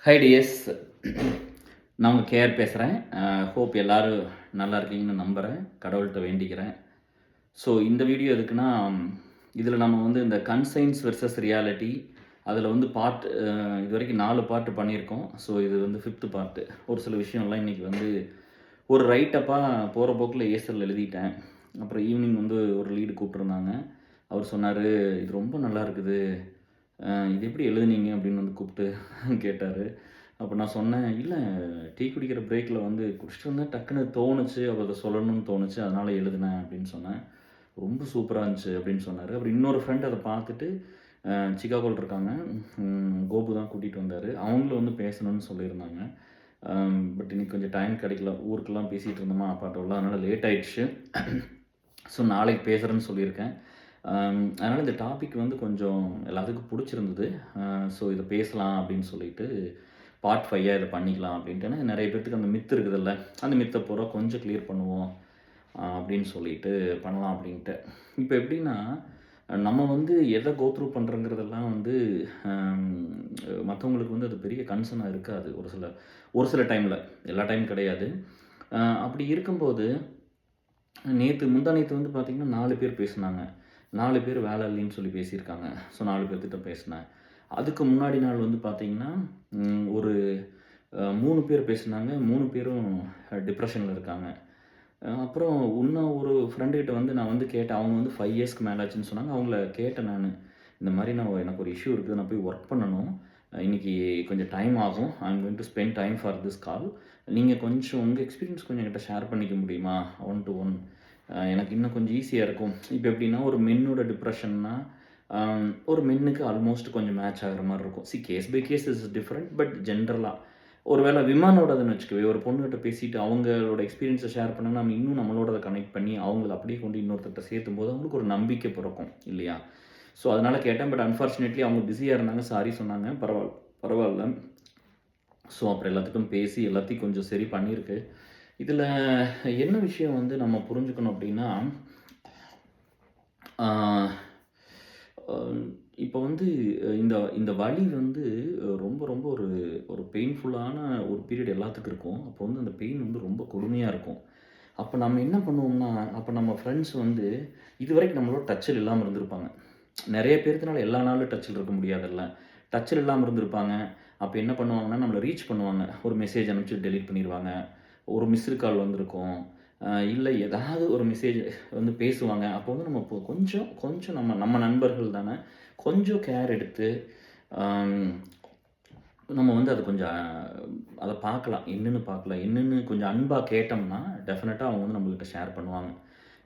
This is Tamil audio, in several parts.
ஹை டியர்ஸ், நான் உங்கள் கேஆர் பேசுகிறேன். ஹோப் எல்லோரும் நல்லா இருக்கீங்கன்னு நம்புகிறேன், கடவுள்கிட்ட வேண்டிக்கிறேன். ஸோ இந்த வீடியோ எதுக்குன்னா, இதில் நம்ம வந்து இந்த கன்சைன்ஸ் வெர்சஸ் ரியாலிட்டி அதில் வந்து பார்ட் இது வரைக்கும் 4 பார்ட் பண்ணியிருக்கோம். ஸோ இது வந்து 5th பார்ட்டு. ஒரு சில விஷயம்லாம் இன்றைக்கி வந்து ஒரு ரைட்டப்பாக போகிற போக்கில் ஏசல் எழுதிட்டேன். அப்புறம் ஈவினிங் வந்து ஒரு லீடு கூப்பிட்ருந்தாங்க. அவர் சொன்னார், இது ரொம்ப நல்லா இருக்குது, இது எப்படி எழுதுனீங்க அப்படின்னு வந்து கூப்பிட்டு கேட்டார். அப்போ நான் சொன்னேன், இல்லை டீ குடிக்கிற பிரேக்கில் வந்து குடிச்சிட்டு இருந்தேன், டக்குன்னு தோணுச்சு, அப்போ அதை சொல்லணும்னு தோணுச்சு, அதனால் எழுதினேன் அப்படின்னு சொன்னேன். ரொம்ப சூப்பராக இருந்துச்சு அப்படின்னு சொன்னார். அப்புறம் இன்னொரு ஃப்ரெண்ட் அதை பார்த்துட்டு சிகாகோவில் இருக்காங்க, கோபு தான் கூட்டிகிட்டு வந்தார். அவங்களும் வந்து பேசணும்னு சொல்லியிருந்தாங்க. பட் இன்னைக்கு கொஞ்சம் டைம் கிடைக்கல, ஊருக்கெல்லாம் பேசிகிட்டு இருந்தோமா அப்பாட்டோவில், அதனால் லேட் ஆயிடுச்சு. ஸோ நாளைக்கு பேசுகிறேன்னு சொல்லியிருக்கேன். அதனால் இந்த டாபிக் வந்து கொஞ்சம் எல்லாத்துக்கும் பிடிச்சிருந்தது. ஸோ இதை பேசலாம் அப்படின்னு சொல்லிட்டு பார்ட் 5 இதை பண்ணிக்கலாம் அப்படின்ட்டு. நிறைய பேர்த்துக்கு அந்த மித்து இருக்குதுல்ல, அந்த மித்தை பூரா கொஞ்சம் கிளியர் பண்ணுவோம் அப்படின்னு சொல்லிட்டு பண்ணலாம் அப்படின்ட்டு. இப்போ எப்படின்னா, நம்ம வந்து எதை கோத்ரூ பண்ணுறங்கிறதெல்லாம் வந்து மற்றவங்களுக்கு வந்து அது பெரிய கன்சர்னாக இருக்காது. ஒரு சில டைமில், எல்லா டைம் கிடையாது. அப்படி இருக்கும்போது முந்தா நேற்று வந்து பார்த்திங்கன்னா 4 பேர் பேசுனாங்க. 4 பேர் வேலை இல்லைன்னு சொல்லி பேசியிருக்காங்க. ஸோ 4 பேர்த்திட்ட பேசினேன். அதுக்கு முன்னாடி நாள் வந்து பார்த்திங்கன்னா ஒரு 3 பேர் பேசினாங்க. 3 பேரும் டிப்ரெஷனில் இருக்காங்க. அப்புறம் இன்னும் ஒரு ஃப்ரெண்டுக்கிட்ட வந்து நான் வந்து கேட்டேன். அவங்க வந்து 5 இயர்ஸ்க்கு மேலே ஆச்சுன்னு சொன்னாங்க. அவங்கள கேட்டேன் நான், இந்த மாதிரி எனக்கு ஒரு இஷ்யூ இருக்குது, நான் போய் ஒர்க் பண்ணணும், இன்றைக்கி கொஞ்சம் டைம் ஆகும், I am going to spend time for this call, நீங்கள் கொஞ்சம் உங்கள் எக்ஸ்பீரியன்ஸ் கொஞ்சம் என்கிட்ட ஷேர் பண்ணிக்க முடியுமா 1 to 1? எனக்கு இன்னும் கொஞ்சம் ஈஸியாக இருக்கும். இப்போ எப்படின்னா, ஒரு மென்னோட டிப்ரெஷன்னா ஒரு மென்னுக்கு ஆல்மோஸ்ட் கொஞ்சம் மேட்ச் ஆகிற மாதிரி இருக்கும். Case by case is different, but ஜென்ரலாக ஒரு வேளை விமானோடதுன்னு வச்சுக்கவே, ஒரு பொண்ணுகிட்ட பேசிட்டு அவங்களோட எக்ஸ்பீரியன்ஸை ஷேர் பண்ணால் நம்ம இன்னும் நம்மளோட கனெக்ட் பண்ணி அவங்கள அப்படியே கொண்டு இன்னொருத்தர்கிட்ட சேர்த்தும் போது அவங்களுக்கு ஒரு நம்பிக்கை பிறக்கும் இல்லையா? ஸோ அதனால் கேட்டேன். பட் அன்ஃபார்ச்சுனேட்லி அவங்க பிஸியாக இருந்தாங்க, சாரி சொன்னாங்க. பரவாயில்ல. ஸோ அப்புறம் எல்லாத்துக்கும் பேசி எல்லாத்தையும் கொஞ்சம் சரி பண்ணியிருக்கு. இதில் என்ன விஷயம் வந்து நம்ம புரிஞ்சுக்கணும் அப்படின்னா, இப்போ வந்து இந்த வலி வந்து ரொம்ப ரொம்ப ஒரு பெயின்ஃபுல்லான ஒரு பீரியட் எல்லாத்துக்கும் இருக்கும். அப்போ வந்து அந்த பெயின் வந்து ரொம்ப கொடுமையாக இருக்கும். அப்போ நம்ம என்ன பண்ணுவோம்னா, அப்போ நம்ம ஃப்ரெண்ட்ஸ் வந்து இதுவரைக்கும் நம்மளோட டச்சில் இல்லாமல் இருந்திருப்பாங்க. நிறைய பேர்த்துனால எல்லா நாளும் டச்சில் இருக்க முடியாதுல்ல. டச்சில் இல்லாமல் இருந்திருப்பாங்க. அப்போ என்ன பண்ணுவாங்கன்னா, நம்மளை ரீச் பண்ணுவாங்க. ஒரு மெசேஜ் அனுப்பிச்சு டெலீட் பண்ணிடுவாங்க. ஒரு மிஸ்டு கால் வந்திருக்கும். இல்லை ஏதாவது ஒரு மெசேஜ் வந்து பேசுவாங்க. அப்போ வந்து நம்ம கொஞ்சம் நம்ம நண்பர்கள் தானே, கொஞ்சம் கேர் எடுத்து நம்ம வந்து அதை கொஞ்சம் அதை பார்க்கலாம். என்னென்னு கொஞ்சம் அன்பாக கேட்டோம்னா டெஃபினட்டாக அவங்க வந்து நம்மக்கிட்ட ஷேர் பண்ணுவாங்க.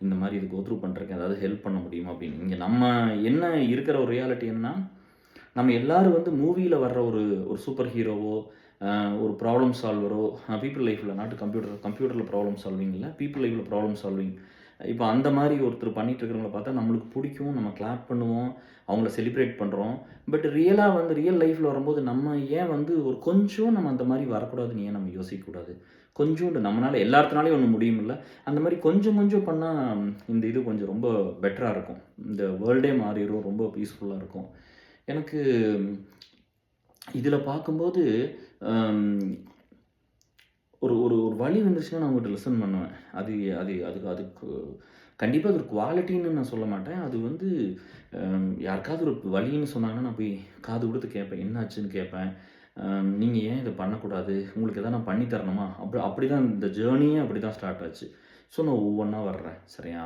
இந்த மாதிரி இது கோத்ரூ பண்ணுறதுக்கு ஏதாவது ஹெல்ப் பண்ண முடியுமா அப்படின்னு. இங்கே நம்ம என்ன இருக்கிற ஒரு ரியாலிட்டி என்னன்னா, நம்ம எல்லோரும் வந்து மூவியில் வர்ற ஒரு சூப்பர் ஹீரோவோ, ஒரு ப்ராப்ளம் சால்வரோ, பீப்புள் லைஃப்பில் நாட் கம்ப்யூட்டரில் ப்ராப்ளம் சால்விங் இல்லை, பீப்புள் லைஃப்பில் ப்ராப்ளம் சால்விங். இப்போ அந்த மாதிரி ஒருத்தர் பண்ணிகிட்டு இருக்கிறவங்கள பார்த்தா நம்மளுக்கு பிடிக்கும், நம்ம கிளாப் பண்ணுவோம், அவங்கள செலிப்ரேட் பண்ணுறோம். பட் ரியல் லைஃப்பில் வரும்போது நம்ம ஏன் வந்து ஒரு கொஞ்சம் நம்ம அந்த மாதிரி வரக்கூடாதுன்னு ஏன் நம்ம யோசிக்கக்கூடாது? கொஞ்சோண்டு நம்மளால் எல்லாத்தினாலையும் ஒன்று முடியுமில்ல, அந்த மாதிரி கொஞ்சம் பண்ணால் இந்த இது கொஞ்சம் ரொம்ப பெட்டராக இருக்கும். இந்த வேர்ல்டே மாறிடும், ரொம்ப பீஸ்ஃபுல்லாக இருக்கும். எனக்கு இதில் பார்க்கும்போது ஒரு ஒரு ஒரு வலி வந்துருச்சுன்னா நான் அவங்ககிட்ட லிசன் பண்ணுவேன். அதுக்கு கண்டிப்பாக அது ஒரு குவாலிட்டின்னு நான் சொல்ல மாட்டேன். அது வந்து யாருக்காவது ஒரு வலின்னு சொன்னாங்கன்னா நான் போய் காது கொடுத்து கேட்பேன், என்னாச்சுன்னு கேட்பேன். நீங்கள் ஏன் இதை பண்ணக்கூடாது, உங்களுக்கு எதாவது நான் பண்ணி தரணுமா, அப்படி தான் இந்த ஜேர்னியே அப்படி தான் ஸ்டார்ட் ஆச்சு. ஸோ நான் ஒவ்வொன்றா வர்றேன், சரியா?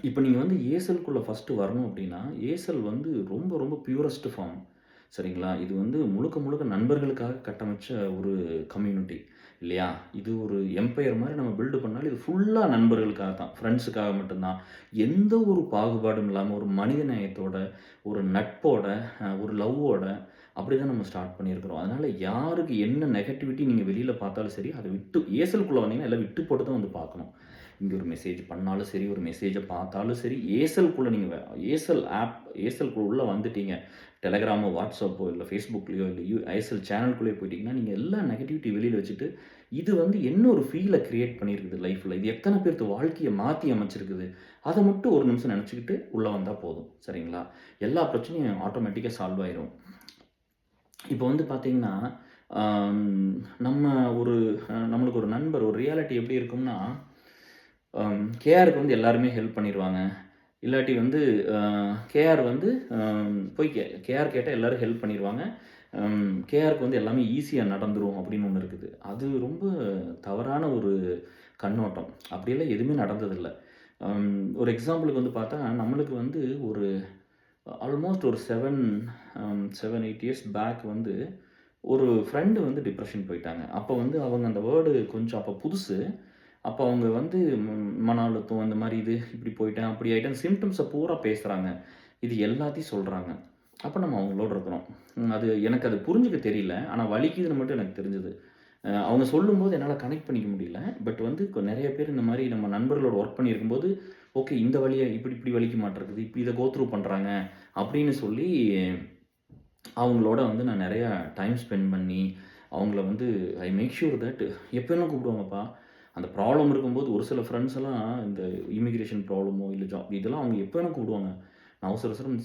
இப்போ நீங்கள் வந்து ஏசல்குள்ளே ஃபஸ்ட்டு வரணும் அப்படின்னா, ஏசல் வந்து ரொம்ப ரொம்ப பியூரஸ்ட் ஃபார்ம், சரிங்களா? இது வந்து முழுக்க நண்பர்களுக்காக கட்டமைச்ச ஒரு கம்யூனிட்டி இல்லையா? இது ஒரு எம்பையர் மாதிரி நம்ம பில்டு பண்ணாலும் இது ஃபுல்லாக நண்பர்களுக்காக தான், ஃப்ரெண்ட்ஸுக்காக மட்டும்தான். எந்த ஒரு பாகுபாடும் இல்லாமல் ஒரு மனித நேயத்தோட, ஒரு நட்போட, ஒரு லவ்வோட அப்படி தான் நம்ம ஸ்டார்ட் பண்ணியிருக்கிறோம். அதனால் யாருக்கு என்ன நெகட்டிவிட்டி நீங்கள் வெளியில் பார்த்தாலும் சரி, அதை விட்டு ஏசலுக்குள்ளே வந்தீங்கன்னா எல்லாம் விட்டு போட்டு தான் வந்து பார்க்கணும். இங்கே ஒரு மெசேஜ் பண்ணாலும் சரி, ஒரு மெசேஜை பார்த்தாலும் சரி, ஏசலுக்குள்ளே நீங்கள் ஏசலுக்குள்ளே உள்ளே வந்துட்டீங்க, டெலகிராமோ, வாட்ஸ்அப்போ, இல்லை ஃபேஸ்புக்லேயோ, இல்லை ஐஎஸ்எல் சேனலுக்குள்ளேயே போயிட்டிங்கன்னா, நீங்கள் எல்லா நெகட்டிவிட்டி வெளியில் வச்சுட்டு, இது வந்து என்ன ஒரு ஃபீலை க்ரியேட் பண்ணியிருக்குது லைஃப்பில், இது எத்தனை பேர்த்து வாழ்க்கையை மாற்றி அமைச்சிருக்குது, அதை மட்டும் ஒரு நிமிஷம் நினச்சிக்கிட்டு உள்ளே வந்தால் போதும், சரிங்களா? எல்லா பிரச்சனையும் ஆட்டோமேட்டிக்காக சால்வ் ஆயிரும். இப்போ வந்து பார்த்தீங்கன்னா, அம் நம்ம ஒரு நம்மளுக்கு ஒரு நண்பர் ஒரு ரியாலிட்டி எப்படி இருக்கும்னா, கேஆருக்கு வந்து எல்லாருமே ஹெல்ப் பண்ணிருவாங்க. இல்லாட்டி வந்து அ கேஆர் வந்து போய் கேஆர் கேட்டா எல்லாரும் ஹெல்ப் பண்ணிருவாங்க. கேஆருக்கு வந்து எல்லாமே ஈஸியா நடந்துரும் அப்படின்னு ஒண்ணு இருக்குது. அது ரொம்ப தவறான ஒரு கண்ணோட்டம். அப்படியெல்லாம் எதுவுமே நடந்ததில்ல. ஒரு எக்ஸாம்பிளுக்கு வந்து பார்த்தா, நம்மளுக்கு வந்து ஒரு ஆல்மோஸ்ட் ஒரு 7, 8 இயர்ஸ் பேக் வந்து ஒரு ஃப்ரெண்டு வந்து டிப்ரஷன் போயிட்டாங்க. அப்போ வந்து அவங்க அந்த வேர்டு கொஞ்சம் அப்போ புதுசு. அப்போ அவங்க வந்து மன அழுத்தம் இந்த மாரி இது இப்படி போயிட்டேன், அப்படி ஆயிட்டேன் சிம்ப்டம்ஸ பூரா பேசுறாங்க. இது எல்லாத்தையும் சொல்றாங்க. அப்ப நம்ம அவங்களோட இருக்கிறோம். எனக்கு அது புரிஞ்சுக்க தெரியல. ஆனா வலிக்குதுன்னு மட்டும் எனக்கு தெரிஞ்சது. அவங்க சொல்லும்போது என்னால கனெக்ட் பண்ணிக்க முடியல. பட் வந்து நெறைய பேர் இந்த மாரி நம்ம நண்பர்களோட ஒர்க் பண்ணியிருக்கும்போது, ஓகே இந்த வலிய இப்படி இப்படி வலிக்க மாட்டிருக்குது. இப்படி இத கோ த்ரூ பண்றாங்க அப்படின்னு சொல்லி அவங்களோட வந்து நான் நெறையா டைம் ஸ்பெண்ட் பண்ணி, அவங்கள வந்து ஐ மேக் ஷூர் தட் எப்ப வேணாலும் கூப்பிடுவாங்கப்பா. அந்த ப்ராப்ளம் இருக்கும்போது ஒரு சில ஃப்ரெண்ட்ஸ் எல்லாம் இந்த இமிகிரேஷன் ப்ராப்ளமோ, இல்ல ஜாப் இதெல்லாம் அவங்க எப்ப வேணா கூப்பிடுவாங்க. நான் அவசர அவசரம்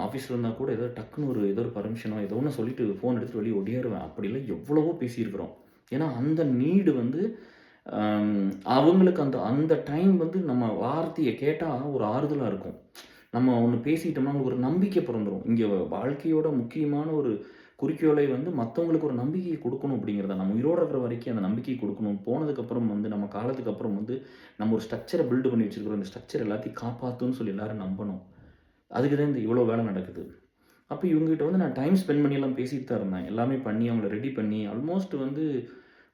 ஆஃபீஸ்ல இருந்தா கூட ஏதோ டக்குன்னு ஏதோ ஒரு பர்மிஷனோ ஏதோ ஒண்ணு சொல்லிட்டு ஃபோன் எடுத்துட்டு வெளிய ஓடியாருவேன். அப்படிலாம் எவ்வளவோ பேசியிருக்கிறோம். ஏன்னா அந்த நீடு வந்து அம் அவங்களுக்கு அந்த அந்த டைம் வந்து நம்ம வார்த்தைய கேட்டா ஒரு ஆறுதலா இருக்கும். நம்ம ஒண்ணு பேசிட்டோம்னா அவங்களுக்கு ஒரு நம்பிக்கை பிறந்துரும். இங்க வாழ்க்கையோட முக்கியமான ஒரு குறிக்கோளே வந்து மத்தவங்களுக்கு ஒரு நம்பிக்கைய குடுக்கணும் அப்படிங்கிறது தான். நம்ம உயிரோட இருக்கிற வரைக்கும் அந்த நம்பிக்கைய குடுக்கணும். போனதுக்கப்புறம் வந்து நம்ம காலத்துக்கு அப்புறம் வந்து நம்ம ஒரு ஸ்ட்ரக்சர பில்ட் பண்ணி வச்சிருக்கிறோம். இந்த ஸ்ட்ரக்சர் எல்லாத்தையும் காப்பாத்தும்னு சொல்லி எல்லாரும் நம்பணும். அதுக்கு தான் இந்த இவ்வளோ வேலை நடக்குது. அப்ப இவங்ககிட்ட வந்து நான் டைம் ஸ்பெண்ட் பண்ணிலாம் பேசிட்டு தான் இருந்தேன். எல்லாமே பண்ணி அவங்கள ரெடி பண்ணி ஆல்மோஸ்ட் வந்து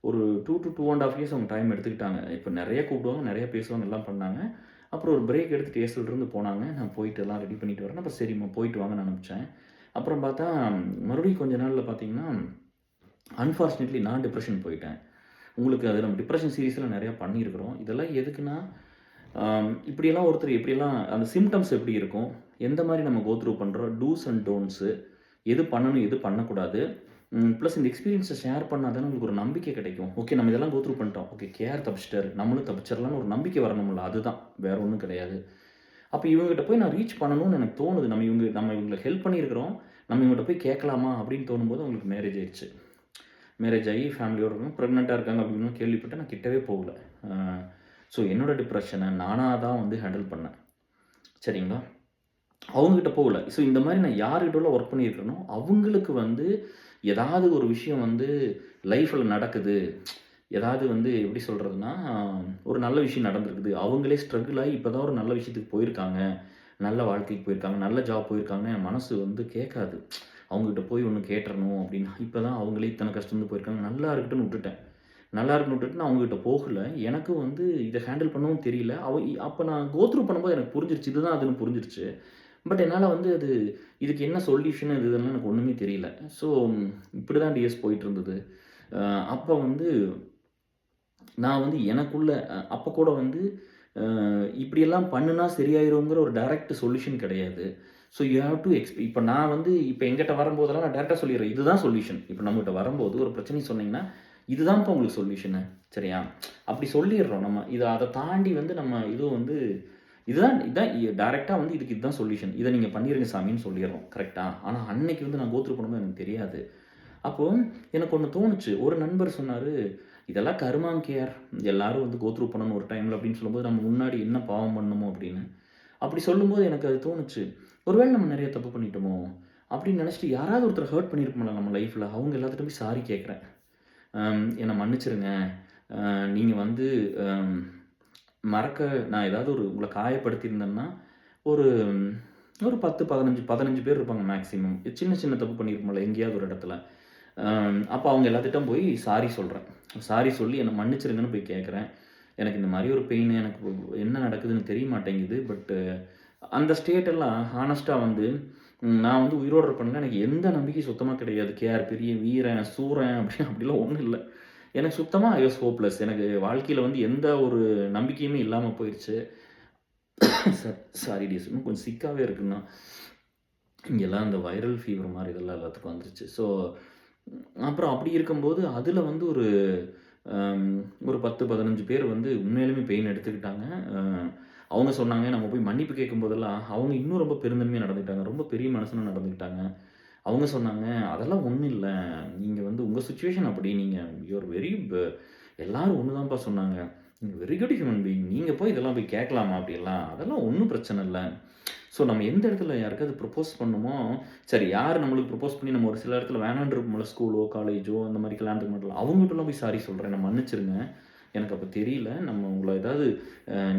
ஒரு 2 டூ 2 1/2 இயர்ஸ் அவங்க டைம் எடுத்துக்கிட்டாங்க. இப்ப நெறைய கூப்பிடுவாங்க, நெறைய பேசுவாங்க, எல்லாம் பண்ணாங்க. அப்புறம் ஒரு பிரேக் எடுத்துட்டு ஏர்செல்லேருந்து போனாங்க. நான் போயிட்டு எல்லாம் ரெடி பண்ணிட்டு வரேன். அப்ப சரிம்மா போயிட்டு வாங்கன்னு அனுப்பிச்சேன். அப்புறம் பார்த்தா, மறுபடியும் கொஞ்ச நாள்ல பார்த்தீங்கன்னா, அன்பார்ச்சுனேட்லி நான் டிப்ரஷன் போயிட்டேன். உங்களுக்கு அது நம்ம டிப்ரஷன் சீரிஸ்ல நெறைய பண்ணியிருக்கிறோம். இதெல்லாம் எதுக்குன்னா, இப்படியெல்லாம் ஒருத்தர் எப்படியெல்லாம் அந்த சிம்ப்டம்ஸ் எப்படி இருக்கும்? எந்த மாரி நம்ம கோ த்ரூ பண்றோம்? டூஸ் அண்ட் டோன்ட்ஸு எது பண்ணணும், எது பண்ணக்கூடாது? ப்ளஸ் இந்த எக்ஸ்பீரியன்ஸ ஷேர் பண்ணா தானே உங்களுக்கு ஒரு நம்பிக்கை கிடைக்கும். ஓகே நம்ம இதெல்லாம் கோ த்ரூ பண்ணிட்டோம். ஓகே கேஆர் தப்பிச்சிட்டாரு. நம்மளும் தப்பிச்சிடலாம்னு ஒரு நம்பிக்கை வரணும்ல. அதுதான். வேற ஒண்ணும் கிடையாது. அப்ப இவங்ககிட்ட போய் நான் ரீச் பண்ணணும்னு எனக்கு தோணுது. நம்ம இவங்களுக்கு ஹெல்ப் பண்ணியிருக்கிறோம். நம்ம இவங்ககிட்ட போய் கேட்கலாமா அப்படின்னு தோணும்போது அவங்களுக்கு மேரேஜ் ஆயிருச்சு. மேரேஜ் ஆகி ஃபேமிலியோட இருக்கணும். பிரெக்னன்ட்டா இருக்காங்க அப்படின்னு கேள்விப்பட்டேன். நான் கிட்டவே போகல. ஸோ என்னோட டிப்ரஷன நானா தான் வந்து ஹேண்டில் பண்ணேன். சரிங்களா? அவங்ககிட்ட போகல. ஸோ இந்த மாரி நான் யார்கிட்டலாம் ஒர்க் பண்ணியிருக்கிறேனோ, அவங்களுக்கு வந்து ஏதாவது ஒரு விஷயம் வந்து லைஃப்ல நடக்குது. ஏதாவது வந்து எப்படி சொல்றதுன்னா, ஒரு நல்ல விஷயம் நடந்திருக்குது. அவங்களே ஸ்ட்ரகிள் ஆகி இப்ப தான் ஒரு நல்ல விஷயத்துக்கு போயிருக்காங்க. நல்ல வாழ்க்கைக்கு போயிருக்காங்க. நல்ல ஜாப் போயிருக்காங்கன்னு என் மனசு வந்து கேட்காது. அவங்ககிட்ட போய் ஒண்ணு கேட்டுறணும் அப்டின்னா, இப்ப தான் அவங்களே இத்தன கஷ்டந்து போயிருக்காங்க. நல்லா இருக்கட்டும்னு விட்டுட்டேன். நல்லா இருக்குன்னு விட்டுட்டு நான் அவங்ககிட்ட போகல. எனக்கும் வந்து இத ஹேண்டில் பண்ணவும் தெரியல. அப்ப நான் கோ த்ரூ பண்ணும்போது எனக்கு புரிஞ்சிருச்சு. இதுதான் அதுன்னு புரிஞ்சிருச்சு. பட் என்னால வந்து இதுக்கு என்ன சொல்யூஷன் இது இதெல்லாம் எனக்கு ஒண்ணுமே தெரியல. ஸோ இப்படிதான் டிஎஸ் போயிட்டு இருந்தது. அப்ப வந்து நான் வந்து எனக்குள்ள அப்ப கூட வந்து இப்படியெல்லாம் பண்ணுனா சரியாயிருங்கிற ஒரு டைரக்ட் சொல்யூஷன் கிடையாது. ஸோ யூ ஹேவ் டூ இப்ப நான் வந்து இப்ப என்கிட்ட வரும்போதெல்லாம் நான் டைரக்ட்டா சொல்லிர்றேன். இதுதான் சொல்யூஷன். இப்ப நம்மகிட்ட வரும்போது ஒரு பிரச்சனை சொன்னீங்கன்னா, இதுதான்ப்பா உங்களுக்கு சொல்யூஷனு. சரியா? அப்படி சொல்லிர்றோம் நம்ம. அத தாண்டி வந்து நம்ம இதுவும் வந்து இதான் டைரக்ட்டா வந்து இதுதான் சொல்யூஷன். இத நீங்க பண்ணிருங்க சாமின்னு சொல்லிர்றோம். கரெக்ட்டா? ஆனா அன்னைக்கு வந்து நான் கோ த்ரூ பண்ணும்போது எனக்கு தெரியாது. அப்போ எனக்கு ஒண்ணு தோணுச்சு. ஒரு நண்பர் சொன்னாரு, "இதெல்லாம் கர்மாங்க கேஆர். எல்லாரும் வந்து கோ த்ரூ பண்ணணும் ஒரு டைம்ல" அப்படின்னு சொல்லும்போது, நம்ம முன்னாடி என்ன பாவம் பண்ணோமோ அப்படின்னு. அப்படி சொல்லும்போது எனக்கு அது தோணுச்சு. ஒருவேளை நம்ம நெறைய தப்பு பண்ணிட்டோமோ? அப்படின்னு நெனச்சுட்டு யாராவது ஒருத்தர ஹர்ட் பண்ணியிருப்போம்ல நம்ம லைஃப்ல. அவங்க எல்லாத்துட்டயும் போய் சாரி கேட்கிறேன். என்ன மன்னிச்சிருங்க. நீங்க வந்து அம் மறக்க நான் ஏதாவது உங்கள காயப்படுத்தியிருந்தேன்னா, ஒரு ஒரு 10, 15 பேர் இருப்பாங்க மேக்ஸிமம். சின்ன சின்ன தப்பு பண்ணியிருப்போம்ல எங்கேயாவது ஒரு இடத்துல. அப்ப அவங்க எல்லாத்துட்டும் போய் சாரி சொல்றேன். சாரி சொல்லி என்ன மன்னிச்சிருங்கன்னு போய் கேட்கிறேன். எனக்கு இந்த மாரி ஒரு பெயின் எனக்கு என்ன நடக்குதுன்னு தெரிய மாட்டேங்குது. பட் அந்த ஸ்டேட் எல்லாம் ஹானஸ்ட்டா வந்து நான் வந்து உயிரோட இருப்பேன்ல எனக்கு எந்த நம்பிக்கையும் சுத்தமா கிடையாது. கேஆர் பெரிய வீரன், சூரன் அப்படிலாம் ஒண்ணும் இல்ல. எனக்கு சுத்தமா ஐ வாஸ் ஹோப்லெஸ். எனக்கு வாழ்க்கையில வந்து எந்த ஒரு நம்பிக்கையுமே இல்லாம போயிருச்சு. Sorry dears. இன்னும் கொஞ்சம் சிக்காவே இருக்குன்னா. இங்கெல்லாம் இந்த வைரல் ஃபீவர் மாரி இதெல்லாம் எல்லாத்துக்கும் வந்துருச்சு. ஸோ அப்புறம் அப்படி இருக்கும்போது, அதில வந்து அம் ஒரு 10, 15 பேர் வந்து உண்மையாலுமே பெயின் எடுத்துக்கிட்டாங்க. அ அவங்க சொன்னாங்க, நம்ம போய் மன்னிப்பு கேட்கும்போதெல்லாம், அவங்க இன்னும் ரொம்ப பெருந்தன்மையா நடந்துக்கிட்டாங்க. ரொம்ப பெரிய மனுஷனா நடந்துக்கிட்டாங்க. அவங்க சொன்னாங்க, "அதெல்லாம் ஒண்ணும் இல்ல. நீங்க வந்து உங்க சிச்சுவேஷன் அப்படி. நீங்க யூ ஆர் வெரி எல்லாரும் ஒண்ணு தான்ப்பா சொன்னாங்க. நீங்க வெரி குட் ஹியூமன் பீயிங். நீங்க போய் இதெல்லாம் போய் கேட்கலாமா அப்படியெல்லாம்? அதெல்லாம் ஒண்ணும் பிரச்சனை இல்ல." ஸோ நம்ம எந்த இடத்துல யாருக்காவது ப்ரப்போஸ் பண்ணணுமோ, சரி யார் நம்மளுக்கு ப்ரப்போஸ் பண்ணி நம்ம ஒரு சில இடத்துல வேணான்னு இருப்போம்ல, ஸ்கூலோ, காலேஜோ அந்த மாரி கல்யாணத்துக்கு மட்டும் அவங்ககிட்டலாம் போய் சாரி சொல்றேன். என்ன மன்னிச்சிருங்க. எனக்கு அப்ப தெரியல. நம்ம உங்கள ஏதாவது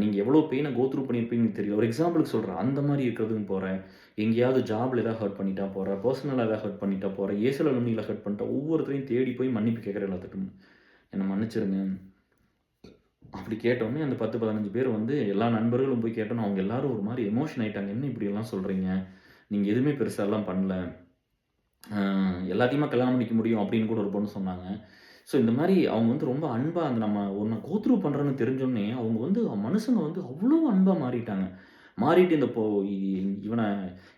நீங்க எவ்வளோ பெயின கோ த்ரூ பண்ணியிருப்பீங்கன்னு தெரியல. ஒரு எக்ஸாம்பிளுக்கு சொல்றேன். அந்த மாரி இருக்கிறதுக்கும் போறேன். எங்கேயாவது ஜாப்ல ஏதாவது ஹர்ட் பண்ணிட்டா போறேன். பர்சனலா ஏதாவது ஹர்ட் பண்ணிட்டா போறேன். ஏசுல அலுமினில ஹர்ட் பண்ணிட்டா ஒவ்வொருத்தரையும் தேடி போய் மன்னிப்பு கேட்கிறேன் எல்லாத்துக்கும். என்ன மன்னிச்சிருங்க. அப்படி கேட்டோனே அந்த 10, 15 பேர் வந்து எல்லா நண்பர்களும் போய் கேட்டோனே, அவங்க எல்லாரும் ஒரு மாரி எமோஷன் ஆயிட்டாங்க. "என்ன இப்படியெல்லாம் சொல்றீங்க? நீங்க எதுவுமே பெருசாலாம் பண்ணல. அ எல்லாத்தையுமா கல்யாணம் பண்ணிக்க முடியும்." அப்படின்னு கூட ஒரு பொண்ணு சொன்னாங்க. ஸோ இந்த மாரி அவங்க வந்து ரொம்ப அன்பா அந்த நம்ம ஒண்ண கோ த்ரூ பண்றோன்னு தெரிஞ்சோனே, அவங்க வந்து மனுஷங்க வந்து அவ்வளோ அன்பா மாறிட்டாங்க. மாறிட்டு இந்த இவன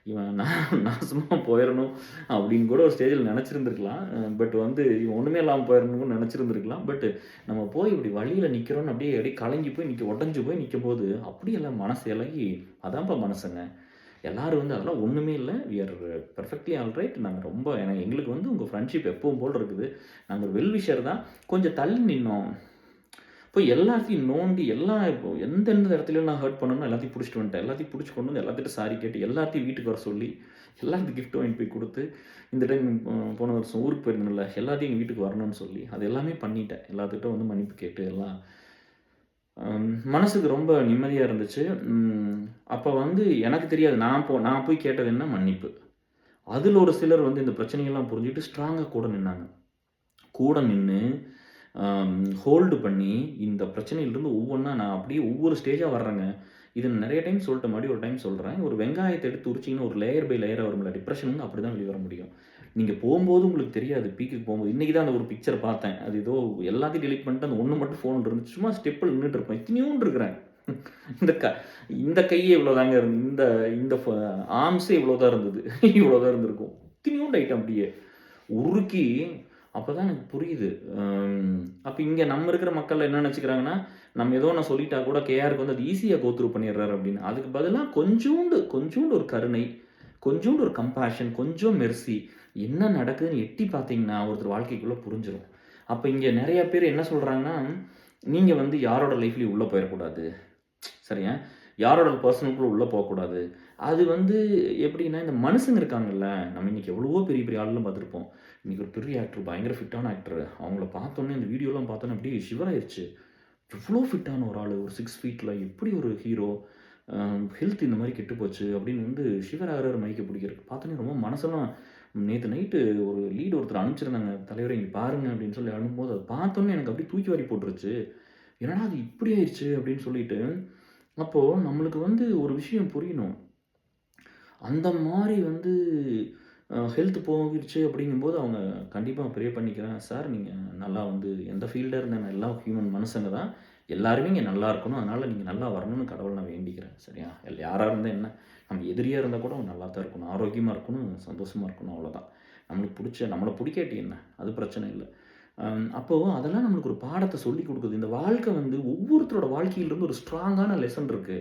இவன் நாசமா போயிறணும் அப்படின்னு கூட ஒரு ஸ்டேஜ்ல நெனச்சிருந்திருக்கலாம். பட் வந்து இவன் ஒண்ணுமே இல்லாம போயிறணும்னு நெனச்சிருந்திருக்கலாம். பட் நம்ம போய் இப்படி வழியில நிக்கிறோம்னு அப்படியே அப்படியே கலங்கி போய் உடைஞ்சு போய் நிக்கும்போது, அப்படியே எல்லாம் மனசு இளகி, அதான்ப்பா மனுசங்க. எல்லாரும் வந்து அதெல்லாம் ஒண்ணுமே இல்ல. We are perfectly alright. நாங்க ரொம்ப எங்களுக்கு வந்து உங்க ஃப்ரெண்ட்ஷிப் எப்பவும் போல இருக்குது. நாங்க ஒரு வெல் விஷர் தான். கொஞ்சம் தள்ளி நின்னோம். போய் எல்லாத்தையும் நோண்டி இப்போ எந்தெந்த இடத்துலயும் நான் ஹர்ட் பண்ணனோ எல்லாத்தையும் புடிச்சிட்டு வந்துட்டேன். எல்லாத்தையும் புடிச்சு கொண்டு வந்து எல்லாத்துட்ட சாரி கேட்டு, எல்லாத்தையும் வீட்டுக்கு வர சொல்லி, எல்லாத்துக்கும் கிஃப்ட் வாங்கிட்டு போய் குடுத்து, இந்த டைம் போன வருஷம் ஊருக்கு போயிருந்தேன்ல, எல்லாத்தையும் எங்க வீட்டுக்கு வரணும்னு சொல்லி, அது எல்லாமே பண்ணிட்டேன். எல்லாத்துட்ட வந்து மன்னிப்பு கேட்டு எல்லாம் மனசுக்கு ரொம்ப நிம்மதியா இருந்துச்சு. அப்ப வந்து எனக்கு தெரியாது. நான் போய் கேட்டது என்ன? மன்னிப்பு. அதுல ஒரு சிலர் வந்து இந்த பிரச்சனையெல்லாம் புரிஞ்சுட்டு ஸ்ட்ராங்கா கூட நின்னாங்க. கூட நின்னு ஹோல்டு பண்ணி இந்த பிரச்சனையிலிருந்து ஒவ்வொன்னா நான் அப்படியே ஒவ்வொரு ஸ்டேஜா வர்றேங்க. இது நெறைய டைம் சொல்லிட்டேன். மறுபடியும் ஒரு டைம் சொல்றேன். ஒரு வெங்காயத்த எடுத்து உரிச்சீங்கன்னா, ஒரு லேயர் பை லேயரா வரும்ல. டிப்ரஷன் வந்து அப்படிதான் வெளிய வர முடியும். நீங்க போம்போது உங்களுக்கு தெரியாது. பீக்குக்கு போம்போது. இன்னைக்கு தான் அந்த ஒரு பிக்சர பார்த்தேன். அது ஏதோ எல்லாத்தையும் டெலீட் பண்ணிட்டு அந்த ஒண்ணு மட்டும் ஃபோன்ல இருந்துச்சு. சும்மா ஸ்டெப்ல நின்னுட்டு இருப்பேன். இத்தினியூண்டு இருக்கிறேன். இந்த க இந்த கையே இவ்வளோதாங்க இந்த இந்த ஆர்ம்ஸே இவ்வளோ தான் இருந்தது. இவ்வளோ தான் இருந்திருக்கும். இத்தினியூண்டு ஆயிட்டேன் அப்படியே. உருக்கி அப்பதான் எனக்கு புரியுது. அப்ப இங்க நம்ம இருக்கிற மக்கள் என்ன நெனச்சுக்கிறாங்கன்னா, நம்ம ஏதோ ஒண்ணு சொல்லிட்டா கூட கேஆருக்கு வந்து அது ஈஸியா கோ த்ரூ பண்ணிடுறாரு அப்படின்னு. அதுக்கு பதிலா கொஞ்சூண்டு ஒரு கருணை, கொஞ்சூண்டு ஒரு கம்பேஷன், கொஞ்சம் மெர்சி என்ன நடக்குதுன்னு எட்டி பார்த்தீங்கன்னா, ஒருத்தர் வாழ்க்கைக்குள்ள புரிஞ்சிரும். அப்ப இங்க நெறைய பேர் என்ன சொல்றாங்கன்னா, நீங்க வந்து யாரோட லைஃப்லயும் உள்ள போயிறக்கூடாது. சரியா? யாரோட பெர்சனலுக்குள்ள உள்ள போக்கூடாது. அது வந்து எப்படின்னா, இந்த மனுசங்க இருக்காங்கல்ல, நம்ம இன்னைக்கு எவ்வளவோ பெரிய பெரிய ஆளுலாம் பார்த்துருப்போம். இன்னைக்கு ஒரு பெரிய ஆக்டர், பயங்கர ஃபிட்டான ஆக்டர். அவங்கள பார்த்தோனே அந்த வீடியோலாம் பார்த்தோனே அப்படியே ஷிவர் ஆயிருச்சு. எவ்வளோ ஃபிட்டான ஒரு ஆளு, ஒரு 6 ஃபீட்ல எப்படி ஒரு ஹீரோ, ஹெல்த் இந்த மாரி கெட்டு போச்சு அப்படின்னு வந்து ஷிவர் ஆகுறாரு மைக்க பிடிக்கிறதுக்கு. பார்த்தோனே ரொம்ப மனசெல்லாம் நேத்து நைட்டு ஒரு லீட் ஒருத்தர் அனுப்பிச்சிருந்தாங்க. தலைவரே இங்க பாருங்க அப்படின்னு சொல்லி அனுப்பும்போது, அத பார்த்தோனே எனக்கு அப்படியே தூக்கி வாரி போட்டுருச்சு. என்னடா அது இப்படி ஆயிருச்சு அப்படின்னு சொல்லிட்டு, அப்போ நம்மளுக்கு வந்து ஒரு விஷயம் புரியணும். அந்த மாரி வந்து ஹெல்த் போயிருச்சு அப்படிங்கும்போது, அவங்க கண்டிப்பா ப்ரே பண்ணிக்கிறேன். சார் நீங்க நல்லா வந்து எந்த ஃபீல்டா இருந்தா எல்லாம் ஹியூமன் மனுசங்க தான். எல்லாருமே இங்க நல்லா இருக்கணும். அதனால நீங்க நல்லா வரணும்னு கடவுள நான் வேண்டிக்கிறேன். சரியா? யாரா இருந்தா என்ன? நம்ம எதிரியா இருந்தா கூட அவன் நல்லா தான் இருக்கணும். ஆரோக்கியமா இருக்கணும். சந்தோஷமா இருக்கணும். அவ்வளோதான். நம்மள புடிக்காட்டி என்ன? அது பிரச்சனை இல்ல. அப்போ அதெல்லாம் நம்மளுக்கு ஒரு பாடத்த சொல்லிக் குடுக்குது. இந்த வாழ்க்கை வந்து ஒவ்வொருத்தரோட வாழ்க்கையிலிருந்து ஒரு ஸ்ட்ராங்கான லெசன் இருக்கு.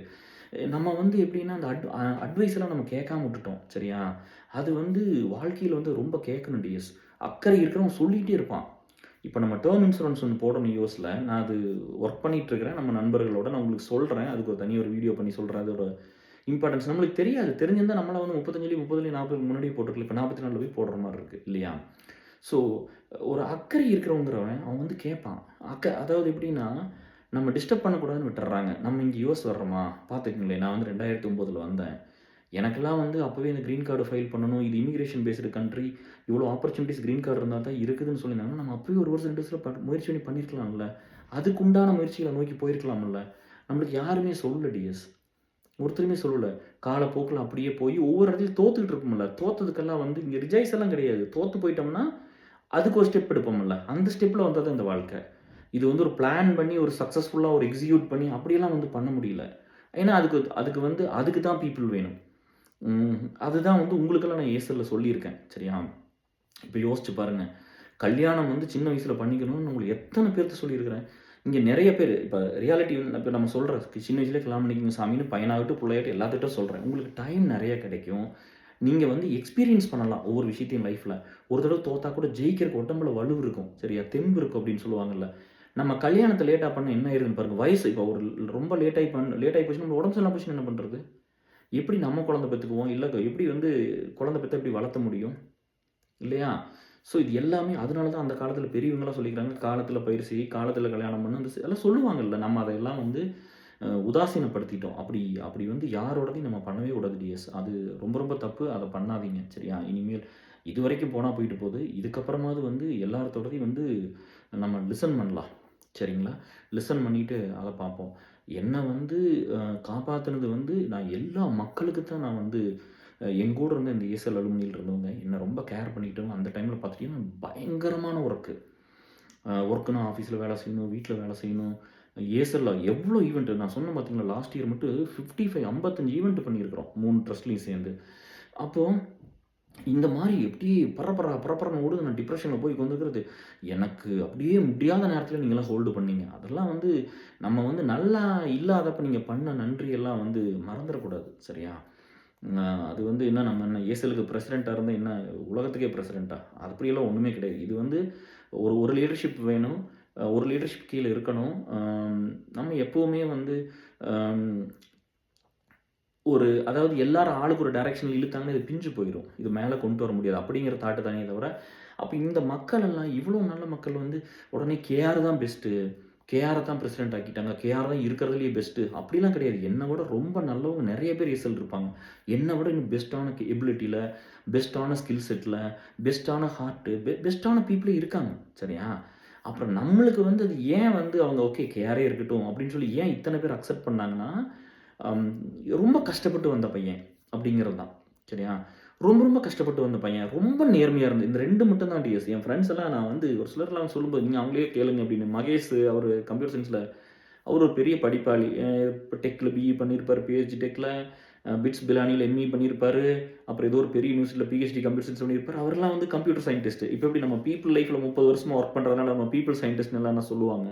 நம்ம வந்து எப்படின்னா, அந்த அட்வைஸ்லாம் நம்ம கேட்காம விட்டுட்டோம். சரியா? அது வந்து வாழ்க்கையில வந்து ரொம்ப கேட்கணும் டிஎஸ். அக்கறை இருக்கிறவன் சொல்லிட்டே இருப்பான். இப்ப நம்ம டெர்ம் இன்சூரன்ஸ் ஒண்ணு போடணும் யுஎஸ்ல. நான் அது ஒர்க் பண்ணிட்டு இருக்கிறேன். நம்ம நண்பர்களோட நான் உங்களுக்கு சொல்றேன். அதுக்கு ஒரு தனி ஒரு வீடியோ பண்ணி சொல்றேன். அதோட இம்பார்ட்டன்ஸ் நம்மளுக்கு தெரியாது. தெரிஞ்சிருந்தா நம்மலாம் வந்து 35லயும் 30லயும் 40க்கு முன்னாடியே போட்டுருக்கலாம். இப்ப 44ல போய் போடுற மாரி இருக்கு. இல்லையா? ஸோ ஒரு அக்கறை இருக்கிறவங்கிறவன் அவன் வந்து கேட்பான். அதாவது எப்படின்னா, நம்ம டிஸ்டர்ப் பண்ணக்கூடாதுன்னு விட்டுர்றாங்க. நம்ம இங்க யுஎஸ் வர்றோமா, பார்த்துக்கங்களேன் நான் வந்து 2009ல வந்தேன். எனக்கெல்லாம் வந்து அப்பவே இந்த கிரீன் கார்டு ஃபைல் பண்ணணும். இது இமிகிரேஷன் பேஸ்டு கண்ட்ரி. இவ்வளோ ஆப்பர்ச்சுனிட்டீஸ் கிரீன் கார்டு இருந்தா தான் இருக்குதுன்னு சொல்லியிருந்தாங்கன்னா, நம்ம அப்பவே 1 வருஷம் 2 வருஷத்துல முயற்சி பண்ணி பண்ணியிருக்கலாம்ல. அதுக்குண்டான முயற்சிகள நோக்கி போயிருக்கலாம்ல. நம்மளுக்கு யாருமே சொல்லல டிஎஸ். ஒருத்தருமே சொல்லல. காலப்போக்குல அப்படியே போய் ஒவ்வொரு இடத்துலயும் தோத்துக்கிட்டு இருப்போம்ல. தோத்ததுக்கெல்லாம் வந்து இங்க ரிஜாய்ஸ் எல்லாம் கிடையாது. தோத்து போயிட்டோம்னா, அதுக்கு ஒரு ஸ்டெப் எடுப்போம்ல. அந்த ஸ்டெப்ல வந்தா தான் இந்த வாழ்க்கை. இது வந்து ஒரு பிளான் பண்ணி, ஒரு சக்சஸ்ஃபுல்லா ஒரு எக்ஸிக்யூட் பண்ணி அப்படியெல்லாம் வந்து பண்ண முடியல. ஏன்னா, அதுக்கு அதுக்கு வந்து அதுக்கு தான் பீப்பிள் வேணும். அதுதான் வந்து உங்களுக்கெல்லாம் நான் ஏசல்ல சொல்லியிருக்கேன். சரியா? இப்ப யோசிச்சு பாருங்க. கல்யாணம் வந்து சின்ன வயசுல பண்ணிக்கணும்னு உங்களுக்கு எத்தன பேர்ட்ட சொல்லியிருக்கிறேன். இங்க நெறைய பேரு இப்ப ரியாலிட்டி இப்ப நம்ம சொல்றோம். சின்ன வயசுலயே கல்யாணம் பண்ணிக்கங்க சாமின்னு பையனாகட்டும், புள்ளையாகட்டும் எல்லாத்துட்டும் சொல்றேன். உங்களுக்கு டைம் நெறைய கிடைக்கும். நீங்கள் வந்து எக்ஸ்பீரியன்ஸ் பண்ணலாம் ஒவ்வொரு விஷயத்தையும் லைஃப்பில். ஒரு தடவை தோத்தா கூட ஜெயிக்கிறதுக்கு உடம்புல வலு இருக்கும், சரியா, தெம்பு இருக்கும் அப்படின்னு சொல்லுவாங்கல்ல. நம்ம கல்யாணத்தை லேட்டாக பண்ண என்ன ஆயிருதுன்னு பாருங்கள். வயசு இப்போ ஒரு ரொம்ப லேட் ஆகி போச்சுன்னா நம்ம உடம்பு சரியில்லாம போச்சுன்னா என்ன பண்ணுறது? எப்படி நம்ம குழந்தை பெற்றுக்குவோம்? இல்லை எப்படி வந்து குழந்தை பெற்று எப்படி வளர்த்த முடியும் இல்லையா? ஸோ இது எல்லாமே அதனால தான் அந்த காலத்தில் பெரியவங்களாம் சொல்லிக்கிறாங்க, காலத்தில் பயிர் செய், காலத்தில் கல்யாணம் பண்ணு, அந்த எல்லாம் சொல்லுவாங்கல்ல. நம்ம அதையெல்லாம் வந்து உதாசீனப்படுத்திட்டோம். அப்படி அப்படி வந்து யாரோடதையும் நம்ம பண்ணவே கூடாது டிஎஸ். அது ரொம்ப ரொம்ப தப்பு. அதை பண்ணாதீங்க, சரியா? இனிமேல் இது வரைக்கும் போனால் போயிட்டு போகுது. இதுக்கப்புறமாவது வந்து எல்லாத்தோடதையும் வந்து நம்ம லிசன் பண்ணலாம், சரிங்களா? லிசன் பண்ணிவிட்டு அதை பார்ப்போம். என்னை வந்து காப்பாற்றினது வந்து நான் எல்லா மக்களுக்கு தான் நான் வந்து எங்கூட இருந்த இந்த ஏசல் அலுமினியில் இருந்தவங்க என்னை ரொம்ப கேர் பண்ணிக்கிட்டவங்க. அந்த டைமில் பார்த்துட்டிங்கன்னா பயங்கரமான ஒர்க்குனா ஆஃபீஸில் வேலை செய்யணும், வீட்டில் வேலை செய்யணும். ஏசலில் எவ்வளோ ஈவெண்ட் நான் சொன்னேன் பார்த்தீங்களா, லாஸ்ட் இயர் மட்டும் 55 ஈவெண்ட் பண்ணியிருக்கிறோம் 3 ட்ரஸ்ட்லேயும் சேர்ந்து. அப்போது இந்த மாதிரி எப்படி பரப்பரன்னு ஓடுது. நான் டிப்ரெஷனில் போய் உட்காந்துக்கிறது. எனக்கு அப்படியே முடியாத நேரத்தில் நீங்களாம் ஹோல்டு பண்ணீங்க. அதெல்லாம் வந்து நம்ம வந்து நல்லா இல்லாதப்ப நீங்கள் பண்ண நன்றியெல்லாம் வந்து மறந்துடக்கூடாது, சரியா? அது வந்து நம்ம என்ன ஏசலுக்கு பிரசிடெண்ட்டாக இருந்தால் என்ன உலகத்துக்கே பிரசிடெண்ட்டா? அப்படியெல்லாம் ஒன்றுமே கிடையாது. இது வந்து ஒரு லீடர்ஷிப் வேணும். ஒரு லீடர்ஷிப் கீழே இருக்கணும். நம்ம எப்போவுமே வந்து அதாவது எல்லாரும் ஆளுக்கு ஒரு டைரக்ஷனில் இழுத்தாங்கன்னா இது பிஞ்சு போயிடும். இது மேலே கொண்டு வர முடியாது அப்படிங்கிற தாட்டு தானே தவிர, அப்போ இந்த மக்கள் எல்லாம் இவ்வளோ நல்ல மக்கள் வந்து உடனே கேஆர் தான் பெஸ்ட்டு, கேஆரை தான் பிரசிடெண்ட் ஆக்கிட்டாங்க, கேஆர் தான் இருக்கிறதுலேயே பெஸ்ட்டு அப்படிலாம் கிடையாது. என்னை விட ரொம்ப நல்லவங்க நிறைய பேர் ஏசல் இருப்பாங்க. என்னை விட இன்னும் பெஸ்ட்டான எபிலிட்டியில், பெஸ்ட்டான ஸ்கில் செட்டில், பெஸ்ட்டான ஹார்ட்டு, பெஸ்ட்டான பீப்புளே இருக்காங்க, சரியா? அப்புறம் நம்மளுக்கு வந்து அது ஏன் வந்து அவங்க ஓகே கேஆரே இருக்கட்டும் அப்படின்னு சொல்லி ஏன் இத்தனை பேர் அக்செப்ட் பண்ணாங்கன்னா, ரொம்ப கஷ்டப்பட்டு வந்த பையன் அப்படிங்கிறது தான், சரியா? ரொம்ப கஷ்டப்பட்டு வந்த பையன், ரொம்ப நேர்மையாக இருந்தது. இந்த 2 மட்டும் தான் டிஎஸ். என் ஃப்ரெண்ட்ஸ் எல்லாம் நான் வந்து ஒரு சிலர்லாம் சொல்லும்போது நீங்கள் அவங்களே கேளுங்க அப்படின்னு. மகேஷ் அவர் கம்ப்யூட்டர் சயின்ஸில் அவர் ஒரு பெரிய படிப்பாளி. இப்போ டெக்கில் பிஇ பண்ணியிருப்பார், பிஹெச்டி டெக்கில், பிட்ஸ் பிலானியில் எம்இ பண்ணியிருப்பார். அப்புறம் ஏதோ ஒரு பெரிய யூனிவர்சிட்டியில் பிஹெச்டி கம்ப்யூட்டர் சயின்ஸ் பண்ணியிருப்பார். அவரெல்லாம் வந்து கம்ப்யூட்டர் சயின்டிஸ்ட். இப்போ எப்படி நம்ம பீப்புள் லைஃப்பில் 30 வருஷமாக ஒர்க் பண்ணுறதுனால நம்ம பீப்புள் சயின்டிஸ்ட்னு எல்லாம் சொல்லுவாங்க.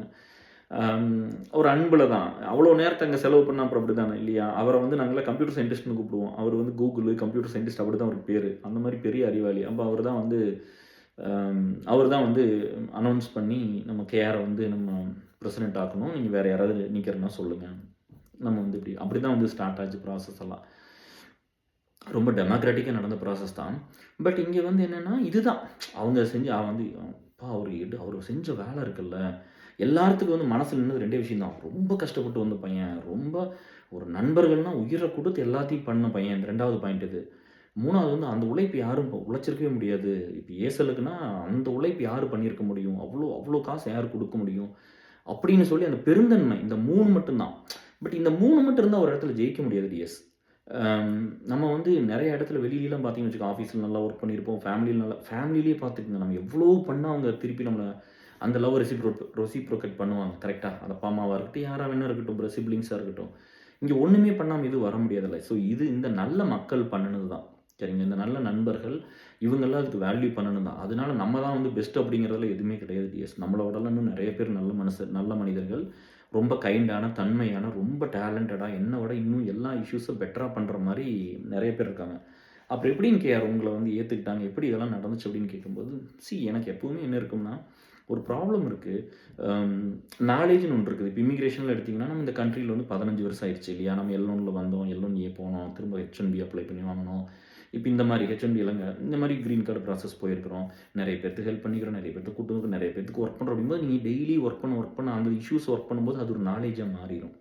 ஒரு அன்பில் தான் அவ்வளோ நேரத்தை அங்கே செலவு பண்ணால் அப்புறம் அப்படி தானே இல்லையா? அவரை வந்து நாங்களாம் கம்ப்யூட்டர் சயின்டிஸ்ட்னு கூப்பிடுவோம். அவர் வந்து கூகுள் கம்ப்யூட்டர் சயின்டிஸ்ட் அப்படி தான் அவருக்கு பேர். அந்த மாதிரி பெரிய அறிவாளி. அப்போ அவர் தான் வந்து அனௌன்ஸ் பண்ணி நம்ம கேஆரை வந்து நம்ம பிரசிடெண்ட் ஆக்கணும், நீங்கள் வேறு யாராவது நிற்கிறேன்னா சொல்லுங்கள். நம்ம வந்து அப்படி தான் வந்து ஸ்டார்ட் ஆச்சு ப்ராசஸ் எல்லாம். ரொம்ப டெமோக்ராட்டிக்காக நடந்த ப்ராசஸ் தான். பட் இங்கே வந்து என்னென்னா இதுதான் அவங்க செஞ்சு அவர் செஞ்ச வேலை இருக்குல்ல, எல்லாத்துக்கும் வந்து மனசில் நின்னது 2 விஷயம் தான். ரொம்ப கஷ்டப்பட்டு வந்த பையன், ரொம்ப ஒரு நண்பர்கள்னால் உயிரை கொடுத்து எல்லாத்தையும் பண்ண பையன். இந்த 2வது பாயிண்ட் இது. 3வது வந்து அந்த உழைப்பு யாரும் உழைச்சிருக்கவே முடியாது. இப்போ ஏசலுக்குன்னா அந்த உழைப்பு யார் பண்ணியிருக்க முடியும்? அவ்வளோ காசு யார் கொடுக்க முடியும்? அப்படின்னு சொல்லி அந்த பெருந்தன்மை, இந்த 3 மட்டும்தான். பட் இந்த 3 மட்டும் இருந்தால் ஒரு இடத்துல ஜெயிக்க முடியாது டிஎஸ். நம்ம வந்து நிறைய இடத்துல வெளியிலலாம் பார்த்தீங்கன்னு வச்சுக்கோங்க, ஆஃபீஸில் நல்லா ஒர்க் பண்ணியிருப்போம், ஃபேமிலியிலேயே பார்த்துக்குங்க. நம்ம எவ்வளோ பண்ணால் அவங்க திருப்பி நம்மளை அந்த லவ் ரெசிப்ரோகேட் பண்ணுவாங்க, கரெக்டாக? அது அப்பா அம்மாவாக இருக்கட்டும், யாராக வேணா இருக்கட்டும், சிப்ளிங்ஸாக இருக்கட்டும். இங்கே ஒன்றுமே பண்ணாமல் எதுவும் வர முடியாதுல்ல. ஸோ இது இந்த நல்ல மக்கள் பண்ணினது தான், சரிங்க? இந்த நல்ல நண்பர்கள் இவங்கெல்லாம் அதுக்கு வேல்யூ பண்ணணும் தான். அதனால நம்ம தான் வந்து பெஸ்ட் அப்படிங்கிறதுல எதுவுமே கிடையாது டிஎஸ். நம்மளோடலாம் இன்னும் நிறைய பேர் நல்ல மனிதர்கள், ரொம்ப கைண்டான, தன்மையான, ரொம்ப டேலண்டடாக, என்னை விட இன்னும் எல்லா இஷ்யூஸும் பெட்டராக பண்ணுற மாதிரி நிறைய பேர் இருக்காங்க. அப்புறம் எப்படின்னு கேஆர் உங்களை வந்து ஏற்றுக்கிட்டாங்க, எப்படி இதெல்லாம் நடந்துச்சு அப்படின்னு கேட்கும்போது, எனக்கு எப்போவுமே என்ன இருக்கும்னா, ஒரு ப்ராப்ளம் இருக்குது. நாலேஜ்னு ஒன்று இருக்குது. இப்போ இமிக்ரேஷனில் எடுத்திங்கன்னா நம்ம இந்த கண்ட்ரியில் வந்து 15 வருஷம் ஆயிடுச்சு இல்லையா? நம்ம L1 வந்தோம், L1A போனோம், திரும்ப H1B அப்ளை பண்ணி வாங்கினோம். இப்போ இந்த மாதிரி H1B இல்லைங்க, இந்த மாதிரி க்ரீன் கார்டு ப்ராசஸ் போயிருக்கிறோம். நிறைய பேருக்கு ஹெல்ப் பண்ணிக்கிறோம், நிறைய பேருக்கு கூட்டு நிறைய பேருக்கு ஒர்க் பண்ணுறோம். அப்படிங்கும்போது நீங்கள் டெய்லி ஒர்க் பண்ண அந்த இஷ்யூஸ் ஒர்க் பண்ணும்போது அது ஒரு நாலேஜாக மாறிடும்,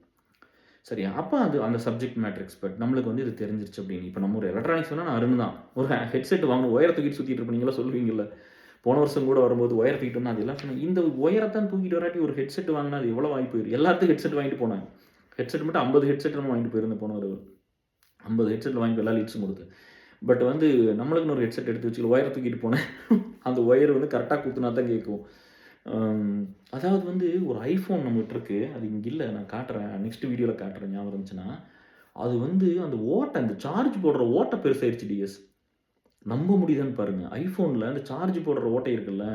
சரியா? அப்போ அந்த சப்ஜெக்ட் மேட்டர் எக்ஸ்பர்ட் நம்மளுக்கு வந்து இது தெரிஞ்சிருச்சு அப்படின்னு. இப்போ நம்ம ஒரு எலக்ட்ரானிக்ஸ் வேணால் நான் அருண் தான். ஒரு ஹெட்செட் வாங்கணும், ஒயரை தூக்கிட்டு சுற்றிட்டு இருப்பீங்களா சொல்லுவீங்கல்ல. போன வருஷம் கூட வரும்போது ஒயர் தூக்கிட்டு வந்தால் அது எல்லாம் சொன்னேன். இந்த ஒயரைத்தான் தூக்கிட்டு வராட்டி ஒரு ஹெட்செட் வாங்கினா அது எவ்வளோ வாங்கி போயிடும். எல்லாத்துக்கும் ஹெட்செட் வாங்கிட்டு போனேன். ஹெட்செட் மட்டும் 50 ஹெட்செட் நம்ம வாங்கிட்டு போயிருந்தேன் போன ஒரு 50 ஹெட்செட்டில் வாங்கிட்டு எல்லா லீட்ஸும் கொடுத்து. பட் வந்து நம்மளுக்குன்னு ஒரு ஹெட்செட் எடுத்து வச்சு ஒயரை தூக்கிட்டு போனேன். அந்த ஒயர் வந்து கரெக்டாக குத்துனா தான் கேட்கும். அதாவது வந்து ஒரு ஐஃபோன் நம்மகிட்ட இருக்குது, அது இங்கே இல்லை, நான் காட்டுறேன், நெக்ஸ்ட் வீடியோவில் காட்டுறேன், ஞாபகம் இருந்துச்சுன்னா. அது வந்து அந்த அந்த சார்ஜ் போடுற ஓட்டை பெருசாகிடுச்சு டிஎஸ். நம்ப முடியுதான்னு பாருங்கள். ஐஃபோனில் அந்த சார்ஜ் போடுற ஓட்டை இருக்குல்ல,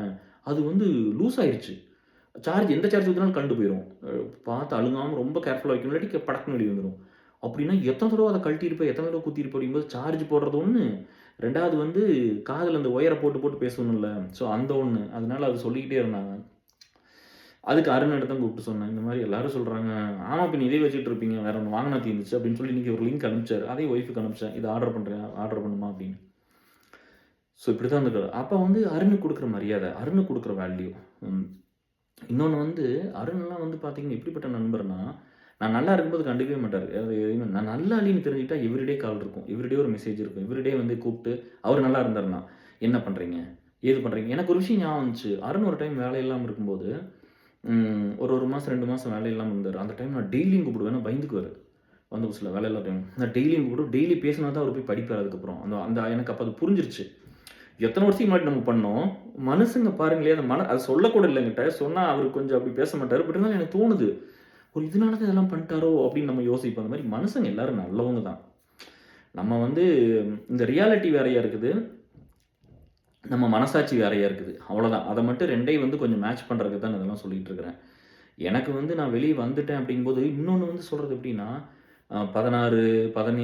அது வந்து லூஸ் ஆயிடுச்சு. எந்த சார்ஜ் ஊற்றினாலும் கண்டு போயிடும். பார்த்து அழுங்காமல் ரொம்ப கேர்ஃபுல்லாக வைக்கணும், இல்லாட்டி படக்குன்னு வெளியே வந்துடும். அப்படின்னா எத்தனை தடவை அதை கழட்டியிருப்பேன், எத்தனை தடவை குத்திருப்பேன் அப்படிங்கும்போது சார்ஜ் போடுறது ஒன்று, 2வது வந்து காதில் அந்த ஒயரை போட்டு போட்டு பேசணும்ல, ஸோ அந்த ஒன்று. அதனால அது சொல்லிக்கிட்டே இருந்தாங்க. அதுக்கு அருண் தான் கூப்பிட்டு சொன்னேன். இந்த மாதிரி எல்லாரும் சொல்கிறாங்க, ஆமா பின்ன இதே வச்சுட்டு இருப்பீங்க, வேற ஒன்று வாங்கினா தீர்ந்துச்சு அப்படின்னு சொல்லி இன்றைக்கி ஒரு லிங்க் அனுப்பிச்சார். அதையும் ஒய்ஃபுக்கு அனுப்பிச்சேன், இதை ஆர்டர் பண்ணுறேன், ஆர்டர் பண்ணுமா அப்படின்னு. ஸோ இப்படி தான் இருந்துக்காரு. அப்போ வந்து அருணுக்கு கொடுக்குற மரியாதை, அருணுக்கு கொடுக்குற வேல்யூ. இன்னொன்று வந்து அருண்லாம் வந்து பார்த்தீங்கன்னா எப்படிப்பட்ட நண்பர்னா, நான் நல்லா இருக்கும்போது கண்டுக்கவே மாட்டார். நான் நல்லா இல்லைன்னு தெரிஞ்சுக்கிட்டா எவ்ரிடே கால் இருக்கும், எவ்ரிடே ஒரு மெசேஜ் இருக்கும், எவ்ரிடே வந்து கூப்பிட்டு அவர் நல்லா இருந்தாருன்னா என்ன பண்ணுறீங்க, ஏது பண்ணுறீங்க. எனக்கு ஒரு விஷயம் ஞாபகம் வந்துச்சு. அருண் ஒரு டைம் வேலை இல்லாமல் இருக்கும்போது ஒரு மாதம் 2 மாதம் வேலை இல்லாமல் இருந்தார். அந்த டைம் நான் டெய்லியும் கூப்பிடுவேன், நான் பயந்துக்குவார். வந்து புதுசில் வேலை இல்லாத டைம் நான் டெய்லியும் கூப்பிடுவேன். டெய்லி பேசினா தான் அவர் போய் படிப்பார். அதுக்கப்புறம் அந்த அந்த எனக்கு அப்போ அது புரிஞ்சிருச்சு. எத்தனை வருஷம் முன்னாடி நம்ம பண்ணோம். மனுஷங்க பாருங்களேன், அந்த அது சொல்லக்கூட இல்லை என்கிட்ட. சொன்னால் அவர் கொஞ்சம் அப்படி பேச மாட்டார். பட் இருந்தாலும் எனக்கு தோணுது, ஒரு இதனால தான் இதெல்லாம் பண்ணிட்டாரோ அப்படின்னு நம்ம யோசிப்போம். அந்த மாதிரி மனுஷங்க எல்லாரும் நல்லவங்க தான். நம்ம வந்து இந்த ரியாலிட்டி வேறையாக இருக்குது, நம்ம மனசாட்சி வேறையாக இருக்குது, அவ்வளோதான். அதை மட்டும் 2ஐயும் வந்து கொஞ்சம் மேட்ச் பண்ணுறதுக்கு தான் இதெல்லாம் சொல்லிகிட்டு இருக்கிறேன். எனக்கு வந்து நான் வெளியே வந்துட்டேன் அப்படிங்கும்போது இன்னொன்று வந்து சொல்கிறது எப்படின்னா, 16, 17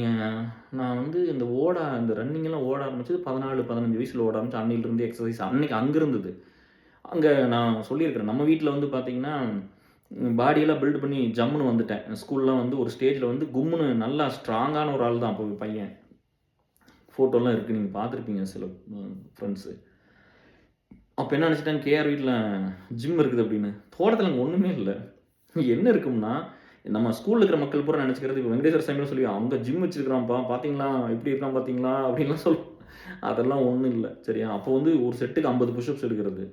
நான் வந்து இந்த ரன்னிங்கெல்லாம் ஓட ஆரம்பிச்சது 14, 15 வயசில் ஓட ஆரம்பிச்சு. அன்னையிலிருந்து எக்ஸசைஸ் அன்னைக்கு அங்கே இருந்தது. அங்கே நான் சொல்லியிருக்கிறேன், நம்ம வீட்டில் வந்து பார்த்தீங்கன்னா பாடியெல்லாம் பில்ட் பண்ணி ஜம்முன்னு வந்துட்டேன். ஸ்கூல்லாம் வந்து ஒரு ஸ்டேஜில் வந்து கும்முன்னு நல்லா ஸ்ட்ராங்கான ஒரு ஆள் தான் அப்போ பையன். ஃபோட்டோலாம் இருக்குது, நீங்கள் பார்த்துருப்பீங்க சில ஃப்ரெண்ட்ஸு. அப்போ என்ன நினச்சிட்டாங்க, கேஆர் வீட்டில் ஜிம் இருக்குது அப்படின்னு. தோட்டத்தில் அங்கே ஒன்றுமே இல்லை. என்ன இருக்கும்னா, நம்ம ஸ்கூலில் இருக்கிற மக்கள் பூரா நினச்சிக்கிறது, இப்போ வெங்கடேஸ்வர சாமிலாம் சொல்லி அவங்க ஜிம் வச்சுருக்கிறான்ப்பா, பார்த்தீங்களா எப்படி இருக்கான் பார்த்தீங்களா அப்படின்லாம் சொல்லுவோம். அதெல்லாம் ஒன்றும் இல்லை சரியா. அப்போ வந்து ஒரு செட்டுக்கு 50 புஷ்அப்ஸ் எடுக்கிறது,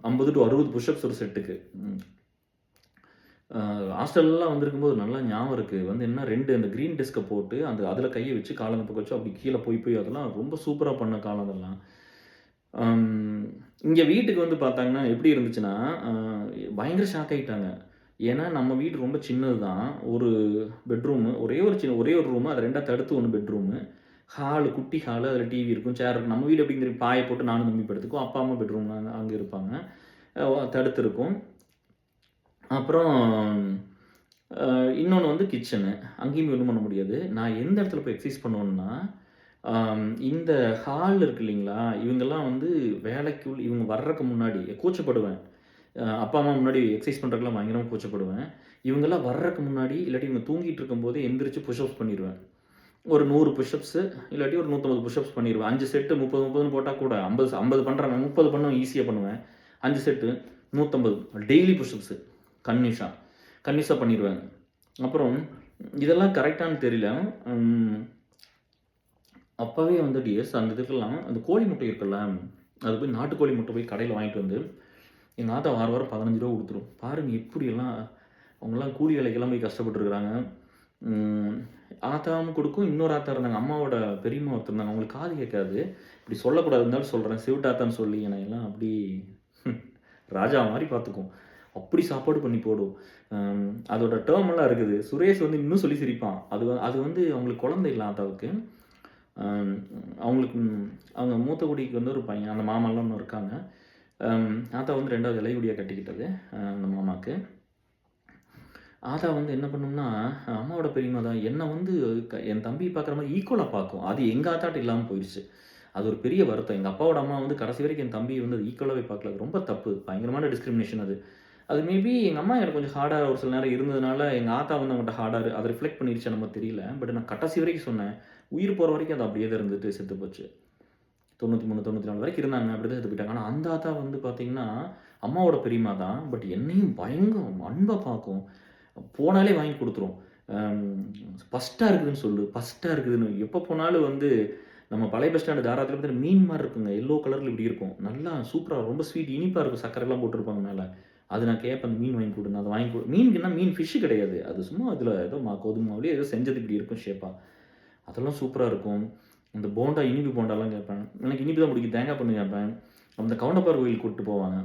50 to 60 புஷ்அப்ஸ் ஒரு செட்டுக்கு. ஹாஸ்டல்லாம் வந்திருக்கும்போது நல்லா ஞாபகம் இருக்குது. வந்து என்ன 2 அந்த க்ரீன் டெஸ்க்கை போட்டு அதில் கையை வச்சு காலை பக்கம் வச்சு அப்படி கீழே போய் அதெல்லாம் ரொம்ப சூப்பராக பண்ண காலம் அதெல்லாம். இங்கே வீட்டுக்கு வந்து பார்த்தாங்கன்னா எப்படி இருந்துச்சுன்னா, பயங்கர ஷாக் ஆகிட்டாங்க. ஏன்னா நம்ம வீடு ரொம்ப சின்னது தான். ஒரு பெட்ரூமு, ஒரே ஒரு ரூமு, அது 2ஆக தடுத்து 1 பெட்ரூமு, ஹாலு, குட்டி ஹாலு, அதில் டிவி இருக்கும், சேர் இருக்கும். நம்ம வீடு எப்படிங்கிற பாயை போட்டு நானும் தம்பி படுத்துக்குவோம், அப்பா அம்மா பெட்ரூம் அங்கே இருப்பாங்க, தடுத்து இருக்கும். அப்புறம் இன்னொன்று வந்து கிச்சனு, அங்கேயும் ஒன்றும் பண்ண முடியாது. நான் எந்த இடத்துல போய் எக்ஸசைஸ் பண்ணுவேன்னா, இந்த ஹால் இருக்கு இல்லைங்களா, இவங்கெல்லாம் வந்து இவங்க வர்றதுக்கு முன்னாடி கூச்சப்படுவேன். அப்பா அம்மா முன்னாடி எக்ஸசைஸ் பண்ணுறதுக்குலாம் பயங்கரமாக கூச்சப்படுவேன். இவங்கெல்லாம் வர்றதுக்கு முன்னாடி இல்லாட்டி இவங்க தூங்கிட்டு இருக்கும்போதே எந்திரிச்சு புஷ்அப்ஸ் பண்ணிடுவேன். ஒரு 100 புஷ்அப்ஸு இல்லாட்டி ஒரு 150 புஷ்அப்ஸ் பண்ணிடுவேன். 5 செட்டு 30 30ன்னு போட்டால் கூட 50 பண்ணுறேன், 30 பண்ணுவேன், ஈஸியாக பண்ணுவேன். 5 செட்டு 150 டெய்லி புஷ்அப்ஸு கன்னியூஸாக பண்ணிடுவேன். அப்புறம் இதெல்லாம் கரெக்டானு தெரியல. அப்போவே வந்து டிஎஸ் அந்த இதுக்கெல்லாம் அந்த கோழி முட்டை இருக்குல்ல, அது போய் நாட்டுக்கோழி முட்டை போய் கடையில் வாங்கிட்டு வந்து எங்கள் ஆத்தா வாரம் 15 ரூபா கொடுத்துரும். பாருங்கள் எப்படியெல்லாம் அவங்கெல்லாம் கூலி வேலைக்கெல்லாம் போய் கஷ்டப்பட்டுருக்குறாங்க. ஆத்தாவும் கொடுக்கும், இன்னொரு ஆத்தா இருந்தாங்க, அம்மாவோட பெரியம்மா ஒருத்தர் இருந்தாங்க, அவங்களுக்கு காது கேட்காது, இப்படி சொல்லக்கூடாது இருந்தாலும் சொல்கிறேன், சிவிட்டாத்தான்னு சொல்லி என்னையெல்லாம் அப்படி ராஜா மாதிரி பார்த்துக்கும். அப்படி சாப்பாடு பண்ணி போடும். அதோட டேர்ம் எல்லாம் இருக்குது. சுரேஷ் வந்து இன்னும் சொல்லி சிரிப்பான். அது வந்து அவங்களுக்கு குழந்தை இல்லை ஆத்தாவுக்கு. அவங்களுக்கு அவங்க மூத்த குடிக்கு வந்து ஒரு பையன், அந்த மாமாலாம் ஒன்று இருக்காங்க. ஆத்தா வந்து 2வது இளையகுடியாக கட்டிக்கிட்டது அந்த மாமாவுக்கு. ஆத்தா வந்து என்ன பண்ணும்னா, அம்மாவோட பெரியம்மா தான் என்னை வந்து என் தம்பி பார்க்குற மாதிரி ஈக்குவலாக பார்க்கும். அது எங்கள் ஆத்தாட்ட இல்லாமல் போயிடுச்சு. அது ஒரு பெரிய வருத்தம். எங்கள் அப்பாவோட அம்மா வந்து கடைசி வரைக்கும் என் தம்பி வந்து அது ஈக்குவலாகவே பார்க்கல. அது ரொம்ப தப்பு, பயங்கரமான டிஸ்கிரிமினேஷன் அது. அது மேபி எங்கள் அம்மா எனக்கு கொஞ்சம் ஹார்டாக ஒரு சில நேரம் இருந்ததுனால எங்கள் ஆத்தா வந்து அவங்கள்ட்ட ஹார்டாக அதை ரிஃப்ளெக்ட் பண்ணிடுச்சு நம்ம தெரியல. பட் நான் கடைசி வரைக்கும் சொன்னேன், உயிர் போகிற வரைக்கும் அது அப்படியே தான் இருந்துட்டு செத்து போச்சு. 93 94 வரைக்கும் இருந்தாங்க, அப்படி தான் செத்து போயிட்டாங்க. ஆனால் அந்த ஆத்தா வந்து பார்த்திங்கன்னா அம்மாவோட பெரியம்மா தான், பட் என்னையும் பயங்கர அன்பாக பார்க்கும். போனாலே வாங்கி கொடுத்துரும். ஃபஸ்ட்டாக இருக்குதுன்னு சொல்லு, ஃபஸ்ட்டாக இருக்குதுன்னு. எப்போ போனாலும் வந்து நம்ம பழைய பஸ் ஸ்டாண்டு தாராளத்தில் பார்த்தீங்கன்னா மீன் மாதிரி இருக்குங்க, எல்லோ கலரில் இப்படி இருக்கும், நல்லா சூப்பராக ரொம்ப ஸ்வீட் இனிப்பாக இருக்கும், சக்கரைலாம் போட்டிருப்பாங்க மேலே. அது நான் கேட்பேன், அந்த மீன் வாங்கி கொடுங்க, அதை வாங்கி மீனுக்குன்னா மீன் ஃபிஷ்ஷு கிடையாது, அது சும்மா அதில் ஏதோ கோதுமாவிலே ஏதோ செஞ்சது இப்படி இருக்கும் ஷேப்பாக, அதெல்லாம் சூப்பராக இருக்கும். அந்த போண்டா, இனிப்பு போண்டாலாம் கேட்பேன். எனக்கு இனிப்பு தான் பிடிக்கும், தேங்காய் பண்ணு கேட்பேன். அந்த கவுண்டப்பார் கோயிலுக்கு கூப்பிட்டு போவாங்க,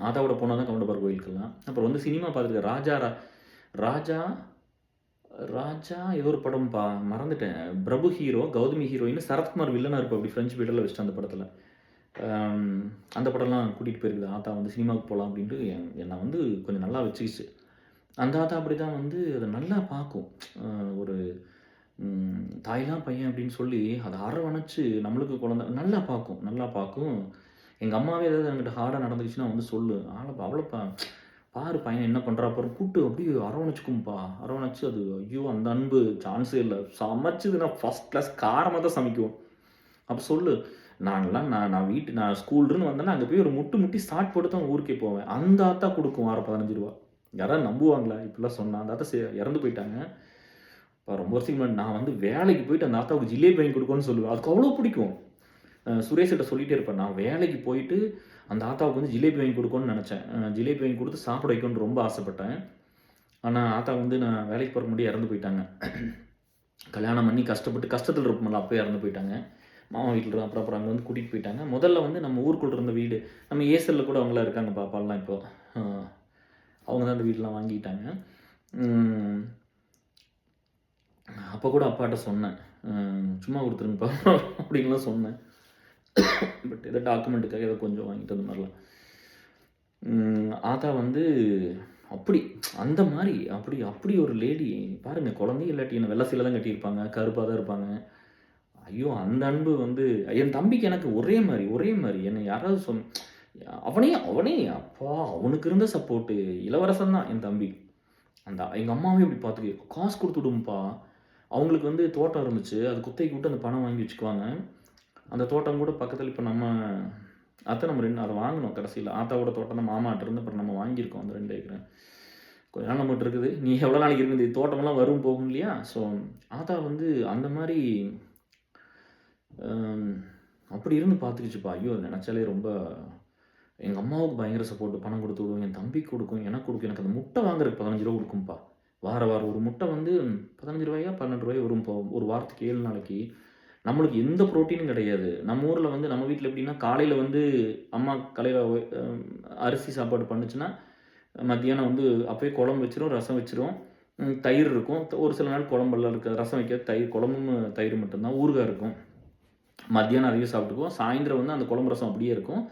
ஆத்தாவோட போனால் தான் கவுண்டப்பார் கோயிலுக்கெல்லாம். அப்புறம் வந்து சினிமா பார்த்துருக்கேன், ராஜா ஏதோ ஒரு படம்ப்பா மறந்துட்டேன். பிரபு ஹீரோ, கௌதமி ஹீரோயின், சரத்குமார் வில்லனாக இருப்போம் அப்படி ஃப்ரெஞ்சு பீடரில் வச்சுட்டு அந்த படத்தில். அந்த படம்லாம் கூட்டிகிட்டு போயிருக்குது ஆத்தா வந்து சினிமாவுக்கு போகலாம் அப்படின்ட்டு என்னை வந்து கொஞ்சம் நல்லா வச்சுக்கிச்சு. அந்த ஆத்தா அப்படி தான் வந்து அதை நல்லா பார்க்கும். ஒரு தாய்லாம் பையன் அப்படின்னு சொல்லி அதை அரவணைச்சு நம்மளுக்கு குழந்தை நல்லா பார்க்கும் நல்லா பார்க்கும். எங்கள் அம்மாவே ஏதாவது என்கிட்ட ஹார்டாக நடந்துச்சுன்னா வந்து சொல்லு அவளை பாரு பையன் என்ன பண்ணுறா பாரு கூப்பிட்டு அப்படியே அரவணைச்சிக்கும்பா அரவணைச்சு அது ஐயோ அந்த அன்பு சான்ஸே இல்லை. சமைச்சதுன்னா ஃபஸ்ட் கிளாஸ் காரமாக தான் சமைக்கும். அப்போ சொல்லு நான் ஸ்கூல்னு வந்தேன்னா அங்கே போய் ஒரு முட்டி ஸ்டார்ட் போட்டு தான் ஊருக்கே போவேன். அந்த ஆத்தா கொடுக்கும் வாரம் 15 ரூபா. யாராவது நம்புவாங்களா இப்படிலாம் சொன்னால்? அந்த ஆத்தா இறந்து போயிட்டாங்க. இப்போ ரொம்ப வருஷத்துக்கு முன்னாடி நான் வந்து வேலைக்கு போயிட்டு அந்த ஆத்தாவுக்கு ஜிலேபி வாங்கி கொடுக்கணும்னு சொல்லுவேன். அதுக்கு அவ்வளோ பிடிக்கும். சுரேஷ்கிட்ட சொல்லிகிட்டே இருப்பேன், நான் வேலைக்கு போயிட்டு அந்த ஆத்தாவுக்கு வந்து ஜிலேபி வாங்கி கொடுக்கணும்னு நினச்சேன். ஜிலேபி வாங்கி கொடுத்து சாப்பிட வைக்கணும்னு ரொம்ப ஆசைப்பட்டேன். ஆனால் ஆத்தா வந்து நான் வேலைக்கு போகிற முன்னாடி இறந்து போயிட்டாங்க. கல்யாணம் பண்ணி கஷ்டத்தில் இருப்போம்ல அப்போயே இறந்து போயிட்டாங்க. மாமா வீட்டில் அப்புறம் அங்கே வந்து கூட்டிகிட்டு போயிட்டாங்க. முதல்ல வந்து நம்ம ஊருக்குள்ள இருந்த வீடு நம்ம ஏசலில் கூட அவங்களாம் இருக்காங்க பாப்பாலாம். இப்போ அவங்க தான் அந்த வீடெலாம் வாங்கிட்டாங்க. அப்போ கூட அப்பாட்ட சொன்னேன், சும்மா கொடுத்துருங்கப்பா அப்படின்லாம் சொன்னேன். பட் ஏதோ டாக்குமெண்ட்டுக்காக ஏதோ கொஞ்சம் வாங்கிட்டு அந்த மாதிரிலாம். ஆத்தா வந்து அப்படி அந்த மாதிரி அப்படி ஒரு லேடி பாருங்கள். குழந்தையும் இல்லாட்டி என்ன வெள்ளை சீலை தான் கட்டியிருப்பாங்க, கருப்பாக தான் இருப்பாங்க. ஐயோ அந்த அன்பு வந்து என் தம்பிக்கு எனக்கு ஒரே மாதிரி என்னை யாராவது அவனே அப்பா அவனுக்கு இருந்த சப்போர்ட்டு இளவரசன் தான் என் தம்பி. எங்கள் அம்மாவே இப்படி பார்த்துக்க காசு கொடுத்து விடும்பா. அவங்களுக்கு வந்து தோட்டம் இருந்துச்சு, அது குத்தைக்கு விட்டு அந்த பணம் வாங்கி வச்சுக்குவாங்க. அந்த தோட்டம் கூட பக்கத்தில் இப்போ நம்ம நம்ம 2 அதை வாங்கினோம் கடைசியில். ஆத்தாவோட தோட்டம் தான் மாமாட்ட இருந்து அப்புறம் நம்ம வாங்கியிருக்கோம் அந்த 2 ஏக்கரை. கொஞ்ச நாள் நம்மகிட்ட இருக்குது. நீ எவ்வளோ நாளைக்கு இருக்குது தோட்டமெல்லாம் வரும் போகும் இல்லையா? ஸோ ஆத்தா வந்து அந்த மாதிரி அப்படி இருந்து பார்த்துக்கிச்சுப்பா. ஐயோ நினச்சாலே ரொம்ப எங்கள் அம்மாவுக்கு பயங்கர சப்போர்ட்டு. பணம் கொடுத்து விடுவோம், என் தம்பிக்கு கொடுக்கும், எனக்கு கொடுக்கும். எனக்கு அந்த முட்டை வாங்குறதுக்கு 15 ரூபா கொடுக்கும்ப்பா. வாரம் ஒரு முட்டை வந்து 15 ரூபாயா 12 ரூபாய் வரும். இப்போ ஒரு வாரத்துக்கு 7 நாளைக்கு. நம்மளுக்கு எந்த ப்ரோட்டீனும் கிடையாது. நம்ம ஊரில் வந்து நம்ம வீட்டில் எப்படின்னா காலையில் வந்து அம்மா காலையில் அரிசி சாப்பாடு பண்ணுச்சுன்னா மத்தியானம் வந்து அப்போயே குழம்பு வச்சிரும், ரசம் வச்சிரும், தயிர் இருக்கும். ஒரு சில நாள் குழம்பெல்லாம் இருக்காது, ரசம் வைக்காது, தயிர் குழம்பும் தயிர் மட்டும்தான், ஊறுகாய் இருக்கும். மத்தியானம் அதையும் சாப்பிட்டுக்குவோம். சாயந்தரம் வந்து அந்த குழம்பு ரசம் அப்படியே இருக்கும்,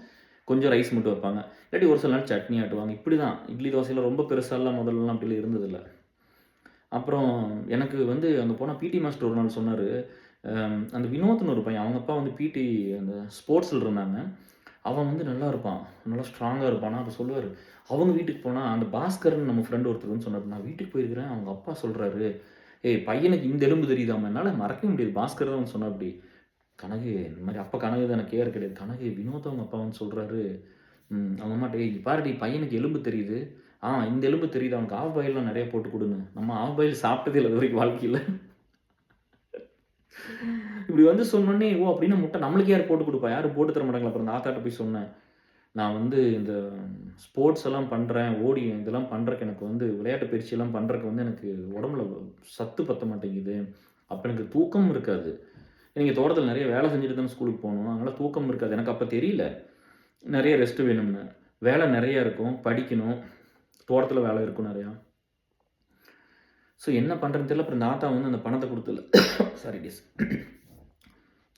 கொஞ்சம் ரைஸ் மட்டும் வைப்பாங்க. இல்லாட்டி ஒரு சில நாள் சட்னி ஆட்டுவாங்க. இப்படி தான். இட்லி தோசையில் ரொம்ப பெருசாலாம் முதல்லலாம் அப்படிலாம் இருந்ததில்லை. அப்புறம் எனக்கு வந்து அங்கே போனால் பிடி மாஸ்டர் ஒரு நாள் சொன்னார், அந்த வினோத்னு ஒரு பையன், அவங்க அப்பா வந்து பிடி அந்த ஸ்போர்ட்ஸில் இருந்தாங்க. அவன் வந்து நல்லா இருப்பான், நல்லா ஸ்ட்ராங்காக இருப்பானா. அப்போ சொல்லுவார், அவங்க வீட்டுக்கு போனால் அந்த பாஸ்கர்னு நம்ம ஃப்ரெண்டு ஒருத்தர் வந்து சொன்னார், நான் வீட்டுக்கு போயிருக்கிறேன், அவங்க அப்பா சொல்கிறாரு, ஏய் பையனுக்கு இந்த எலும்பு தெரியுதாம. என்னால் மறக்கவே முடியாது. பாஸ்கர் தான் வந்து சொன்னார் அப்படி. கனகு இந்த மாதிரி அப்போ கனகு தான் எனக்கு கேர் கிடையாது. கனகு வினோத் அவங்க அப்பா வந்து சொல்கிறாரு, அவங்க அம்மாட்ட, ஏய் பாருடி பையனுக்கு எலும்பு தெரியுது, இந்த எலும்பு தெரியுது, அவனுக்கு ஆஃப் பாயிலாம் நிறைய போட்டு கொடுங்க. நம்ம ஆஃப் பாயில் சாப்பிட்டதே இல்லை இது வரைக்கும் வாழ்க்கையில். இப்படி வந்து சொன்னோன்னே ஓ அப்படின்னா முட்டை நம்மளுக்கு யார் போட்டு கொடுப்பா, யாரும் போட்டு தர மாட்டாங்களா. அப்புறம் ஆத்தாட்ட போய் சொன்னேன், நான் வந்து இந்த ஸ்போர்ட்ஸ் எல்லாம் பண்ணுறேன், ஓடி இதெல்லாம் பண்ணுறக்கு எனக்கு வந்து விளையாட்டு பயிற்சியெல்லாம் பண்ணுறக்கு வந்து எனக்கு உடம்புல சத்து பற்ற மாட்டேங்குது. அப்போ எனக்கு தூக்கம் இருக்காது. நீங்கள் தோட்டத்தில் நிறைய வேலை செஞ்சுட்டு தான் ஸ்கூலுக்கு போகணும், அதனால் தூக்கம் இருக்காது. எனக்கு அப்போ தெரியல நிறைய ரெஸ்ட்டு வேணும்னு. வேலை நிறையா இருக்கும், படிக்கணும், தோட்டத்தில் வேலை இருக்கும் நிறையா. ஸோ என்ன பண்ணுறதுன்னு தெரியல. அப்புறம் இந்த ஆத்தா வந்து அந்த பணத்தை கொடுத்துல சாரி டிஸ்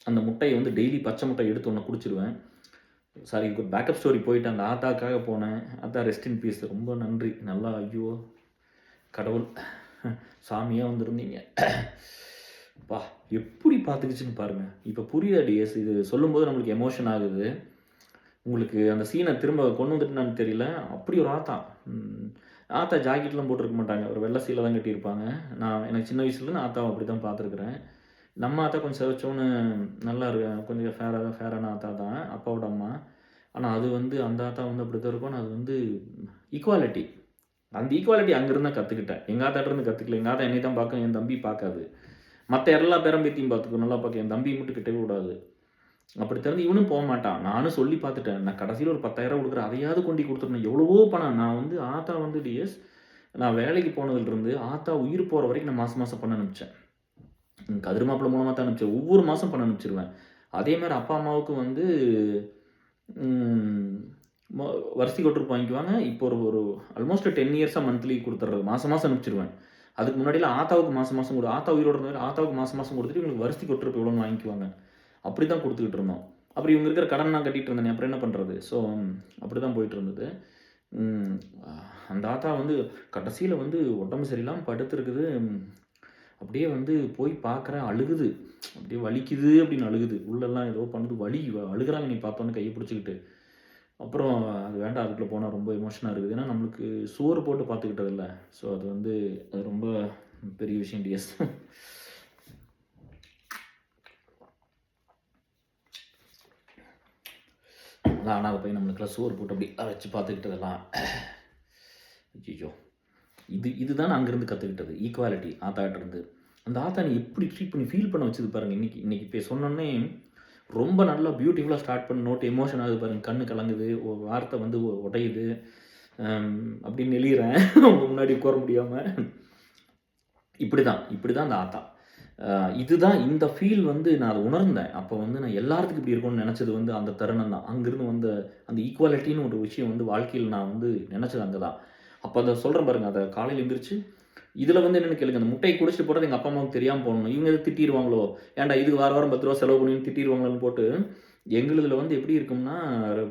அந்த முட்டையை வந்து டெய்லி பச்சை முட்டை எடுத்து ஒன்று குடிச்சிருவேன். சாரி ஒரு பேக்கப் ஸ்டோரி போயிட்டு அந்த ஆத்தாக்காக போனேன். ஆத்தா ரெஸ்ட் இன் பீஸ், ரொம்ப நன்றி. நல்லா ஐயோ கடவுள் சாமியாக வந்திருந்தீங்க. பா எப்படி பார்த்துக்கிச்சுன்னு பாருங்கள். இப்போ புரியுதா டிஎஸ்? இது சொல்லும்போது நம்மளுக்கு எமோஷன் ஆகுது. உங்களுக்கு அந்த சீனை திரும்ப கொண்டு வந்துட்டுனான்னு தெரியல. அப்படி ஒரு ஆத்தா ஜாக்கெட்லாம் போட்டிருக்க மாட்டாங்க, ஒரு வெள்ளை சீலை தான் கட்டியிருப்பாங்க. எனக்கு சின்ன வயசுலேருந்து ஆத்தாவை அப்படி தான் பார்த்துருக்குறேன். நம்ம ஆத்தா கொஞ்சம் சிவச்சோன்னு நல்லா கொஞ்சம் ஃபேரான ஆத்தா தான் அப்பாவோட அம்மா. ஆனால் அது வந்து அந்த ஆத்தா வந்து அப்படி தான் இருக்கும். அது வந்து ஈக்குவாலிட்டி, அந்த ஈக்குவாலிட்டி அங்கேருந்து தான் கற்றுக்கிட்டேன். எங்கள் ஆத்தாட்டிருந்து கற்றுக்கல. எங்கள் ஆத்தா என்னை தான் பார்க்க, என் தம்பி பார்க்காது. மற்ற எல்லா பேரம்பேத்தியும் பார்த்துக்கோ, நல்லா பார்க்க, என் தம்பி மட்டும் கிட்டவே விடாது. அப்படி திறந்து இவனும் போக மாட்டான். நானும் சொல்லி பார்த்துட்டேன், நான் கடைசியில் ஒரு 10,000 கொடுக்குறேன், அதையாவது கொண்டு கொடுத்துருந்தேன். எவ்வளவோ பணம். நான் வந்து ஆத்தா வந்து டிஎஸ் நான் வேலைக்கு போனதுலேருந்து ஆத்தா உயிர் போகிற வரைக்கும் நான் மாதம் பணம் அனுப்பிச்சேன். கதிர் மாப்பிள்ளை மூலமாக தான் அனுப்பிச்சேன். ஒவ்வொரு மாதம் பணம் அனுப்பிச்சிருவேன். அதேமாதிரி அப்பா அம்மாவுக்கு வந்து வருஷத்துக்கு ஒருத்தருக்கு வாங்கிக்குவாங்க. இப்போ ஒரு ஆல்மோஸ்ட் 10 இயர்ஸாக மந்த்லி கொடுத்துட்றது, மாதம் அனுப்பிச்சிருவேன். அதுக்கு முன்னாடியில் ஆத்தாவுக்கு மாதம் கொடு, ஆத்தா உயிரோட இருந்தாலும் ஆத்தாவுக்கு மாதம் கொடுத்துட்டு இவங்களுக்கு வருஷத்துக்கு ஒருத்தருக்கு எவ்வளோன்னு வாங்கிக்குவாங்க. அப்படி தான் கொடுத்துக்கிட்டு இருந்தோம். அப்புறம் இவங்க இருக்கிற கடன் நான் கட்டிகிட்டு இருந்தேன், அப்புறம் என்ன பண்ணுறது. ஸோ அப்படி தான் போயிட்டு இருந்தது. அந்த ஆத்தா வந்து கடைசியில் வந்து உடம்பு சரியில்லாமல் படுத்துருக்குது. அப்படியே வந்து போய் பார்க்குறேன், அழுகுது. அப்படியே வலிக்குது அப்படின்னு அழுகுது. உள்ளெல்லாம் ஏதோ பண்ணுது, அழுகுறாங்க என்னைய பார்த்தோன்னே கைய பிடிச்சுக்கிட்டு. அப்புறம் அது வேண்டாம், அதுக்குள்ள போனா ரொம்ப எமோஷனா இருக்குது. ஏன்னா நம்மளுக்கு சோறு போட்டு பார்த்துக்கிட்டதில்ல. ஸோ அது வந்து அது ரொம்ப பெரிய விஷயம் டிஎஸ். அதான் அனாதை பையன் நம்மளுக்கெல்லாம் சோறு போட்டு அப்படி வச்சு பார்த்துக்கிட்டதெல்லாம். ஐயோ! இதுதான் நான் அங்கேருந்து கற்றுக்கிட்டது. ஈக்குவாலிட்டி ஆத்தாகிட்டேருந்து. அந்த ஆத்தா நீ எப்படி ட்ரீட் பண்ணி ஃபீல் பண்ண வச்சது பாருங்க. இன்னைக்கு இப்போ சொன்னோன்னே ரொம்ப நல்லா பியூட்டிஃபுல்லாக ஸ்டார்ட் பண்ண நோட் எமோஷன் ஆகுது பாருங்க. கண்ணு கலங்குது, ஒரு வார்த்தை வந்து உடையுது, அப்படின்னு நெளிகிறேன் அவங்க முன்னாடி உட்கார முடியாமல். இப்படி தான் அந்த ஆத்தா. இதுதான் இந்த ஃபீல் வந்து நான் அதை உணர்ந்தேன். அப்போ வந்து நான் எல்லாத்துக்கும் இப்படி இருக்கும்னு நினச்சது வந்து அந்த தருணம் தான். அங்கேருந்து வந்த அந்த ஈக்குவாலிட்டின்னு ஒரு விஷயம் வந்து வாழ்க்கையில் நான் வந்து நினச்சது அங்கே தான். அப்போ அதை சொல்கிறேன் பாருங்க, அதை காலையில் எழுந்திரிச்சு இதில் வந்து என்னென்னு கேளுங்க, அந்த முட்டையை குடிச்சிட்டு போகிறது எங்கள் அப்பா அம்மாவுக்கு தெரியாமல் போகணும். இவங்க எது திட்டிடுவாங்களோ, ஏன்டா இதுக்கு வாரம் 10 ரூபா செலவு பண்ணி திட்டிடுவாங்களோன்னு போட்டு, எங்களுதில் வந்து எப்படி இருக்கும்னா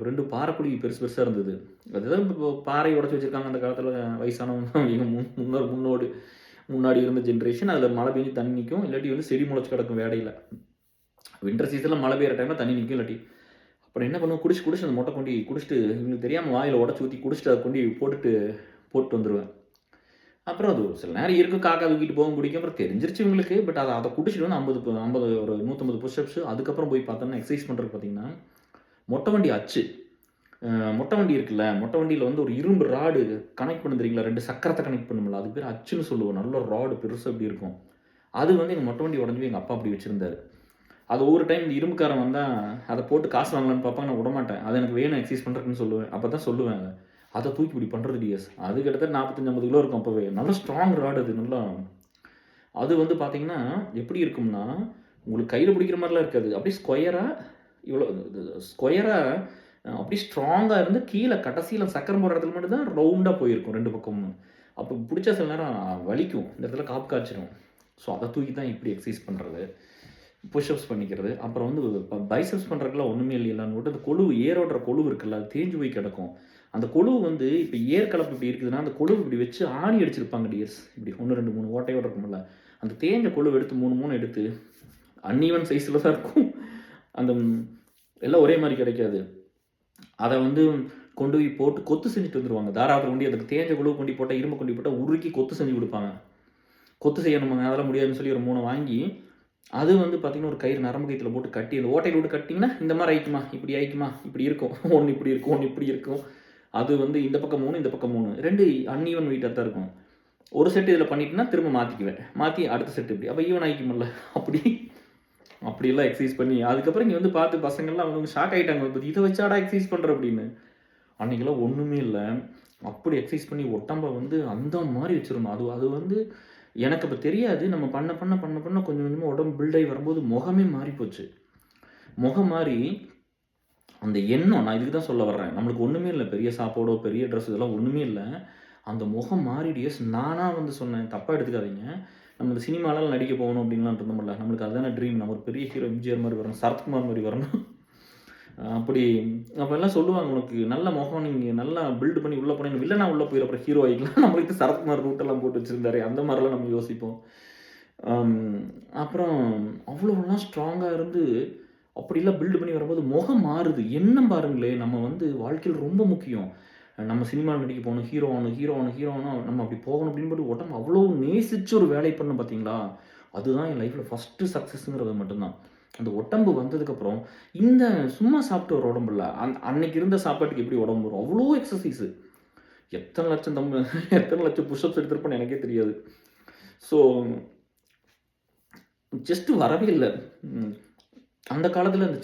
2 பாறைக்குழி பெருசு பெருசாக இருந்தது. அதுதான் இப்போ பாறை உடச்சி வச்சுருக்காங்க அந்த காலத்தில் வயசானவங்க எங்கள் முன்னாடி இருந்த ஜென்ரேஷன். அதில் மழை பெஞ்சு தண்ணி நிற்கும், இல்லாட்டி வந்து செடி முளைச்சி கிடக்கும் வேடையில். வின்டர் சீசனில் மழை பெய்கிற டைமில் தண்ணி நிற்கும். இல்லாட்டி அப்புறம் என்ன பண்ணுவோம், குடிச்சு அந்த மொட்டை கொண்டு குடிச்சிட்டு இவங்களுக்கு தெரியாமல் வாயில் உடச்சி ஊற்றி குடிச்சிட்டு அதை கொண்டு போட்டு வந்துடுவேன். அப்புறம் அது சில நேரம் இருக்கும், காக்கா தூக்கிட்டு போகும் பிடிக்கும். அப்புறம் தெரிஞ்சிருச்சு இவங்களுக்கு. பட் அதை குடிச்சிட்டு வந்து 50 ஒரு 150 புஷ்அப்ஸ். அதுக்கப்புறம் போய் பார்த்தோம்னா எக்ஸசைஸ் பண்ணுறது பார்த்தீங்கன்னா மொட்டை வண்டி அச்சு, மொட்டை வண்டி இருக்குல்ல, மொட்டை வண்டியில் வந்து ஒரு இரும்பு ராடு கனெக்ட் பண்ண தெரியுங்களா, 2 சக்கரத்தை கனெக்ட் பண்ணுமில்ல, அதுக்கு பேர் அச்சுன்னு சொல்லுவோம். நல்ல ராடு பெருசு அப்படி இருக்கும். அது வந்து எங்கள் மொட்டை வண்டி உடஞ்சி எங்கள் அப்பா அப்படி வச்சுருந்தாரு. அது ஒவ்வொரு டைம் இந்த இரும்புக்காரன் வந்தால் அதை போட்டு காசு வாங்கலான்னு பார்ப்பாங்க. நான் விடமாட்டேன். அது எனக்கு வேணும் எக்ஸசைஸ் பண்ணுறதுன்னு சொல்லுவேன். அப்போ தான் சொல்லுவேன் அதை தூக்கி இப்படி பண்ணுறது டிஎஸ். அது கிட்டத்தட்ட 45-50 கிலோ இருக்கும் அப்போவே. நல்ல ஸ்ட்ராங் ராடு அது. நல்லா அது வந்து பார்த்தீங்கன்னா எப்படி இருக்கும்னா, உங்களுக்கு கையில் பிடிக்கிற மாதிரிலாம் இருக்காது. அப்படியே ஸ்கொயராக அப்படியே ஸ்ட்ராங்காக இருந்து கீழே கடைசியில் சக்கரம் போடுற இடத்துல மட்டும் தான் ரவுண்டாக போயிருக்கும் 2 பக்கமும். அப்போ பிடிச்சா சில நேரம் வலிக்கும், இந்த இடத்துல காப்பு காய்ச்சிடும். ஸோ அதை தூக்கி தான் இப்படி எக்ஸசைஸ் பண்ணுறது, புஷ்அப்ஸ் பண்ணிக்கிறது. அப்புறம் வந்து பைசப்ஸ் பண்ணுறதுக்குலாம் ஒன்றுமே இல்லைன்னு போட்டு அந்த கொழுவு, ஏரோடுற கொழுவு இருக்குல்ல, அது தேஞ்சு போய் கிடக்கும். அந்த கொழுவு வந்து இப்போ ஏர் கலப்பு இப்படி இருக்குதுன்னா அந்த கொழுவு இப்படி வச்சு ஆணி அடிச்சிருப்பாங்க டிஎஸ். இப்படி 1 2 3 ஓட்டையோடு இருக்கும்ல, அந்த தேஞ்ச கொழுவு எடுத்து 3 எடுத்து அன்ஈவன் சைஸில் தான் இருக்கும். அந்த எல்லாம் ஒரே மாதிரி கிடைக்காது. அதை வந்து கொண்டு போய் போட்டு கொத்து செஞ்சுட்டு வந்துடுவாங்க. தாராபுரம் கொண்டு அதுக்கு தேஞ்ச கொழுவு கொண்டு போட்டால், இரும்பு கொண்டு போட்டால் உருக்கி கொத்து செஞ்சு கொடுப்பாங்க. கொத்து செய்யணுமாங்க, அதெல்லாம் முடியாதுன்னு சொல்லி ஒரு 3 வாங்கி, அது வந்து பார்த்திங்கன்னா ஒரு கயிறு நரம்பு கயிற்றுல போட்டு கட்டி அந்த ஓட்டையில் விட்டு கட்டிங்கன்னா இந்த மாதிரி ஆயிக்குமா, இப்படி இருக்கும், ஒன்று இப்படி இருக்கும், ஒன்று இப்படி இருக்கும். அது வந்து இந்த பக்கம் 3 இந்த பக்கம் 3 2 அன்ஈவன் வெயிட்டாக தான் இருக்கும். ஒரு செட்டு இதில் பண்ணிட்டுனா திரும்ப மாற்றிக்குவேன், மாற்றி அடுத்த செட்டு இப்படி, அப்போ ஈவன் ஆகிக்குமில்ல. அப்படியெல்லாம் எக்ஸசைஸ் பண்ணி அதுக்கப்புறம் இங்கே வந்து பார்த்து பசங்கள்லாம் வந்து ஷாக் ஆகிட்டாங்க, இதை வச்சாடா எக்ஸசைஸ் பண்ணுற அப்படின்னு. அன்றைக்கெல்லாம் ஒன்றுமே இல்லை, அப்படி எக்ஸசைஸ் பண்ணி உடம்பை வந்து அந்த மாதிரி வச்சுருந்தோம். அது வந்து எனக்கு இப்போ தெரியாது. நம்ம பண்ண கொஞ்சம் கொஞ்சமாக உடம்பு பில்டாகி வரும்போது முகமே மாறி போச்சு. முகம் மாறி அந்த எண்ணம், நான் இதுக்கு தான் சொல்ல வர்றேன். நம்மளுக்கு ஒன்றுமே இல்லை, பெரிய சாப்பாடோ பெரிய ட்ரெஸ் இதெல்லாம் ஒன்றுமே இல்லை. அந்த முகம் மாறிடியஸ். நானாக வந்து சொன்னேன், தப்பாக எடுத்துக்காதீங்க. நம்ம இந்த சினிமாலாம் நடிக்க போகணும் அப்படின்லாம் இருந்தோம்ல, நம்மளுக்கு அதுதானே ட்ரீம். நம்ம ஒரு பெரிய ஹீரோ எம்ஜிஆர் மாதிரி வரணும், சரத்குமார் மாதிரி வரணும். அப்படி அப்போ எல்லாம் சொல்லுவாங்க, உனக்கு நல்ல முகம், நீங்கள் நல்லா பில்டு பண்ணி உள்ளே போனீங்க, வில்லனா உள்ளே போயிடும், அப்புறம் ஹீரோ ஆகிக்கலாம். நம்மளுக்கு சரத்குமார் ரூட்டெல்லாம் போட்டு வச்சுருந்தாரு, அந்த மாதிரிலாம் நம்ம யோசிப்போம். அப்புறம் அவ்வளோலாம் ஸ்ட்ராங்காக இருந்து அப்படிலாம் பில்டு பண்ணி வரும்போது முகம் மாறுது. எண்ணம் பாருங்களேன், நம்ம வந்து வாழ்க்கையில் ரொம்ப முக்கியம். நம்ம சினிமாவில் நடிக்க போகணும், ஹீரோ ஆகணும், நம்ம அப்படி போகணும் அப்படின்னு உடம்பு அவ்வளோ நேசிச்சு ஒரு வேலை பண்ண பார்த்தீங்களா, அதுதான் என் லைஃப்பில் ஃபஸ்ட்டு சக்ஸஸ்ங்கிறது மட்டும்தான். அந்த உடம்பு வந்ததுக்கப்புறம் இந்த சும்மா சாப்பிட்டு ஒரு உடம்பு இல்லை, அன்னைக்கு இருந்த சாப்பாட்டுக்கு எப்படி உடம்பு வரும், அவ்வளோ எக்ஸசைஸு. எத்தனை லட்சம் புஷ்அப்ஸ் எடுத்திருப்பேன்னு எனக்கே தெரியாது. ஸோ செஸ்ட்டு வரவே இல்லை. அந்த காலத்தில் அந்த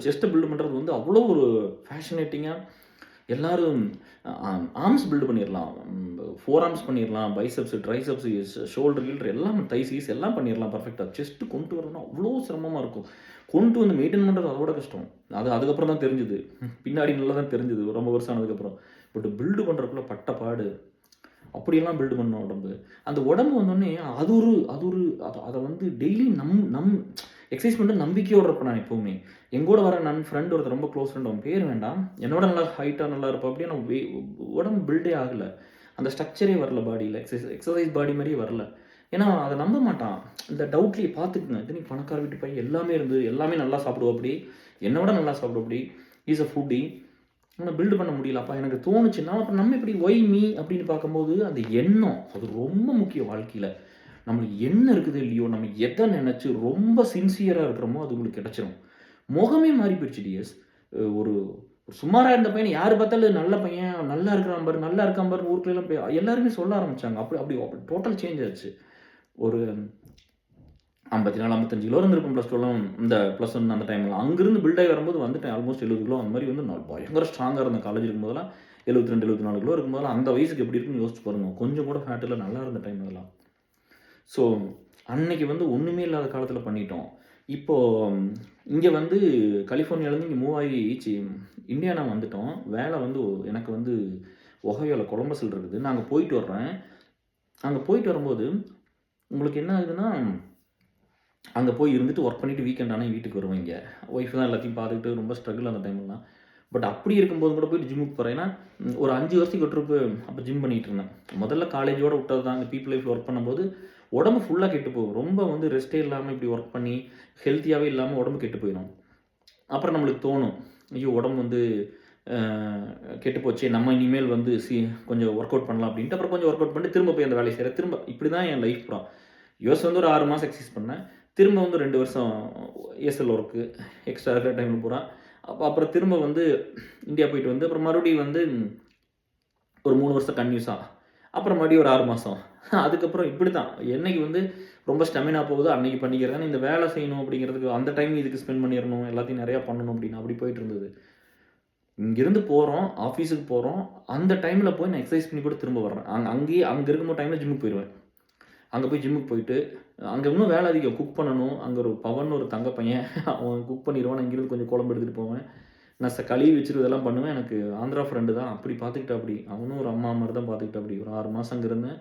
செஸ்ட்டை பில்டு பண்ணுறது வந்து அவ்வளோ ஒரு ஃபேஷனேட்டிங்காக. எல்லோரும் ஆர்ம்ஸ் பில்டு பண்ணிடலாம், 4 ஆர்ம்ஸ் பண்ணிடலாம், பைசப்ஸு, ட்ரைசப்ஸு, ஷோல்டர் கீல்டர் எல்லாம், தைஸ் எல்லாம் பண்ணிடலாம் பர்ஃபெக்டாக. செஸ்ட்டு கொண்டு வரணும்னா அவ்வளோ சிரமமாக இருக்கும். கொண்டு வந்து மெயின்டைன் பண்ணுறது அதோட கஷ்டம். அதுக்கப்புறம் தான் தெரிஞ்சுது, பின்னாடி நல்லா தான் தெரிஞ்சுது ரொம்ப வருஷம் ஆனதுக்கப்புறம். பட் பில்டு பண்ணுறக்குள்ள பட்ட பாடு, அப்படியெல்லாம் பில்டு பண்ணோம் உடம்பு. அந்த உடம்பு வந்தோடனே அதை வந்து டெய்லி எக்ஸசைஸ் பண்ணிட்டு நம்பிக்கையோடு இருப்பேன் நான் எப்போவுமே. எங்கூட வர ஃப்ரெண்ட் ஒருத்தர், ரொம்ப க்ளோஸ் ஃப்ரெண்ட், அவன் பேர் வேண்டாம், என்னோட நல்லா ஹைட்டாக நல்லா இருப்போம். அப்படியே நான் உடம்பு பில்டே ஆகலை, அந்த ஸ்ட்ரக்சரே வரல பாடியில், எக்ஸசைஸ் பாடி மாதிரியே வரல. ஏன்னா அதை நம்ப மாட்டான். இந்த டவுட்லேயே பார்த்துக்குங்க. இத்தனைக்கும் பணக்கார வீட்டு பையன், எல்லாமே இருந்து எல்லாமே நல்லா சாப்பிடுவாப்படி, என்னை விட நல்லா சாப்பிடுவாப்படி, இஸ் அ ஃபுட்டி. ஆனால் பில்டு பண்ண முடியலப்பா எனக்கு தோணுச்சுன்னா, அப்புறம் நம்ம எப்படி ஒய் மீ அப்படின்னு பார்க்கும்போது அந்த எண்ணம் அது ரொம்ப முக்கியம் வாழ்க்கையில். நம்மளுக்கு என்ன இருக்குது இல்லையோ, நம்ம எதை நினச்சி ரொம்ப சின்சியராக இருக்கிறோமோ அது உங்களுக்கு கிடச்சிரும். முகமே மாறி போயிடுச்சு டிஎஸ். ஒரு சுமாராக இருந்த பையன் யார் பார்த்தாலும் நல்ல பையன், நல்லா இருக்கிறான் பாரு, நல்லா இருக்கான் பாரு, ஊருக்குலாம் போய் எல்லாருமே சொல்ல ஆரம்பித்தாங்க. அப்படி அப்படி டோட்டல் சேஞ்ச் ஆச்சு. ஒரு 54 55 கிலோ இருந்திருக்கும் +2 இந்த +1 அந்த டைமில். அங்கேருந்து பில்ட் ஆகி வரும்போது வந்துட்டேன் ஆல்மோஸ்ட் 70 கிலோ. அந்த மாதிரி வந்து நான் பயங்கர ஸ்ட்ராங்காக இருந்தேன். காலேஜ் இருக்கும்போதெல்லாம் 72 74 கிலோ இருக்கும்போதெல்லாம் அந்த வயசுக்கு எப்படி இருக்குன்னு யோசிச்சு பாருங்க. கொஞ்சம் கூட ஃபேட் இல்லை, நல்லா இருந்த டைம் அதெல்லாம். ஸோ அன்னைக்கு வந்து ஒன்றுமே இல்லாத காலத்தில் பண்ணிட்டோம். இப்போது இங்கே வந்து கலிஃபோர்னியாவிலேருந்து இங்கே மூவ் ஆகி இந்தியானா வந்துட்டோம். வேலை வந்து எனக்கு வந்து ஒஹையோவில் கொலம்பஸில் இருக்குது. நான் அங்கே போயிட்டு வர்றேன். அங்கே போயிட்டு வரும்போது உங்களுக்கு என்ன ஆகுதுன்னா, அங்கே போய் இருந்துட்டு ஒர்க் பண்ணிவிட்டு வீக்கெண்ட் ஆனால் வீட்டுக்கு வருவேன். இங்கே ஒய்ஃப் தான் எல்லாத்தையும் பார்த்துக்கிட்டு ரொம்ப ஸ்ட்ரகிள் அந்த டைம்லாம். பட் அப்படி இருக்கும்போது கூட போயிட்டு ஜிம்முக்கு போகிறேன். ஏன்னா ஒரு 5 வருஷத்துக்கு ஒரு ட்ரிப்பு அப்போ ஜிம் பண்ணிகிட்டு இருந்தேன். முதல்ல காலேஜோடு விட்டது தான். அந்த பீப்புள் லைஃப்பில் ஒர்க் பண்ணும்போது உடம்பு ஃபுல்லாக கெட்டு போகும். ரொம்ப வந்து ரெஸ்ட்டே இல்லாமல் இப்படி ஒர்க் பண்ணி ஹெல்த்தியாகவே இல்லாமல் உடம்பு கெட்டு போயிடும். அப்புறம் நம்மளுக்கு தோணும், ஐயோ உடம்பு வந்து கெட்டு போச்சு, நம்ம இனிமேல் வந்து கொஞ்சம் ஒர்க் அவுட் பண்ணலாம் அப்படின்ட்டு. அப்புறம் கொஞ்சம் ஒர்க் அவுட் பண்ணிட்டு திரும்ப போய் அந்த வேலையை செய்கிறேன். திரும்ப இப்படி தான் என் லைஃப் ப்ரா. யூஎஸ் வந்து ஒரு 6 மாதம் எக்ஸசைஸ் பண்ணேன். திரும்ப வந்து 2 வருஷம் ஏஎஸ்எல் ஒர்க்கு எக்ஸ்ட்ரா இருக்கிற டைமில் போகிறேன். அப்புறம் திரும்ப வந்து இந்தியா போயிட்டு வந்து அப்புறம் மறுபடியும் வந்து ஒரு 3 வருஷம் கன்டினியூஸாக, அப்புறம் மறுபடியும் ஒரு 6 மாதம். அதுக்கப்புறம் இப்படி தான் என்னைக்கு வந்து ரொம்ப ஸ்டெமினா போகுதோ அன்னைக்கு பண்ணிக்கிறேன். இந்த வேலை செய்யணும் அப்படிங்கிறதுக்கு அந்த டைம் இதுக்கு ஸ்பெண்ட் பண்ணிடணும், எல்லாத்தையும் நிறையா பண்ணணும் அப்படின்னு அப்படி போயிட்டு இருந்தது. இங்கேருந்து போகிறோம், ஆஃபீஸுக்கு போகிறோம், அந்த டைமில் போய் நான் எக்ஸசைஸ் பண்ணி கூட திரும்ப வர்றேன். அங்கே இருக்கும்போது டைமில் ஜிம்முக்கு போயிடுவேன். அங்கே போய் ஜிம்முக்கு போயிட்டு அங்கே இன்னும் வேலை அதிகம், குக் பண்ணணும். அங்கே ஒரு பவன் ஒரு தங்க பையன், அவன் குக் பண்ணிடுவான். நான் இங்கேருந்து கொஞ்சம் குழம்பு எடுத்துகிட்டு போவேன். நான் கழுவி வச்சுட்டு இதெல்லாம் பண்ணுவேன். எனக்கு ஆந்திரா ஃப்ரெண்டு தான் அப்படி பார்த்துக்கிட்டா. அப்படி அவனும் ஒரு அம்மா மாதிரி தான் பார்த்துக்கிட்டா. அப்படி ஒரு 6 மாதம் அங்கே இருந்தேன்.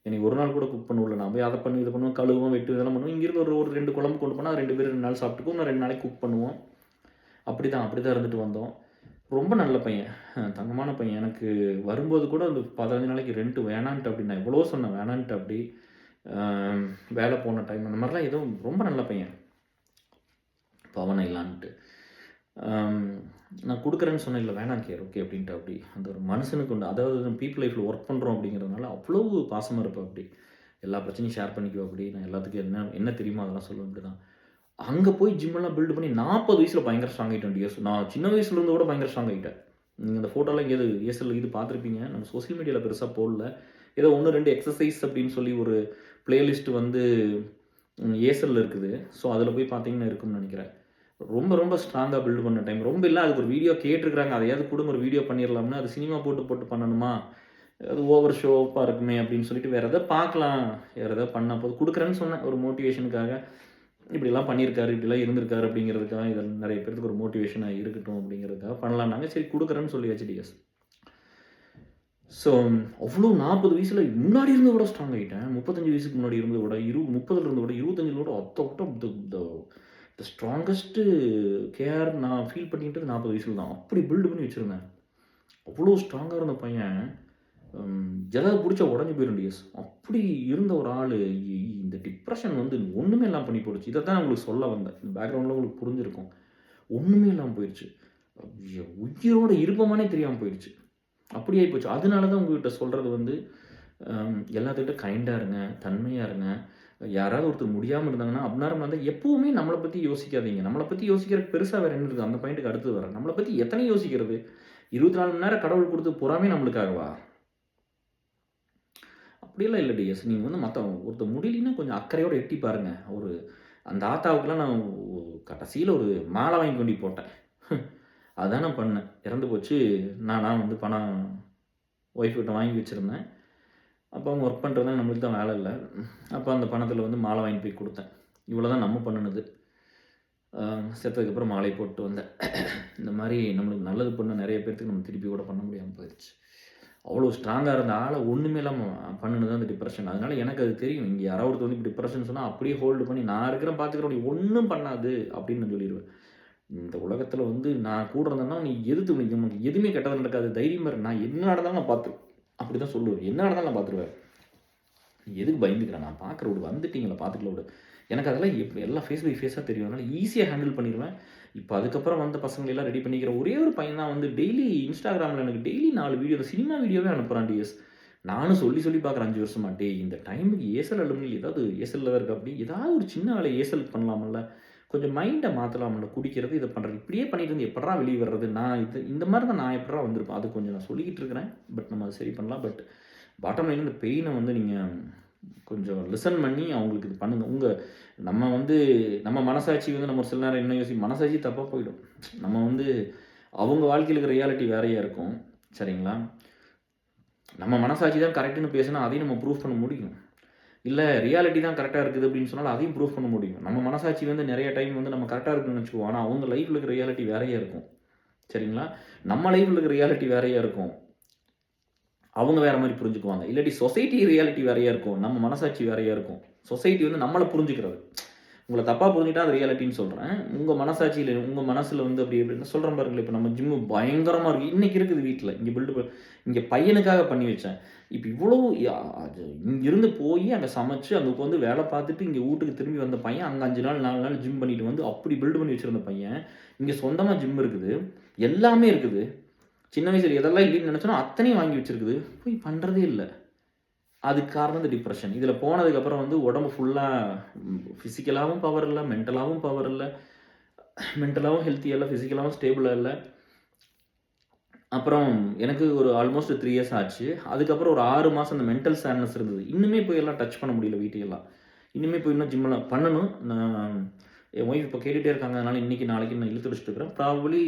எனக்கு ஒரு நாள் கூட குக் பண்ண விடல. நான் போய் அதை பண்ணி இதை பண்ணுவேன், கழுவும் வெட்டு இதெல்லாம் பண்ணுவோம். இங்கேருந்து ஒரு 2 குழம்பு கொண்டு போனால் 2 பேர் 2 நாள் சாப்பிட்டுக்கும், நான் 2 நாளைக்கு குக் பண்ணுவோம். அப்படி தான் இருந்துட்டு வந்தோம். ரொம்ப நல்ல பையன், தங்கமான பையன். எனக்கு வரும்போது கூட அந்த 15 நாளைக்கு ரெண்ட் வேணான்ட்டு அப்படி நான் எவ்வளோ சொன்னேன், வேணான்ட்டு அப்படி வேலை போன டைம் அந்த மாதிரிலாம் எதுவும். ரொம்ப நல்ல பையன் பவன் இல்லான்ட்டு. நான் கொடுக்குறேன்னு சொன்னேன், இல்லை வேணாம் கேர் ஓகே அப்படின்ட்டு. அப்படி அந்த ஒரு மனுஷனுக்கு உண்டு. அதாவது பீப்புள் லைஃப்பில் ஒர்க் பண்ணுறோம் அப்படிங்கிறதுனால அவ்வளோ பாசமாக இருப்பேன். அப்படி எல்லா பிரச்சனையும் ஷேர் பண்ணிக்குவோம். அப்படி நான் எல்லாத்துக்கும் என்ன தெரியுமோ அதெல்லாம் சொல்லுவேன். அப்படி தான் அங்கே போய் ஜிம்மெல்லாம் பில்டு பண்ணி 40 வயசில் பயங்கர ஸ்ட்ராங் ஆகிட்டேன். இயர்ஸ் நான் சின்ன வயசுலேருந்து கூட பயங்கர ஸ்ட்ராங் ஆகிட்டேன். நீங்கள் இந்த ஃபோட்டோலாம் எங்கேயாவது ஏஎஸ்எல் இது பார்த்துருப்பீங்க. நம்ம சோசியல் மீடியாவில் பெருசாக போடல. ஏதோ 1 2 எக்ஸசைஸ் அப்படின்னு சொல்லி ஒரு பிளேலிஸ்ட்டு வந்து ஏஎஸ்எல்லில் இருக்குது. ஸோ அதில் போய் பார்த்தீங்கன்னா இருக்குன்னு நினைக்கிறேன். ரொம்ப ரொம்ப ஸ்ட்ராங்காக பில்டு பண்ண டைம். ரொம்ப இல்லை, அதுக்கு ஒரு வீடியோ கேட்டிருக்கிறாங்க, அதையாவது கூட ஒரு வீடியோ பண்ணிடலாம்னா அது சினிமா போட்டு பண்ணணுமா, அது ஓவர் ஷோப்பாக இருக்குமே அப்படின்னு சொல்லிட்டு வேறு எதாவது பார்க்கலாம், வேறு எதாவது பண்ணால் போது கொடுக்குறேன்னு சொன்னேன். ஒரு மோட்டிவேஷனுக்காக இப்படிலாம் பண்ணியிருக்காரு, இப்படிலாம் இருந்திருக்காரு அப்படிங்கிறதுக்காக, இதில் நிறைய பேருக்கு ஒரு மோட்டிவேஷனாக இருக்கட்டும் அப்படிங்கிறதுக்காக பண்ணலான்னாங்க. சரி கொடுக்குறேன்னு சொல்லியாச்சு டிஎஸ். ஸோ அவ்வளோ 40 வயசில் முன்னாடி இருந்ததை விட ஸ்ட்ராங் ஆகிட்டேன். 35 வயசுக்கு முன்னாடி இருந்ததை விட 30 இருந்ததை விட 25 விட த ஸ்ட்ராங்கஸ்ட்டு கேர் நான் ஃபீல் பண்ணிக்கிட்டது 40 வயசில் தான். அப்படி பில்டு பண்ணி வச்சுருந்தேன். அவ்வளோ ஸ்ட்ராங்காக இருந்த பையன் எதாவது பிடிச்சா உடஞ்சி போயிடும் டிஎஸ். அப்படி இருந்த ஒரு ஆள் இந்த டிப்ரெஷன் வந்து ஒன்றுமே இல்லாமல் பண்ணி போயிடுச்சு. இதை தான் உங்களுக்கு சொல்ல வந்தேன். இந்த பேக்ரவுண்டில் உங்களுக்கு புரிஞ்சிருக்கும். ஒன்றுமே இல்லாமல் போயிடுச்சு. உயிரோட இருப்பமானே தெரியாமல் போயிடுச்சு. அப்படியே போச்சு. அதனால தான் உங்கள்கிட்ட சொல்கிறது வந்து எல்லாத்துக்கிட்ட கைண்டாக இருங்க, தன்மையாக இருங்க. யாராவது ஒருத்தர் முடியாமல் இருந்தாங்கன்னா அப்நார்மலாக இருந்தால் எப்போவுமே நம்மளை பற்றி யோசிக்காதீங்க. நம்மளை பற்றி யோசிக்கிறதுக்கு பெருசாக வேறு என்ன இருக்குது? அந்த பாயிண்ட்டுக்கு அடுத்து வரேன். நம்மளை பற்றி எத்தனை யோசிக்கிறது? 24 மணி நேரம் கடவுள் கொடுத்து புறாமே நம்மளுக்காகவா? அப்படியெல்லாம் இல்லை டிஎஸ். நீங்கள் வந்து ஒருத்தர் முடியலன்னா கொஞ்சம் அக்கறையோடு எட்டி பாருங்கள். அந்த ஆத்தாவுக்கெல்லாம் நான் கடைசியில் ஒரு மாலை வாங்கி கொண்டு போட்டேன். அதுதான் நான் பண்ணேன். இறந்து போச்சு. நான் வந்து பணம் ஒய்ஃப்கிட்ட வாங்கி வச்சுருந்தேன். அப்போ அவங்க ஒர்க் பண்ணுறதுனால நம்மளுக்கு தான் வேலை இல்லை. அப்போ அந்த பணத்தில் வந்து மாலை வாங்கி போய் கொடுத்தேன். இவ்வளோ தான் நம்ம பண்ணினது. செத்ததுக்கப்புறம் மாலை போட்டு வந்தேன். இந்த மாதிரி நம்மளுக்கு நல்லது பண்ண நிறைய பேர்த்துக்கு நம்ம திருப்பி கூட பண்ண முடியாமல் போயிடுச்சு. அவ்வளோ ஸ்ட்ராங்காக இருந்த ஆளை ஒன்றுமே இல்லாமல் பண்ணினது அந்த டிப்ரெஷன். அதனால் எனக்கு அது தெரியும். இங்கே யாராவது வந்து இப்போ டிப்ரெஷன் சொன்னால் அப்படியே ஹோல்டு பண்ணி நான் இருக்கிறேன் பார்த்துக்கிறேன், நீ ஒன்றும் பண்ணாது அப்படின்னு நான் சொல்லிடுவேன். இந்த உலகத்தில் வந்து நான் கூட இருந்தேன்னா நீ உனக்கு எதுவுமே கெட்டது நடக்காது, தைரியமாக இரு, நான் என்ன நடந்தாலும் நான் பார்த்து அப்படி தான் சொல்லுவேன். என்ன நடந்தாலும் நான் பார்த்துருவேன். எதுக்கு பயந்துக்கிறேன், நான் பார்க்குற விடு, வந்துட்டீங்களா பார்த்துக்கலாம் விடு. எனக்கு அதெல்லாம் எல்லாம் ஃபேஸ் பை ஃபேஸாக தெரியும். அதனால் ஈஸியாக ஹேண்டில் பண்ணிடுவேன். இப்போ அதுக்கப்புறம் வந்த பசங்களெல்லாம் ரெடி பண்ணிக்கிற ஒரே ஒரு பையன் தான் வந்து டெய்லி இன்ஸ்டாகிராமில் எனக்கு டெய்லி 4 வீடியோ, சினிமா வீடியோவே அனுப்புகிறான் டிஎஸ். நானும் சொல்லி பார்க்குறேன் 5 வருஷமா, டேய் இந்த டைமுக்கு ஏசல் அலுமினில் ஏதாவது ஏசலில் தான் இருக்கா, அப்படி ஏதாவது ஒரு சின்ன வேலை ஏசல் பண்ணலாமல்ல, கொஞ்சம் மைண்டை மாற்றலாமல்ல, குடிக்கிறது இதை பண்ணுறது இப்படியே பண்ணிட்டு இருந்து எப்படா வெளியே வர்றது, நான் இந்த மாதிரி தான் நான் எப்படா வந்திருப்பேன். அது கொஞ்சம் நான் சொல்லிக்கிட்டு இருக்கிறேன். பட் நம்ம அதை சரி பண்ணலாம். பட் பாட்டம் லைன் இந்த பெயினை வந்து நீங்கள் கொஞ்சம் லிசன் பண்ணி அவங்களுக்கு இது பண்ணுங்கள். நம்ம மனசாட்சி வந்து நம்ம ஒரு சில நேரம் என்ன மனசாட்சி தப்பாக போயிடும். நம்ம அவங்க வாழ்க்கையில் இருக்கிற ரியாலிட்டி வேறையாக இருக்கும். சரிங்களா? நம்ம மனசாட்சி தான் கரெக்டுன்னு பேசினா அதையும் நம்ம ப்ரூவ் பண்ண முடியும். இல்லை ரியாலிட்டி தான் கரெக்டாக இருக்குது அப்படின்னு சொன்னால் அதையும் ப்ரூவ் பண்ண முடியும். நம்ம மனசாட்சி நிறைய டைம் நம்ம கரெக்டாக இருக்குன்னு வச்சுக்குவோம். ஆனால் அவங்க லைஃப்பில் இருக்கிற ரியாலிட்டி வேறையாக இருக்கும். சரிங்களா? நம்ம லைஃப்பில் இருக்கிற ரியாலிட்டி வேறையாக இருக்கும். அவங்க வேறு மாதிரி புரிஞ்சுக்குவாங்க. இல்லாட்டி சொசைட்டி ரியாலிட்டி வேறையாக இருக்கும். நம்ம மனசாட்சி வேறையாக இருக்கும். சொசைட்டி நம்மளை புரிஞ்சுக்கிறது. உங்களை தப்பாக புரிஞ்சுட்டா அது ரியாலிட்டின்னு சொல்கிறேன். உங்கள் மனசாட்சியில் உங்கள் மனசில் அப்படி எப்படின்னு சொல்கிறேன் பாருங்களேன். இப்போ நம்ம ஜிம்மு பயங்கரமாக இருக்குது, இன்றைக்கி இருக்குது வீட்டில். இங்கே பையனுக்காக பண்ணி வச்சேன். இப்போ இவ்வளோ அது இங்கிருந்து போய் அங்கே சமைச்சு அங்கே வேலை பார்த்துட்டு இங்கே வீட்டுக்கு திரும்பி வந்த பையன், அங்கே 5 நாள் 4 நாள் ஜிம் பண்ணிட்டு அப்படி பில்டு பண்ணி வச்சுருந்த பையன், இங்கே சொந்தமாக ஜிம் இருக்குது, எல்லாமே இருக்குது. சின்ன வயசில் எதெல்லாம் இல்லைன்னு நினச்சோன்னா அத்தனையும் வாங்கி வச்சுருக்குது, போய் பண்ணுறதே இல்லை. அதுக்கு காரணம் இந்த டிப்ரெஷன். இதில் போனதுக்கப்புறம் உடம்பு ஃபுல்லாக ஃபிசிக்கலாகவும் பவர் இல்லை, மென்டலாகவும் பவர் இல்லை, மென்டலாகவும் ஹெல்த்தியாக இல்லை, ஃபிசிக்கலாகவும் ஸ்டேபிளாக இல்லை. அப்புறம் எனக்கு ஒரு ஆல்மோஸ்ட் 3 இயர்ஸ் ஆச்சு. அதுக்கப்புறம் ஒரு 6 மாதம் அந்த மென்டல் சேட்னஸ் இருந்தது. இன்னுமே போய் எல்லாம் டச் பண்ண முடியல வீட்டையெல்லாம். இனிமேல் போய் இன்னும் ஜிம்மெல்லாம் பண்ணணும். நான் என் ஒய்ஃப் இப்போ கேட்டுகிட்டே இருக்காங்க. அதனால் இன்றைக்கி நாளைக்கு நான் இழுத்து வச்சுட்டு இருக்கிறேன். ப்ராபப்ளி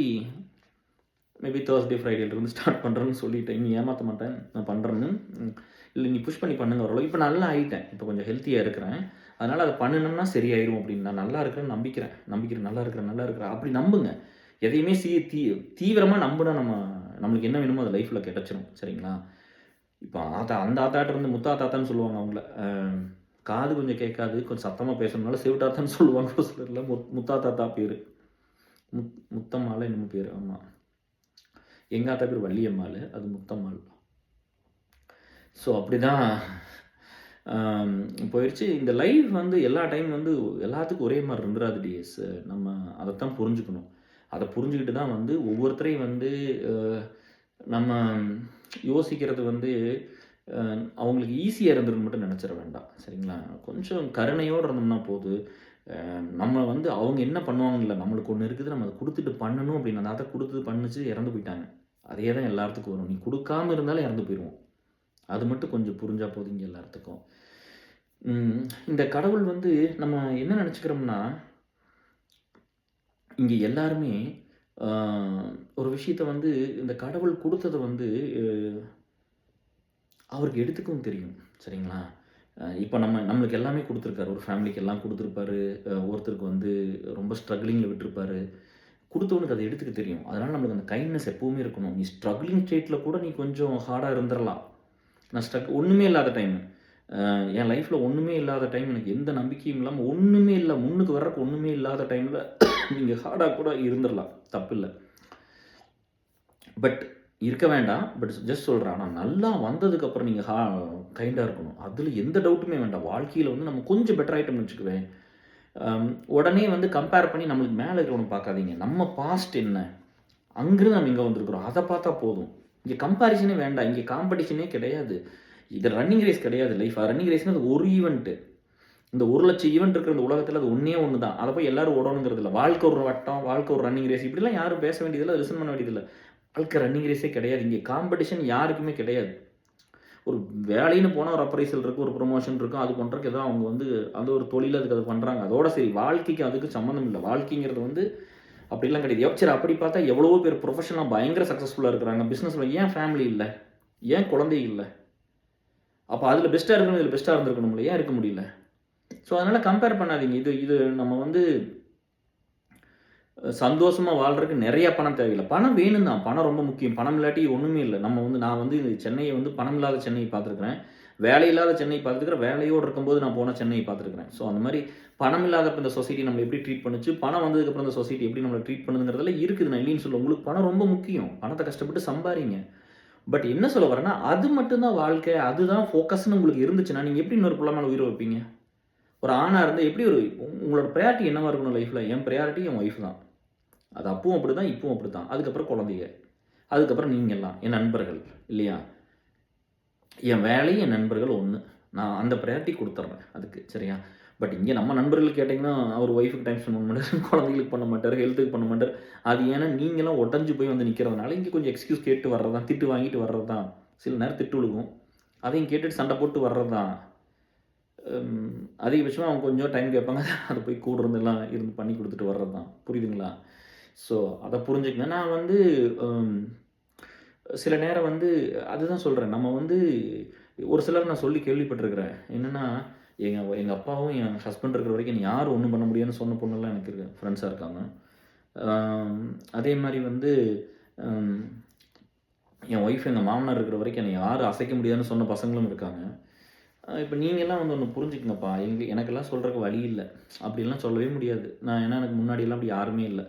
மேபி தேர்ஸ்டே ஃப்ரைடேலேருந்து ஸ்டார்ட் பண்ணுறேன்னு சொல்லிட்டேன். இனி ஏமாற்ற மாட்டேன், நான் பண்ணுறேன்னு. இல்லை நீ புஷ் பண்ணி பண்ணுங்க ஓரளவு. இப்போ நல்லா ஆகிட்டேன், இப்போ கொஞ்சம் ஹெல்த்தியாக இருக்கிறேன். அதனால் அதை பண்ணணும்னா சரியாயிரும் அப்படின்னு நான் நல்லா இருக்கிறேன்னு நம்பிக்கிறேன். நல்லா இருக்கிறேன் அப்படி நம்புங்க. எதையுமே தீவிரமாக நம்பினா நம்மளுக்கு என்ன வேணுமோ அது லைஃப்பில் கிடச்சிரும். சரிங்களா? இப்போ அந்த ஆத்தாட்ட இருந்து முத்தா தாத்தான்னு சொல்லுவாங்க. அவங்கள காது கொஞ்சம் கேட்காது, கொஞ்சம் சத்தமாக பேசணுனால சிவட்டாத்தான்னு சொல்லுவாங்க ஒரு சிலரில். முத்தா தாத்தா பேர் முத்தம்மாள் என்னமோ பேர். ஆமாம், எங்கள் ஆத்தா பேர் வள்ளியம்மாள், அது முத்தம்மாள். ஸோ அப்படி தான் போயிடுச்சு. இந்த லைஃப் எல்லா டைம் எல்லாத்துக்கும் ஒரே மாதிரி இருந்துடாது டிஎஸ். நம்ம அதைத்தான் புரிஞ்சுக்கணும். அதை புரிஞ்சுக்கிட்டு தான் ஒவ்வொருத்தரையும் நம்ம யோசிக்கிறது அவங்களுக்கு ஈஸியாக இருந்துருன்னு மட்டும் நினச்சிட வேண்டாம். சரிங்களா? கொஞ்சம் கருணையோடு இருந்தோம்னா போது. நம்ம அவங்க என்ன பண்ணுவாங்கல்ல, நம்மளுக்கு ஒன்று இருக்குது, நம்ம அதை கொடுத்துட்டு பண்ணணும் அப்படின்னு அதை கொடுத்து பண்ணிச்சு இறந்து போயிட்டாங்க. அதே தான் எல்லாத்துக்கும் வரும். நீ கொடுக்காமல் இருந்தாலும் இறந்து போயிடுவோம். அது மட்டும் கொஞ்சம் புரிஞ்சால் போதுங்க எல்லாத்துக்கும். இந்த கடவுள் நம்ம என்ன நினச்சிக்கிறோம்னா, இங்கே எல்லாருமே ஒரு விஷயத்தை இந்த கடவுள் கொடுத்ததை அவருக்கு எடுத்துக்கவும் தெரியும். சரிங்களா? இப்போ நம்மளுக்கு எல்லாமே கொடுத்துருக்காரு. ஒரு ஃபேமிலிக்கு எல்லாம் கொடுத்துருப்பாரு. ஒருத்தருக்கு ரொம்ப ஸ்ட்ரகிளிங்கில் விட்டுருப்பாரு. கொடுத்தவனுக்கு அதை எடுத்துக்க தெரியும். அதனால் நம்மளுக்கு அந்த கைண்ட்னஸ் எப்போவுமே இருக்கணும். நீ ஸ்ட்ரகிளிங் ஸ்டேட்டில் கூட நீ கொஞ்சம் ஹார்டாக இருந்துடலாம். நான் ஒன்றுமே இல்லாத டைம், என் லைஃப்பில் ஒன்றுமே இல்லாத டைம், எனக்கு எந்த நம்பிக்கையும் இல்லாமல் ஒன்றுமே இல்லை, முன்னுக்கு வர்றதுக்கு ஒன்றுமே இல்லாத டைமில் நீங்கள் ஹார்டாக கூட இருந்துடலாம், தப்பு இல்லை. பட் இருக்க வேண்டாம். பட் ஜஸ்ட் சொல்கிறேன், ஆனால் நல்லா வந்ததுக்கப்புறம் நீங்கள் கைண்டாக இருக்கணும். அதில் எந்த டவுட்டுமே வேண்டாம். வாழ்க்கையில் நம்ம கொஞ்சம் பெட்டர் ஆகிட்டோம்னு வச்சுக்குவேன். உடனே கம்பேர் பண்ணி நம்மளுக்கு மேலே இருக்கிறவனு பார்க்காதீங்க. நம்ம பாஸ்ட் என்ன, அங்கிருந்து நம்ம இங்கே வந்திருக்கிறோம், அதை பார்த்தா போதும். இங்கே கம்பேரிசனே வேண்டாம். இங்கே காம்படிஷனே கிடையாது. இது ரன்னிங் ரேஸ் கிடையாது. லைஃப் ரன்னிங் ரேஸ்னு அது ஒரு ஈவெண்ட்டு. இந்த 1,00,000 ஈவெண்ட் இருக்கிற இந்த உலகத்தில் அது ஒன்று தான். அதை போய் எல்லாரும் ஓடணுங்கிறது இல்லை. வாழ்க்கை ஒரு வட்டம், வாழ்க்கை ஒரு ரன்னிங் ரேஸ், இப்படிலாம் யாரும் பேச வேண்டியதில்லை, லிசன் பண்ண வேண்டியதில்லை. வாழ்க்கை ரன்னிங் ரேஸே கிடையாது. இங்கே காம்படிஷன் யாருக்குமே கிடையாது. ஒரு வேலைன்னு போனால் ஒரு அப்ரைசல் இருக்குது, ஒரு ப்ரொமோஷன் இருக்கும், அது பண்ணுறதுக்கு ஏதோ அவங்க அந்த ஒரு தொழில் அதுக்கு அது பண்ணுறாங்க, அதோட சரி. வாழ்க்கைக்கு அதுக்கு சம்மந்தம் இல்லை. வாழ்க்கைங்கிறது அப்படிலாம் கிடையாது. சரி, அப்படி பார்த்தா எவ்வளவோ பேர் ப்ரொஃபஷனலாக பயங்கர சக்ஸஸ்ஃபுல்லாக இருக்கிறாங்க பிஸ்னஸில். ஏன் ஃபேமிலி இல்லை, ஏன் குழந்தை இல்லை? அப்போ அதில் பெஸ்ட்டாக இருக்கணும், இதில் பெஸ்ட்டாக இருந்திருக்கணும்ல, ஏன் இருக்க முடியல? ஸோ அதனால் கம்பேர் பண்ணாதீங்க. இது நம்ம சந்தோஷமாக வாழ்கிறதுக்கு நிறைய பணம் தேவையில்லை. பணம் வேணும் தான், பணம் ரொம்ப முக்கியம். பணம் இல்லாட்டி ஒன்றுமே இல்லை. நம்ம நான் சென்னையை பணம் இல்லாத சென்னையை பார்த்துருக்குறேன், வேலை இல்லாத சென்னை பார்த்துருக்குறேன், வேலையோடு இருக்கும்போது நான் போன சென்னையை பார்த்துருக்குறேன். ஸோ அந்த மாதிரி பணம் இல்லாதப்போ இந்த சொசைட்டி நம்மளை எப்படி ட்ரீட் பண்ணுச்சு, பணம் வந்ததுக்கப்புறம் இந்த சொசைட்டி எப்படி நம்மளை ட்ரீட் பண்ணுங்கிறதெல்லாம் இருக்குது. நான் இல்லைன்னு சொல்ல. உங்களுக்கு பணம் ரொம்ப முக்கியம். பணத்தை கஷ்டப்பட்டு சம்பாதிங்க. பட் என்ன சொல்ல வரேன்னா, அது மட்டும் தான் வாழ்க்கை, அதுதான் ஃபோக்கஸ்ன்னு உங்களுக்கு இருந்துச்சுன்னா, நீங்க எப்படி இன்னொரு புள்ள மேல உயிர வைப்பீங்க? ஒரு ஆணா இருந்தா எப்படி உங்களோட பிரையாரிட்டி என்னவா இருக்கணும் லைஃப்ல? என் பிரையாரிட்டி என் ஒய்ஃப் தான். அது அப்பவும் அப்படிதான், இப்பவும் அப்படித்தான். அதுக்கப்புறம் குழந்தைக. அதுக்கப்புறம் நீங்கலாம், என் நண்பர்கள் இல்லையா? என் வேலை, என் நண்பர்கள் ஒண்ணு. நான் அந்த பிரையாரிட்டி குடுத்துர்றேன் அதுக்கு. சரியா? பட் இங்க நம்ம நண்பர்கள் கேட்டீங்கன்னா, அவர் ஒய்ஃப்க்கு டைம் ஸ்பெண்ட் பண்ண மாட்டாரு, குழந்தைகளுக்கு பண்ண மாட்டாரு, ஹெல்த்துக்கு பண்ண மாட்டாரு. அது ஏன்னா நீங்கலாம் உடைஞ்சு போய் வந்து நிக்கிறதுனால, இங்க கொஞ்சம் எக்ஸ்கியூஸ் கேட்டு வர்றது தான். திட்டு வாங்கிட்டு வர்றது தான். சில நேரம் திட்டு விழுகும். அதையும் கேட்டுட்டு சண்டை போட்டு வர்றது தான். அதிகபட்சமா அவங்க கொஞ்சம் டைம் கேட்பாங்க. அத போய் கூட இருந்தெல்லாம் இருந்து பண்ணி குடுத்துட்டு வர்றது தான். புரியுதுங்களா? ஸோ அத புரிஞ்சுக்கங்க. நான் வந்து அம் சில நேரம் வந்து அதுதான் சொல்றேன். நம்ம வந்து ஒரு சிலர் நான் சொல்லி கேள்விப்பட்டுருக்கிறேன். என்னன்னா, எங்க எங்க அப்பாவும் என் ஹஸ்பண்ட் இருக்கிற வரைக்கும் என்னை யாரும் ஒண்ணும் பண்ண முடியாதுன்னு சொன்ன பொண்ணுலாம் எனக்கு ஃப்ரெண்ட்ஸா இருக்காங்க. அம் அதே மாரி வந்து அம் என் ஒய்ஃப் எங்க மாமனார் இருக்கிற வரைக்கும் என்னை யாரும் அசைக்க முடியாதுன்னு சொன்ன பசங்களும் இருக்காங்க. இப்ப நீங்கலாம் வந்து ஒண்ணு புரிஞ்சுக்கங்கப்பா. எனக்கெல்லாம் சொல்றதுக்கு வழி இல்ல. அப்படிலாம் சொல்லவே முடியாது. ஏன்னா எனக்கு முன்னாடிலாம் அப்படி யாருமே இல்ல.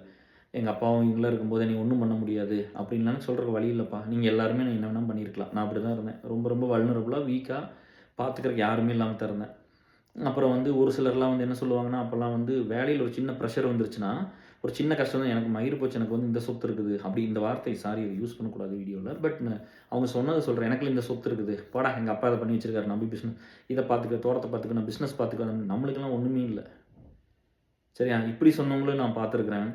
எங்க அப்பாவும் இவங்கலாம் இருக்கும்போது என்னைய ஒண்ணும் பண்ண முடியாது அப்படின்லாம் சொல்றதுக்கு வழி இல்லப்பா. நீங்க எல்லாருமே என்ன வேணா பண்ணியிருக்கலாம். நான் அப்படிதான் இருந்தேன். ரொம்ப ரொம்ப வல்னரபுளா, வீக்கா பார்த்துக்கிறதுக்கு யாருமே இல்லாம தான் இருந்தேன். அப்புறம் வந்து ஒரு சிலர்லாம் வந்து என்ன சொல்லுவாங்கன்னா, அப்பலாம் வந்து வேலையில ஒரு சின்ன ப்ரெஷர் வந்துருச்சுன்னா, ஒரு சின்ன கஷ்டம் தான் எனக்கு மயிரு போச்சு, எனக்கு வந்து இந்த சொத்து இருக்குது. அப்படி இந்த வார்த்தை சாரி யூஸ் பண்ணக்கூடாது வீடியோல. பட் அவங்க சொன்னத சொல்றேன். எனக்குள்ள இந்த சொத்து இருக்குது. போடா எங்க அப்பா இத பண்ணி வச்சிருக்காரு. நான் போய் இத பார்த்துக்க, தோட்டத்த பார்த்துக்க, நான் பிசினஸ் பார்த்துக்க. நம்மளுக்கெல்லாம் ஒண்ணுமே இல்ல. சரியா? இப்படி சொன்னவங்களும் நான் பார்த்துருக்கிறேன்.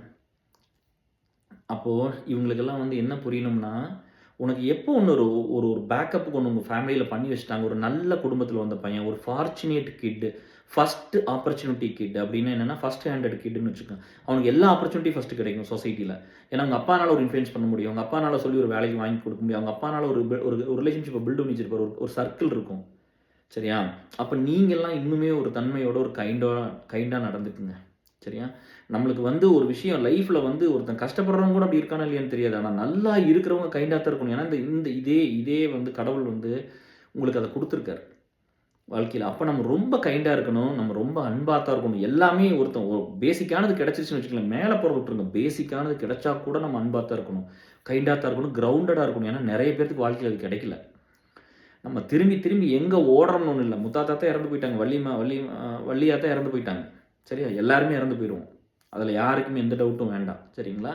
அப்போ இவங்களுக்கெல்லாம் வந்து என்ன புரியணும்னா, உனக்கு எப்போ ஒண்ணு ஒரு ஒரு ஒரு பேக்கப்புக்கு ஒண்ணு உங்க ஃபேமிலில பண்ணி வச்சுட்டாங்க. ஒரு நல்ல குடும்பத்தில வந்த பையன், ஒரு fortunate kid, first opportunity kid அப்டின்னா என்னன்னா, ஃபர்ஸ்ட் ஹேண்டட் கிட்ன்னு வச்சுக்கோங்க. அவனுக்கு எல்லா ஆப்பர்ச்சுனிட்டியும் ஃபர்ஸ்ட் கிடைக்கும் சொசைட்டில. ஏன்னா, அவங்க அப்பானால ஒரு இன்ஃப்ளூயன்ஸ் பண்ண முடியும். அவங்க அப்பானால சொல்லி ஒரு வேலைக்கு வாங்கி கொடுக்க முடியும். அவங்க அப்பானால ஒரு ஒரு ஒரு ரிலேஷன்ஷிப்ப பில்ட் பண்ணி வச்சிருப்பாரு. ஒரு சர்க்கிள் இருக்கும். சரியா? அப்ப நீங்கலாம் இன்னுமே ஒரு தன்மையோட ஒரு கைண்டா நடந்துக்குங்க. சரியா? நம்மளுக்கு வந்து ஒரு விஷயம் லைஃப்ல வந்து ஒருத்தன் கஷ்டப்படுறவங்க கூட அப்படி இருக்கானா இல்லையான்னு தெரியாது. ஆனா நல்லா இருக்கிறவங்க கைண்டா தான் இருக்கணும். ஏன்னா இந்த இந்த இதே இதே வந்து கடவுள் வந்து உங்களுக்கு அத குடுத்துருக்காரு வாழ்க்கையில. அப்ப நம்ம ரொம்ப கைண்டா இருக்கணும். நம்ம ரொம்ப அன்பா தான் இருக்கணும். எல்லாமே ஒரு பேசிக்கானது கிடைச்சிருச்சுன்னு வச்சுக்கங்களேன். மேல போறத விட்டுருங்க. பேசிக்கானது கிடைச்சா கூட நம்ம அன்பா தான் இருக்கணும். கைண்டா தான் இருக்கணும். கிரவுண்டடா இருக்கணும். ஏன்னா நெறைய பேத்துக்கு வாழ்க்கையில அது கிடைக்கல. நம்ம திரும்பி திரும்பி எங்க ஓடுறோம்னு ஒண்ணும் இல்ல. முத்தாத்தா தான் இறந்து போயிட்டாங்க. வள்ளியாத்தா இறந்து போயிட்டாங்க. சரியா? எல்லாருமே இறந்து போயிருவோம். அதுல யாருக்குமே எந்த டவுட்டும் வேண்டாம். சரிங்களா?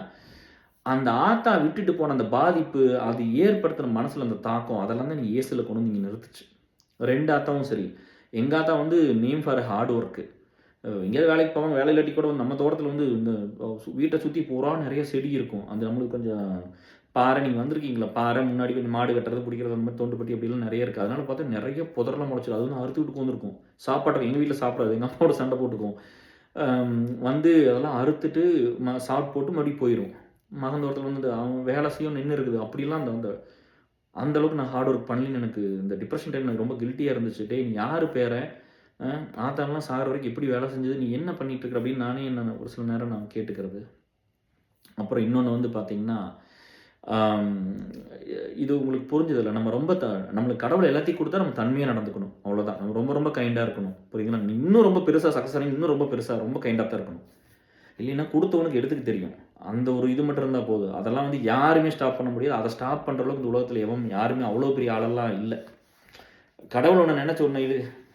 அந்த ஆத்தா விட்டுட்டு போன அந்த பாதிப்பு, அது ஏற்படுத்தின மனசுல அந்த தாக்கம், அதெல்லாம் தான் நீங்க இயேசுல கொண்டு வந்து இங்க நிறுத்துச்சு. 2 ஆத்தாவும் சரி. எங்க ஆத்தா வந்து நேம் ஃபார் ஹார்ட் ஒர்க். எங்கேயாவது வேலைக்கு போவாங்க. வேலை இல்லாட்டி கூட நம்ம தோட்டத்தில வந்து இந்த வீட்ட சுத்தி பூரா நெறைய செடி இருக்கும். அது நம்மளுக்கு கொஞ்சம் பாறை நீங்க வந்திருக்கீங்களா? பாறை முன்னாடி கொஞ்சம் மாடு கட்டுறது, பிடிக்கிறது அந்த மாரி தோண்டுப்பட்டி அப்படிலாம் நெறைய இருக்கு. அதனால பார்த்தா நெறைய புதர்லாம் முளைச்சிரும். அது வந்து அறுத்துக்கிட்டு உட்காந்துருக்கும். சாப்பாட்டுக்கு எங்க வீட்ல சாப்பிடாது. எங்க அம்மாவோட சண்டை போட்டுக்கும். வந்து அதெல்லாம் அறுத்துட்டு சாப்பிட்டு போட்டு மறுபடியும் போயிரும். மகன் தோட்டத்தில வந்து அவன் வேலை செய்யும் நின்னு இருக்குது. அப்படிலாம் அந்த அந்த அந்த அளவுக்கு நான் ஹார்ட் ஒர்க் பண்ணலன்னு எனக்கு இந்த டிப்ரஷன் டைம்ல எனக்கு ரொம்ப கில்ட்டியா இருந்துச்சு. டேய் நீ யாரு பேரன்? அ ஆத்தாலாம் சாகுற வரைக்கும் எப்படி வேலை செஞ்சது? நீ என்ன பண்ணிட்டு இருக்கிற? அப்படின்னு நானே என்ன ஒரு சில நேரம் நான் கேட்டுக்கிறது. அப்புறம் இன்னொன்னு வந்து பார்த்தீங்கன்னா, ஆம் இது உங்களுக்கு புரிஞ்சதில்ல. நம்ம ரொம்ப நம்மளுக்கு கடவுள் எல்லாத்தையும் குடுத்தா நம்ம தன்மையா நடந்துக்கணும். அவ்வளோதான். நம்ம ரொம்ப ரொம்ப கைண்டா இருக்கணும். புரியுதுங்களா? நீ இன்னும் ரொம்ப பெருசா சக்சஸ் ஆனீங்க, இன்னும் ரொம்ப பெருசா ரொம்ப கைண்டா தான் இருக்கணும். இல்லைன்னா குடுத்தவனுக்கு எடுத்துக்க தெரியும். அந்த ஒரு இது மட்டும் இருந்தா போதும். அதெல்லாம் வந்து யாருமே ஸ்டாப் பண்ண முடியாது. அத ஸ்டாப் பண்ற அளவுக்கு இந்த உலகத்தில யாருமே அவ்வளோ பெரிய ஆளெல்லாம் இல்ல. கடவுள் ஒண்ணு நெனச்ச உடனே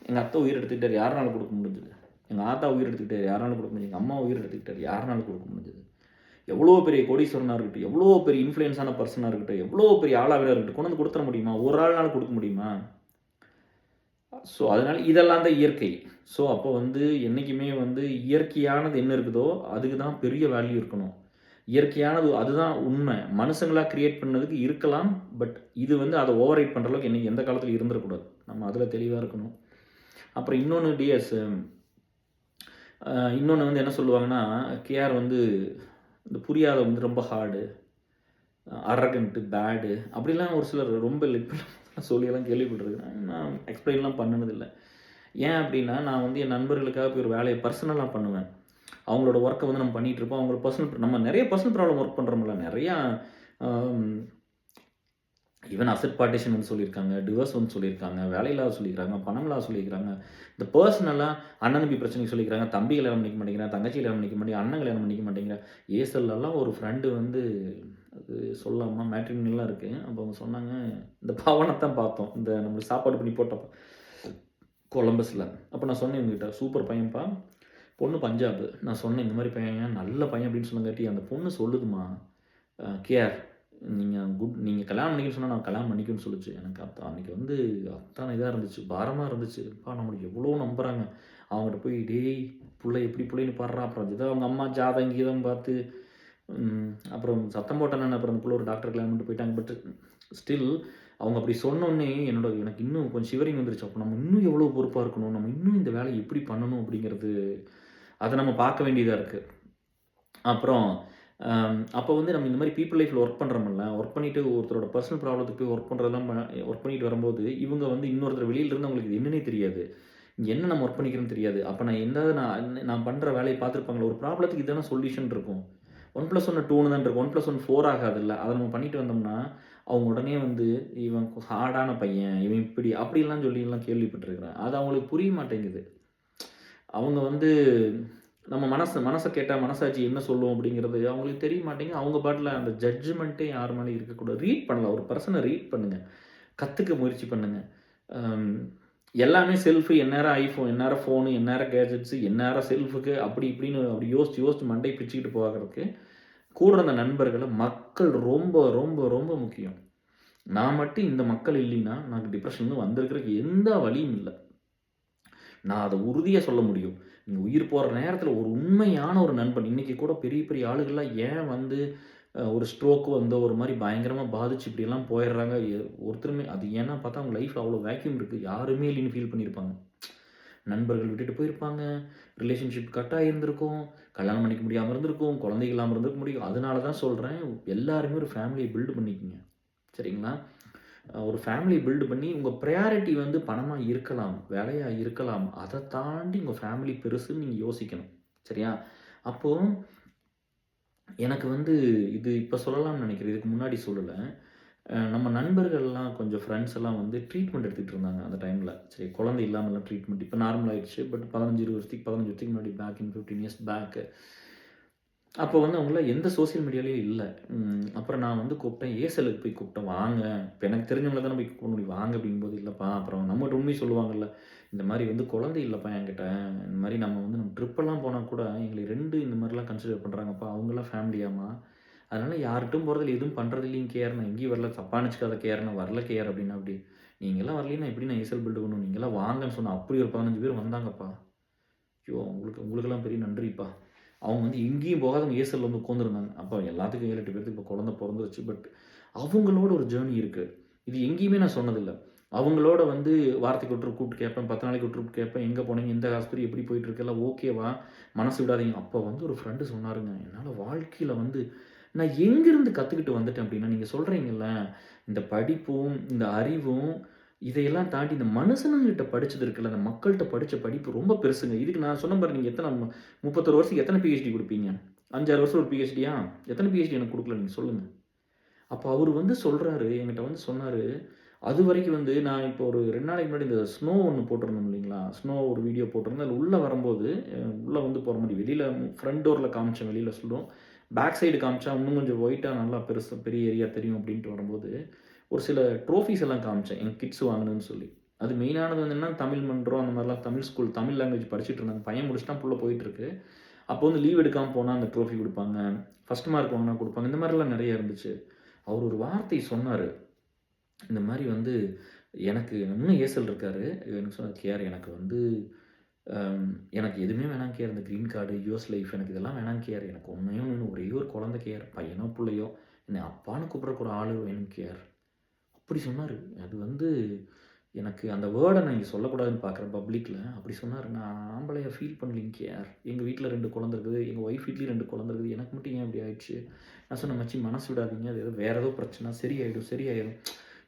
எங்க அத்தை உயிர் எடுத்துக்கிட்டாரு. யாருனால குடுக்க முடிஞ்சது? எங்க ஆத்தா உயிர் எடுத்துக்கிட்டாரு. யாருனால குடுக்க முடிஞ்சது? எங்க அம்மா உயிர் எடுத்துக்கிட்டாரு. யாருனால குடுக்க முடிஞ்சது? எவ்வளோ பெரிய கோடீஸ்வரனா இருக்கட்டும், எவ்வளோ பெரிய இன்ஃப்ளூயன்ஸான பர்சனா இருக்கட்டும், எவ்வளோ பெரிய ஆளாவே இருக்கட்டும், கொண்டு வந்து குடுத்துற முடியுமா? ஒரு ஆள்னால குடுக்க முடியுமா? ஸோ, அதனால இதெல்லாம் தான் இயற்கை. ஸோ, அப்போ வந்து என்னைக்குமே வந்து இயற்கையானது என்ன இருக்குதோ, அதுக்கு தான் பெரிய வேல்யூ இருக்கணும். இயற்கையானது அதுதான் உண்மை. மனுஷங்களா கிரியேட் பண்ணதுக்கு இருக்கலாம். பட் இது வந்து அத ஓவர் ரைட் பண்ற அளவுக்கு எந்த காலத்திலும் இருந்துறக்கூடாது. நம்ம அதில தெளிவா இருக்கணும். அப்புறம் இன்னொன்னு டிஎஸ் இன்னொன்னு வந்து என்ன சொல்லுவாங்கன்னா, கேஆர் வந்து இந்த புரியாத வந்து ரொம்ப ஹார்டு, அரகன்ட்டு, பேடு அப்படிலாம் ஒரு சிலர் ரொம்ப லிட்ரலா சொல்லியெல்லாம் கேள்விப்பட்டுருக்கிறேன். நான் எக்ஸ்பிளைன்லாம் பண்ணுனதில்ல. ஏன் அப்படின்னா, நான் வந்து என் நண்பர்களுக்காக போய் ஒரு வேலைய பர்சனலா பண்ணுவேன். அவங்களோட ஒர்க்க வந்து நம்ம பண்ணிட்டு இருப்போம். அவங்களோட நம்ம நெறைய பர்சனல் ப்ராப்ளம் ஒர்க் பண்றோம்ல. நெறையா அம் ஈவன் அசெட் பார்ட்டிஷன் வந்து சொல்லியிருக்காங்க. டிவோர்ஸ் வந்து சொல்லியிருக்காங்க. வேலையில்லாத சொல்லியிருக்காங்க. பணமில்லாத சொல்லியிருக்காங்க. இந்த பர்சனலா அண்ணன் தம்பி பிரச்சனைக்கு சொல்லியிருக்காங்க. தம்பி கல்யாணம் பண்ணிக்க மாட்டேங்கிறான். தங்கச்சி கல்யாணம் பண்ணிக்க மாட்டேங்கிறான். அண்ணன் கல்யாணம் பண்ணிக்க மாட்டேங்கிறான். ஏசல்லலாம் ஒரு ஃப்ரெண்டு வந்து அது சொல்லலாமா? மேட்ரிமோனிலாம் இருக்குது. அப்போ அவங்க சொன்னாங்க, இந்த பவனத்தான் பார்த்தோம். இந்த நம்மளுக்கு சாப்பாடு பண்ணி போட்டப்போ கொலம்பஸில். அப்போ நான் சொன்னேன் இவங்ககிட்ட, சூப்பர் பையன்ப்பா, பொண்ணு பஞ்சாப். நான் சொன்னேன் இந்த மாதிரி பையன், நல்ல பையன் அப்படின்னு சொன்னங்காட்டி அந்த பொண்ணு சொல்லுதுமா, கேஆர் நீங்கள் கல்யாணம் பண்ணிக்கன்னு சொன்னால் நான் கல்யாணம் பண்ணிக்கணும்னு சொல்லிச்சு. எனக்கு அன்றைக்கி வந்து அத்தான இதாக இருந்துச்சு, பாரமாக இருந்துச்சு. அப்பா நம்மளுக்கு எவ்வளோ நம்புகிறாங்க. அவங்ககிட்ட போய் டேய் பிள்ளை எப்படி பிள்ளைன்னு பாடுறா. அப்புறம் ஏதோ அவங்க அம்மா ஜாதகம் கீதம் பார்த்து அப்புறம் சத்தம் போட்டேன்னு அப்புறம் அந்த பிள்ளை ஒரு டாக்டர் கல்யாணம் பண்ணிட்டு போயிட்டாங்க. பட் ஸ்டில் அவங்க அப்படி சொன்னோடனே எனக்கு இன்னும் கொஞ்சம் ஷிவரிங் வந்துருச்சு. அப்போ நம்ம இன்னும் எவ்வளோ பொறுப்பாக இருக்கணும், நம்ம இன்னும் இந்த வேலையை எப்படி பண்ணணும் அப்படிங்கிறது, அதை நம்ம பார்க்க வேண்டியதாக இருக்குது. அப்புறம் அப்போ வந்து நம்ம இந்த மாதிரி பீப்புள் லைஃப்பில் ஒர்க் பண்ணுறோம்ல, ஒர்க் பண்ணிவிட்டு ஒருத்தரோட பர்சனல் ப்ராப்ளத்துக்கு போய் ஒர்க் பண்ணுறதெல்லாம் ஒர்க் பண்ணிட்டு வரும்போது இவங்க வந்து இன்னொருத்தர் வெளியிலேருந்து அவங்களுக்கு இது என்னன்னே தெரியாது, என்ன நம்ம ஒர்க் பண்ணிக்கிறோன்னு தெரியாது. அப்போ நான் பண்ணுற வேலையை பார்த்துருப்பாங்களே, ஒரு ப்ராப்ளத்துக்கு இதுதானே சொல்யூஷன் இருக்கும். 1+1 2ன்னு தான் இருக்கும். 1+1 4 ஆகாதுல்ல. அதை நம்ம பண்ணிட்டு வந்தோம்னா அவங்க உடனே வந்து இவன் ஹார்டான பையன், இவன் இப்படி அப்படிலாம் சொல்லிலாம் கேள்விப்பட்டிருக்கிறேன். அது அவங்களுக்கு புரிய மாட்டேங்குது. அவங்க வந்து நம்ம மனசை கேட்டால் மனசாட்சி என்ன சொல்லும் அப்படிங்கிறது அவங்களுக்கு தெரிய மாட்டேங்குது. அவங்க பாட்டில் அந்த ஜட்ஜ்மெண்ட்டே யார் மேலே இருக்கக்கூடாது. ரீட் பண்ணலாம், ஒரு பர்சனை ரீட் பண்ணுங்கள், கற்றுக்க முயற்சி பண்ணுங்கள். எல்லாமே செல்ஃபு, எந்நேரம் ஐஃபோன், எந்நேரம் ஃபோனு, எந்நேரம் கேஜெட்ஸு, எந்நேரம் செல்ஃபுக்கு அப்படி இப்படின்னு அப்படி யோசிச்சு மண்டை பிச்சுக்கிட்டு போகிறதுக்கு கூட இருந்த நண்பர்களை மக்கள் ரொம்ப ரொம்ப ரொம்ப முக்கியம். நான் மட்டும் இந்த மக்கள் இல்லைன்னா எனக்கு டிப்ரெஷன் வந்திருக்கிறதுக்கு எந்த வழியும் இல்லை. நான் அதை உறுதியாக சொல்ல முடியும். நீங்கள் உயிர் போகிற நேரத்தில் ஒரு உண்மையான ஒரு நண்பன், இன்றைக்கி கூட பெரிய பெரிய ஆளுகள்லாம் ஏன் வந்து ஒரு ஸ்ட்ரோக்கு வந்து ஒரு மாதிரி பயங்கரமாக பாதிச்சு இப்படியெல்லாம் போயிடுறாங்க. ஒருத்தருமே அது ஏன்னா பார்த்தா அவங்க லைஃப்பில் அவ்வளோ வேக்யூம் இருக்குது, யாருமே இல்லைன்னு ஃபீல் பண்ணியிருப்பாங்க. நண்பர்கள் விட்டுட்டு போயிருப்பாங்க, ரிலேஷன்ஷிப் கட் ஆகியிருந்திருக்கும், கல்யாணம் பண்ணிக்க முடியாமல் இருந்திருக்கும், குழந்தைகள் இல்லாமல் இருந்திருக்க முடியும். அதனால தான் சொல்கிறேன், எல்லாருமே ஒரு ஃபேமிலியை பில்டு பண்ணிக்கோங்க, சரிங்களா? ஒரு ஃபேமிலி பில்டு பண்ணி உங்கள் ப்ரையாரிட்டி வந்து பணமாக இருக்கலாம், வேலையாக இருக்கலாம், அதை தாண்டி உங்கள் ஃபேமிலி பெருசுன்னு நீங்கள் யோசிக்கணும், சரியா? அப்போது எனக்கு வந்து இது இப்போ சொல்லலாம்னு நினைக்கிறேன், இதுக்கு முன்னாடி சொல்லலை. நம்ம நண்பர்கள்லாம் கொஞ்சம் ஃப்ரெண்ட்ஸ் எல்லாம் வந்து ட்ரீட்மெண்ட் எடுத்துகிட்டு இருந்தாங்க அந்த டைமில். சரி, குழந்தை இல்லாமலாம் ட்ரீட்மெண்ட் இப்போ நார்மல் ஆகிடுச்சு. பட் 15 வருஷத்துக்கு முன்னாடி பேக் இன் 15 இயர்ஸ் பேக்கு அப்போ வந்து அவங்களாம் எந்த சோசியல் மீடியாலேயும் இல்லை. அப்புறம் நான் வந்து கூப்பிட்டேன், ஏசலுக்கு போய் கூப்பிட்டேன், வாங்க. இப்போ எனக்கு தெரிஞ்சவங்கள தானே போய் கூப்பிட முடியும், வாங்க அப்படிங்கும்போது, இல்லைப்பா அப்புறம் நம்மகிட்ட உண்மையை சொல்லுவாங்கல்ல, இந்த மாதிரி வந்து குழந்தை இல்லைப்பா என்கிட்ட, இந்த மாதிரி நம்ம ட்ரிப்பெல்லாம் போனால் கூட எங்களை 2 இந்த மாதிரிலாம் கன்சிடர் பண்ணுறாங்கப்பா, அவங்களாம் ஃபேமிலியாமா, அதனால் யார்கிட்டும் போகிறதில்ல, எதுவும் பண்ணுறது இல்லைங்க கேர், நான் எங்கேயும் வரல, தப்பாக நினச்சிக்காத கேர், நான் வரல கேர் அப்படின்னா, அப்படி நீங்களாம் வரலன்னா எப்படி நான் ஏசல் பில்டு பண்ணணும், நீங்களாம் வாங்கன்னு சொன்னால் அப்படி ஒரு 15 பேர் வந்தாங்கப்பா. ஐயோ, உங்களுக்கெல்லாம் பெரிய நன்றிப்பா. அவங்க வந்து எங்கேயும் போகாதவங்க ஏசலில் வந்து உட்காந்துருந்தாங்க. அப்போ எல்லாத்துக்கும் 7-8 பேருக்கு இப்போ குழந்தை பிறந்துருச்சு. பட் அவங்களோட ஒரு ஜேர்னி இருக்குது. இது எங்கேயுமே நான் சொன்னதில்லை. அவங்களோட வந்து வாரத்துக்கு ஒரு ட்ரிப் கூப்பிட்டு கேட்பேன், 10 நாளைக்கு ஒரு ட்ரிப் கேட்பேன், எங்கே போனீங்க, எந்த ஹாஸ்பிட்டல் எப்படி போயிட்டுருக்கு, எல்லாம் ஓகேவா, மனசு விடாதீங்க. அப்போ வந்து ஒரு ஃப்ரெண்டு சொன்னாருங்க, என்னால் வாழ்க்கையில் வந்து நான் எங்கேருந்து கற்றுக்கிட்டு வந்துட்டேன் அப்படின்னா, நீங்கள் சொல்கிறீங்கல்ல, இந்த படிப்பும் இந்த அறிவும் இதையெல்லாம் தாண்டி இந்த மனுஷனுங்கிட்ட படிச்சது இருக்குல்ல, அந்த மக்கள்கிட்ட படித்த படிப்பு ரொம்ப பெருசுங்க. இதுக்கு நான் சொன்ன பாரு, நீங்கள் எத்தனை 31 வருஷத்துக்கு எத்தனை பிஹெச்டி கொடுப்பீங்க? 5-6 வருஷம் ஒரு பிஹெச்டியா? எத்தனை பிஹெச்டி எனக்கு கொடுக்கல நீங்கள் சொல்லுங்கள். அப்போ அவர் வந்து சொல்கிறாரு, என்கிட்ட வந்து சொன்னார், அது வரைக்கும் வந்து நான் இப்போ ஒரு 2 நாளைக்கு முன்னாடி இந்த ஸ்னோ ஒன்று போட்டிருந்தோம் இல்லைங்களா, ஸ்னோ ஒரு வீடியோ போட்டிருந்தேன். அதில் உள்ளே வரும்போது உள்ளே வந்து போகிற மாதிரி வெளியில் ஃப்ரண்ட் டோரில் காமிச்சேன், வெளியில் சொல்லும், பேக் சைடு காமிச்சா இன்னும் கொஞ்சம் ஒயிட்டாக நல்லா பெருசு பெரிய ஏரியா தெரியும் அப்படின்ட்டு வரும்போது ஒரு சில ட்ரோஃபீஸ் எல்லாம் காமிச்சேன், எங்கள் கிட்ஸ் வாங்கினேன்னு சொல்லி. அது மெயினானது வந்து என்னன்னா, தமிழ் மன்றம் அந்த மாதிரிலாம் தமிழ் ஸ்கூல் தமிழ் லாங்குவேஜ் படிச்சுட்டு இருந்தாங்க. பையன் முடிச்சுட்டான், புள்ள போயிட்டுருக்கு. அப்போ வந்து லீவ் எடுக்காமல் போனால் அந்த ட்ரோஃபி கொடுப்பாங்க, ஃபஸ்ட் மார்க் வாங்கினா கொடுப்பாங்க, இந்த மாதிரிலாம் நிறைய இருந்துச்சு. அவர் ஒரு வார்த்தை சொன்னார், இந்த மாதிரி வந்து எனக்கு இன்னும் ஏசல் இருக்கார், எனக்கு சொன்னார், கேர் எனக்கு வந்து எனக்கு எதுவுமே வேணாம் கேர், இந்த க்ரீன் கார்டு யூஎஸ் லைஃப் எனக்கு இதெல்லாம் வேணாம் கேர், எனக்கு ஒன்றையும் ஒரே ஒரு குழந்தை கேர், பையனோ பிள்ளையோ என்னை அப்பான்னு கூப்பிட்றக்கு ஒரு ஆள் வேணும் கேர் அப்படி சொன்னார். அது வந்து எனக்கு அந்த வேர்டை நான் இங்கே சொல்லக்கூடாதுன்னு பார்க்குறேன் பப்ளிக்கில். அப்படி சொன்னார். நான் ஆம்பளையாக ஃபீல் பண்ணலிங்க யார், எங்கள் வீட்டில் 2 குழந்தை இருக்குது, எங்கள் ஒய்ஃப் வீட்லேயும் 2 குழந்தை இருக்குது, எனக்கு மட்டும் ஏன் இப்படி ஆயிடுச்சு. நான் சொன்ன மச்சி மனசு விடாதீங்க, அது வேறு ஏதோ பிரச்சனை, சரியாயிடும்.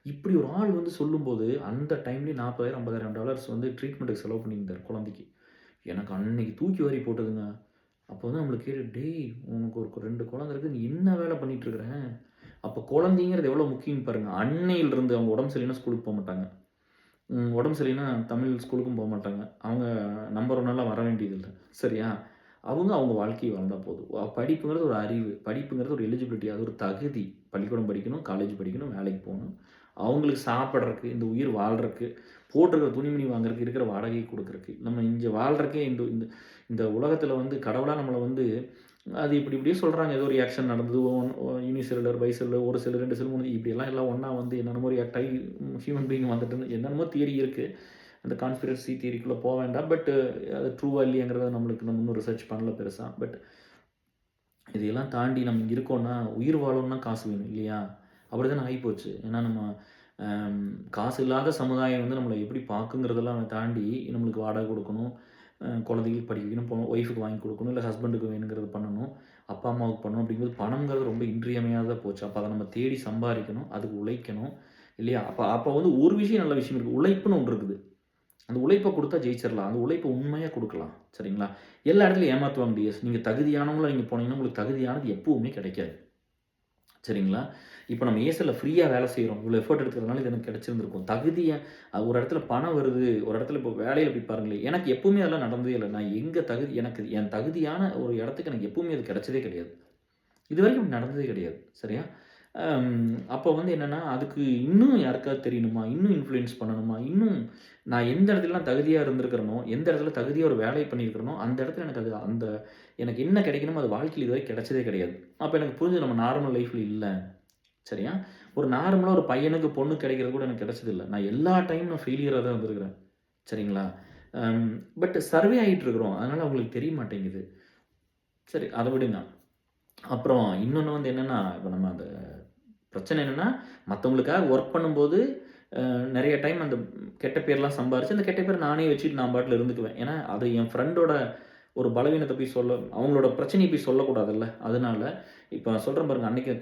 இப்படி ஒரு ஆள் வந்து சொல்லும்போது அந்த டைம்லேயே $40,000-50,000 வந்து ட்ரீட்மெண்ட்டுக்கு செலவு பண்ணியிருந்தார் குழந்தைக்கு. எனக்கு அன்னைக்கு தூக்கி வாரி போட்டதுங்க. அப்போ வந்து நம்மளுக்கு கேட்டு, டேய் உனக்கு ஒரு 2 குழந்தை இருக்குது, நீ என்ன வேலை பண்ணிகிட்ருக்குற, அப்போ குழந்தைங்கிறது எவ்வளோ முக்கியம்னு பாருங்கள். அன்னையிலிருந்து அவங்க உடம்பு சரியில்லைனா ஸ்கூலுக்கு போக மாட்டாங்க, உடம்பு சரியில்லைனா தமிழ் ஸ்கூலுக்கும் போக மாட்டாங்க, அவங்க நம்பர் 1 வர வேண்டியதில்லை, சரியா? அவங்க வாழ்க்கையை வாழ்ந்தா போதும். படிப்புங்கிறது ஒரு அறிவு, படிப்புங்கிறது ஒரு எலிஜிபிலிட்டி, அது ஒரு தகுதி. பள்ளிக்கூடம் படிக்கணும், காலேஜ் படிக்கணும், வேலைக்கு போகணும். அவங்களுக்கு சாப்பிட்றக்கு, இந்த உயிர் வாழ்றக்கு, போட்டிருக்கிற துணிமணி வாங்குறதுக்கு, இருக்கிற வாடகையை குடுக்குறக்கு. நம்ம இங்க வாழ்றக்கே இந்த இந்த இந்த உலகத்தில வந்து கடவுளா நம்மள வந்து அது இப்படியே சொல்றாங்க. ஏதோ ஒரு ஆக்ஷன் நடந்தது. யூனிசெல்லுலர், பைசெல்லுலர், ஒரு செல், 2 செல், 3 இப்படியெல்லாம் எல்லாம் ஒண்ணா வந்து என்னென்னமோ ரியாக்ட் ஆகி ஹியூமன் பீயிங் வந்துட்டுன்னு என்னென்னமோ தியரி இருக்கு. அந்த கான்ஸ்பிரசி தியரிக்குள்ள வேண்டாம். பட் அது ட்ரூவா இல்லையாங்கிறத நம்ம இன்னும் ரிசர்ச் பண்ணல பெருசா. பட் இதையெல்லாம் தாண்டி நம்ம இங்க இருக்கோம்னா, உயிர் வாழணும்னா காசு வேணும் இல்லையா? அப்படிதானே ஆயிப்போச்சு. ஏன்னா நம்ம காசு இல்லாத சமுதாயம் வந்து நம்மள எப்படி பார்க்குங்கிறதெல்லாம் தாண்டி நம்மளுக்கு வாடகை குடுக்கணும், குழந்தைகளுக்கு படிக்க வைக்கணும், ஒய்ஃபுக்கு வாங்கி குடுக்கணும், இல்ல ஹஸ்பண்டுக்கு வேணுங்கிறத பண்ணணும், அப்பா, அம்மாவுக்கு பண்ணணும் அப்படிங்கும்போது பணம்ங்கிறது ரொம்ப இன்றியமையாததா போச்சு. அப்ப அத நம்ம தேடி சம்பாரிக்கணும், அதுக்கு உழைக்கணும் இல்லையா? அப்ப வந்து ஒரு விஷயம் நல்ல விஷயம் இருக்கு. உழைப்புன்னு ஒண்ணு இருக்குது. அந்த உழைப்ப குடுத்தா ஜெயிச்சிரலாம். அந்த உழைப்ப உண்மையா குடுக்கலாம். சரிங்களா? எல்லா இடத்துலயும் ஏமாத்துவாங்க டிஎஸ். நீங்க தகுதியானவங்களா நீங்க போனீங்கன்னா, உங்களுக்கு தகுதியானது எப்பவுமே கிடைக்காது. சரிங்களா? இப்ப நம்ம ஏசல்ல ஃப்ரீயா வேலை செய்றோம். இவ்வளோ எஃபோர்ட் எடுக்கிறதுனால இது எனக்கு கிடைச்சிருந்திருக்கும். ஒரு இடத்துல பணம் வருது, ஒரு இடத்துல இப்போ வேலையில போய் பாருங்களேன், எனக்கு எப்பவுமே அதெல்லாம் நடந்ததே இல்ல. நான் எங்க எனக்கு என் தகுதியான ஒரு இடத்துக்கு எனக்கு எப்பவுமே அது கிடைச்சதே கிடையாது. இதுவரைக்கும் இப்படி நடந்ததே கிடையாது. சரியா? அப்போ வந்து என்னன்னா, அதுக்கு இன்னும் யாருக்காவது தெரியணுமா? இன்னும் இன்ஃப்ளூயன்ஸ் பண்ணணுமா? இன்னும் நான் எந்த இடத்துலலாம் தகுதியா இருந்திருக்கிறேனோ, எந்த இடத்துல தகுதியா ஒரு வேலை பண்ணியிருக்கிறேனோ, அந்த இடத்துல எனக்கு என்ன கிடைக்கணுமோ அது வாழ்க்கையில இதுவரைக்கும் கிடைச்சதே கிடையாது. அப்ப எனக்கு புரிஞ்சது நம்ம நார்மல் லைஃப்ல இல்ல. சரியா? ஒரு நார்மலா ஒரு பையனுக்கு, பொண்ணுக்கு கிடைக்கிறது கூட எனக்கு கிடைச்சதில்ல. நான் எல்லா டைமும் நான் ஃபெயிலியரா தான் வந்திருக்கிறேன். சரிங்களா? பட் சர்வே ஆயிட்டு இருக்கிறோம். அதனால அவங்களுக்கு தெரிய மாட்டேங்குது. சரி, அத விடுங்க. அப்புறம் இன்னொன்னு வந்து என்னன்னா, இப்ப நம்ம அந்த பிரச்சனை என்னன்னா, மத்தவங்களுக்காக ஒர்க் பண்ணும்போது, நெறைய டைம் அந்த கெட்ட பேர்லாம் சம்பாரிச்சு, அந்த கெட்ட பேர நானே வச்சுட்டு நான் பாட்டுல இருந்துக்குவேன். ஏன்னா, அது என் ஃப்ரெண்டோட ஒரு பலவீனத்த போய் அவங்களோட பிரச்சனைய போய் சொல்லக்கூடாதுல்ல. அதனால, இப்ப நான் சொல்றேன் பாருங்க, அன்னைக்கு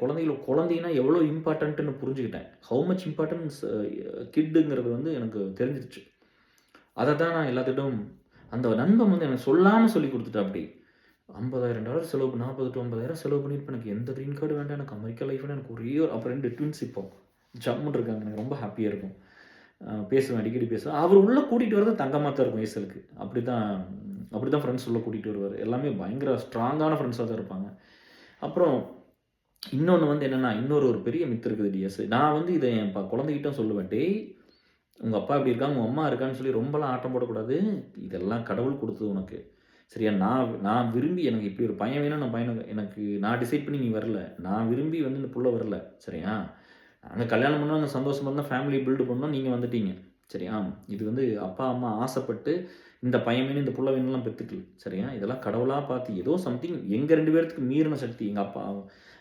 குழந்தைன்னா எவ்வளோ இம்பார்ட்டன்ட்ன்னு புரிஞ்சுக்கிட்டேன். ஹவ் மச் இம்பார்ட்டன்ஸ் கிட்டுங்கிறது வந்து எனக்கு தெரிஞ்சிருச்சு. அத தான் நான் எல்லாத்துக்கிட்டும் அந்த நண்பன் வந்து எனக்கு சொல்லாம சொல்லிக் குடுத்துட்டாப்படி. $50,000 செலவு 40 டூ 50,000 செலவு பண்ணியிருப்பேன். எனக்கு எந்த கிரீன் கார்டும் வேண்டாம். எனக்கு அமெரிக்கா லைஃப் வேணும். எனக்கு ஒரே அப்புறம் 2 ட்வின்ஸ் இப்போ. ஜம்முன்னு இருக்காங்க. எனக்கு ரொம்ப ஹேப்பியா இருக்கும். பேசுவேன், அடிக்கடி பேசுவேன். அவரு உள்ள கூட்டிட்டு வரது தங்கமா தான் இருக்கும் ஏசலுக்கு. அப்படிதான் ஃப்ரெண்ட்ஸ் உள்ள கூட்டிட்டு வருவாரு. எல்லாமே பயங்கர ஸ்ட்ராங்கான ஃப்ரெண்ட்ஸா தான் இருப்பாங்க. அப்புறம் இன்னொன்னு வந்து என்னன்னா, ஒரு பெரிய மித்து இருக்குது டிஎஸ். நான் வந்து இத என் குழந்தைகிட்டும் சொல்லுவேன். "டேய், உங்க அப்பா இப்படி இருக்காங்க, உங்க அம்மா இருக்கான்னு சொல்லி ரொம்பலாம் ஆட்டம் போடக்கூடாது. இதெல்லாம் கடவுள் குடுத்தது உனக்கு. சரியா? நான் விரும்பி எனக்கு இப்படி ஒரு பையன் வேணும். எனக்கு நான் டிசைட் பண்ணி நீ வரல. நான் விரும்பி வந்து இந்த புள்ள வரல. சரியா? நாங்க கல்யாணம் பண்ணோம், நாங்க சந்தோஷமா இருந்தோம், ஃபேமிலி பில்ட் பண்ணோம். நீங்க வந்துட்டீங்க. சரியா? இது வந்து அப்பா, அம்மா ஆசைப்பட்டு இந்த பையன் வேணும், இந்த புள்ள வேணும்லாம் பெத்துக்கல. சரியா? இதெல்லாம் கடவுளா பார்த்து ஏதோ சம்திங் எங்க 2 பேத்துக்கு மீறின சக்தி. எங்க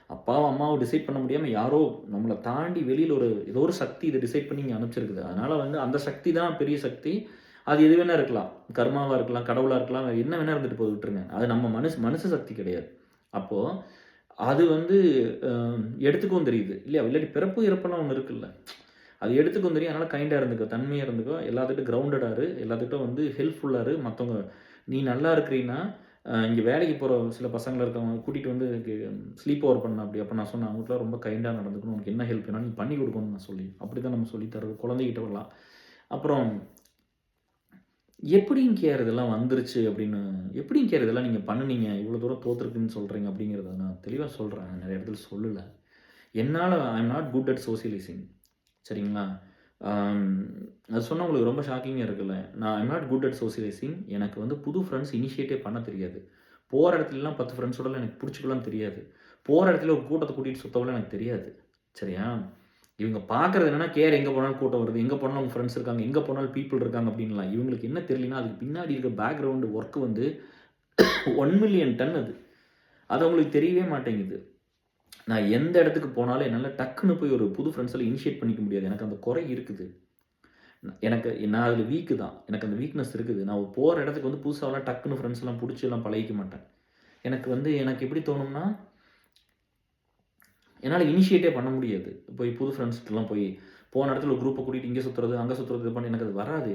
அப்பாவும் அம்மாவும் டிசைட் பண்ண முடியாம யாரோ நம்மள தாண்டி வெளியில ஏதோ ஒரு சக்தி இத டிசைட் பண்ணி இங்க அனுப்பிச்சிருக்குது. அதனால வந்து அந்த சக்தி தான் பெரிய சக்தி. அது எது வேணா இருக்கலாம். கர்மாவா இருக்கலாம், கடவுளா இருக்கலாம், வேற என்ன வேணா இருந்துட்டு போது விட்டுருங்க. அது நம்ம மனுஷ சக்தி கிடையாது. அப்போ அது வந்து அ எடுத்துக்கவும் தெரியுது. இல்லையா? இல்லாட்டி பிறப்பு, இறப்பெல்லாம் ஒண்ணு இருக்குல்ல. அது எடுத்துக்கவும் தெரியும். அதனால கைண்டா இருந்துக்கோ, தன்மையா இருந்துக்கோ, எல்லாத்துக்கிட்டும் கிரவுண்டடா இரு, எல்லாத்துக்கிட்டும் வந்து ஹெல்ப்ஃபுல்லா இரு. மத்தவங்க நீ நல்லா இருக்கிறீன்னா, இங்க வேலைக்கு போற சில பசங்கள இருக்கவங்க கூட்டிட்டு வந்து ஸ்லீப் ஓவர் பண்ண அப்படி. நான் சொன்னேன், அவங்ககிட்டலாம் ரொம்ப கைண்டா நடந்துக்கணும். உனக்கு என்ன ஹெல்ப் வேணாலும் நீ பண்ணி குடுக்கணும்னு நான் அப்படிதான் நம்ம சொல்லி தர்றது குழந்தைகிட்டலாம். அப்புறம் எப்படிங்க கேர் இதெல்லாம் வந்துருச்சு அப்படின்னு, எப்படிங்க கேர் இதெல்லாம் நீங்க பண்ணுனீங்க? இவ்வளோ தூரம் தோத்துருக்குன்னு சொல்றீங்க அப்படிங்கிறத நான் தெளிவா சொல்றேன். நெறைய இடத்துல சொல்லல. I am not good at socialising. சரிங்களா? ஆம், அது சொன்னா உங்களுக்கு ரொம்ப ஷாக்கிங்கா இருக்குல்ல. I am not good at socialising. எனக்கு வந்து புது ஃப்ரெண்ட்ஸ் இனிஷியேட்டே பண்ண தெரியாது. போற இடத்துலலாம் 10 ஃப்ரெண்ட்ஸோடலாம் எனக்கு புடிச்சுக்கலாம் தெரியாது. போற இடத்துல ஒரு கூட்டத்த கூட்டிட்டு சுத்தவலாம் எனக்கு தெரியாது. சரியா? இவங்க பார்க்குறது என்னன்னா, எங்க போனாலும் கூட்டம் வருது. எங்க போனாலும் அவங்க ஃப்ரெண்ட்ஸ் இருக்காங்க. எங்க போனாலும் பீப்பிள் இருக்காங்க அப்டின்லாம். இவங்களுக்கு என்ன தெரியலன்னா, அதுக்கு பின்னாடி இருக்க பேக்கிரவுண்ட் ஒர்க் வந்து 1,000,000 டன் அது. அது அவங்களுக்கு தெரியவே மாட்டேங்குது. நான் எந்த இடத்துக்கு போனாலும் என்னால டக்குன்னு போய் ஒரு புது ஃப்ரெண்ட்ஸ்லாம் இனிஷியேட் பண்ணிக்க முடியாது. எனக்கு அந்த குறை இருக்குது. நான் அதில வீக் தான். எனக்கு அந்த வீக்னஸ் இருக்குது. நான் போற இடத்துக்கு வந்து புதுசாலாம் டக்குன்னு ஃப்ரெண்ட்ஸ்லாம் புடிச்சுலாம் பழகிக்க மாட்டேன். எனக்கு எப்படி தோணும்னா, என்னால இனிஷியேட்டே பண்ண முடியாது. புது ஃப்ரெண்ட்ஸ்ட்டலாம் போன இடத்துல ஒரு குரூப்ப கூட்டிட்டு இங்க சுத்துறது, அங்க சுத்துறது இது பண்ணி எனக்கு அது வராது.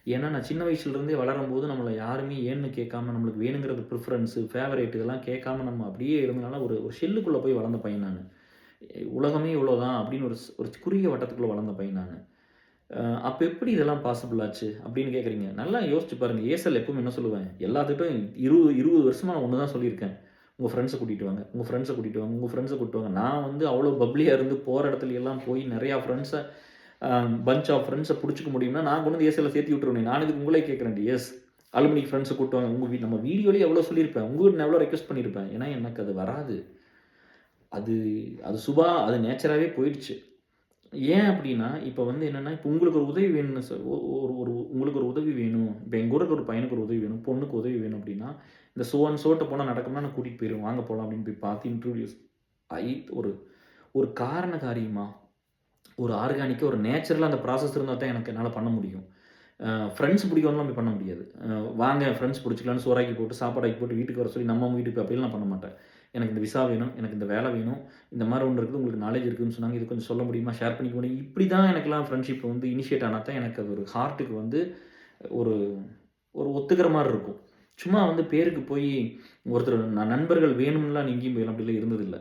ஏன்னா, நான் சின்ன வயசுலருந்தே வளரும்போது நம்மள யாருமே ஏன்னு கேட்காம, நம்மளுக்கு வேணுங்கிறது ப்ரிஃபரன்ஸ், ஃபேவரைட் இதெல்லாம் கேட்காம நம்ம அப்படியே இருந்தனால ஒரு ஒரு ஷெல்லுக்குள்ள போய் வளர்ந்த பையன் நானு. உலகமே இவ்வளோதான் அப்படின்னு ஒரு குறுகிய வட்டத்துக்குள்ள வளர்ந்த பையன் நானு. அப்போ எப்படி இதெல்லாம் பாசிபிள் ஆச்சு அப்படின்னு கேட்குறீங்க. நல்லா யோசிச்சு பாருங்க. ஏசல் எப்பவும் என்ன சொல்லுவேன், எல்லாத்துட்டும் 20 வருஷமா நான் ஒண்ணு தான் சொல்லியிருக்கேன். உங்க ஃப்ரெண்ட்ஸ கூட்டிட்டு வாங்க, உங்க ஃப்ரெண்ட்ஸ கூட்டிட்டு வாங்க, உங்க ஃப்ரெண்ட்ஸ கூட்டிட்டு வாங்க. நான் வந்து அவ்வளோ பப்ளியா இருந்து போற இடத்துல எல்லாம் போய் நெறையா ஃப்ரெண்ட்ஸ பஞ்ச் ஆஃப் ஃப்ரெண்ட்ஸ புடிச்சுக்க முடியும்னா, நான் கொண்டு வந்து ஏசல்ல சேர்த்து விட்டுருவேனே. நான் எதுக்கு உங்களே கேட்கிறேன். எஸ். அலுமினி ஃப்ரெண்ட்ஸ கூட்டு வாங்க. நம்ம வீடியோலயே எவ்வளோ சொல்லியிருப்பேன். உங்ககிட்ட நான் எவ்வளோ ரெக்வெஸ்ட் பண்ணியிருப்பேன். ஏன்னா எனக்கு அது வராது. அது அது சுபா அது நேச்சராவே போயிடுச்சு. ஏன் அப்படின்னா, இப்ப வந்து என்னன்னா, இப்ப உங்களுக்கு ஒரு உதவி வேணும்னு ஒரு ஒரு உங்களுக்கு ஒரு உதவி வேணும். இப்ப எங்க கூட இருக்க ஒரு பையனுக்கு ஒரு உதவி வேணும், பொண்ணுக்கு உதவி வேணும் அப்படின்னா, இந்த சோ அண்ட் சோட்ட போனா நடக்கும்னா நான் கூட்டிட்டு போயிருவேன். வாங்க போலாம் அப்படின்னு போய் பார்த்து இன்ட்ரோடியூஸ் ஆயி ஒரு ஒரு காரண காரியமா, ஒரு ஆர்கானிக்கா, ஒரு நேச்சுரலா அந்த ப்ராசஸ் இருந்தா தான் என்னால பண்ண முடியும். ஃப்ரெண்ட்ஸ் பிடிக்கவன்லாம் போய் பண்ண முடியாது. வாங்க ஃப்ரெண்ட்ஸ் பிடிச்சிக்கலான்னு சோறாக்கி போட்டு, சாப்பாடாக்கி போட்டு வீட்டுக்கு வர சொல்லி நம்ம வீட்டுக்கு அப்படிலாம் பண்ண மாட்டேன். எனக்கு இந்த விசா வேணும், எனக்கு இந்த வேலை வேணும், இந்த மாரி ஒண்ணு இருக்குது, உங்களுக்கு நாலேட்ஜ் இருக்குதுன்னு சொன்னாங்க. இது கொஞ்சம் சொல்ல முடியுமா? ஷேர் பண்ணிக்க முடியும். இப்படி தான் எனக்கெல்லாம் ஃப்ரெண்ட்ஷிப் வந்து இனிஷியேட் ஆனா தான் எனக்கு அது ஒரு ஹார்ட்டுக்கு வந்து ஒரு ஒரு ஒத்துக்கிற மாரி இருக்கும். சும்மா வந்து பேருக்கு போய் ஒருத்தர் நண்பர்கள் வேணும்னுலாம் எங்கேயும் போய் அப்படிலாம் இருந்ததில்ல.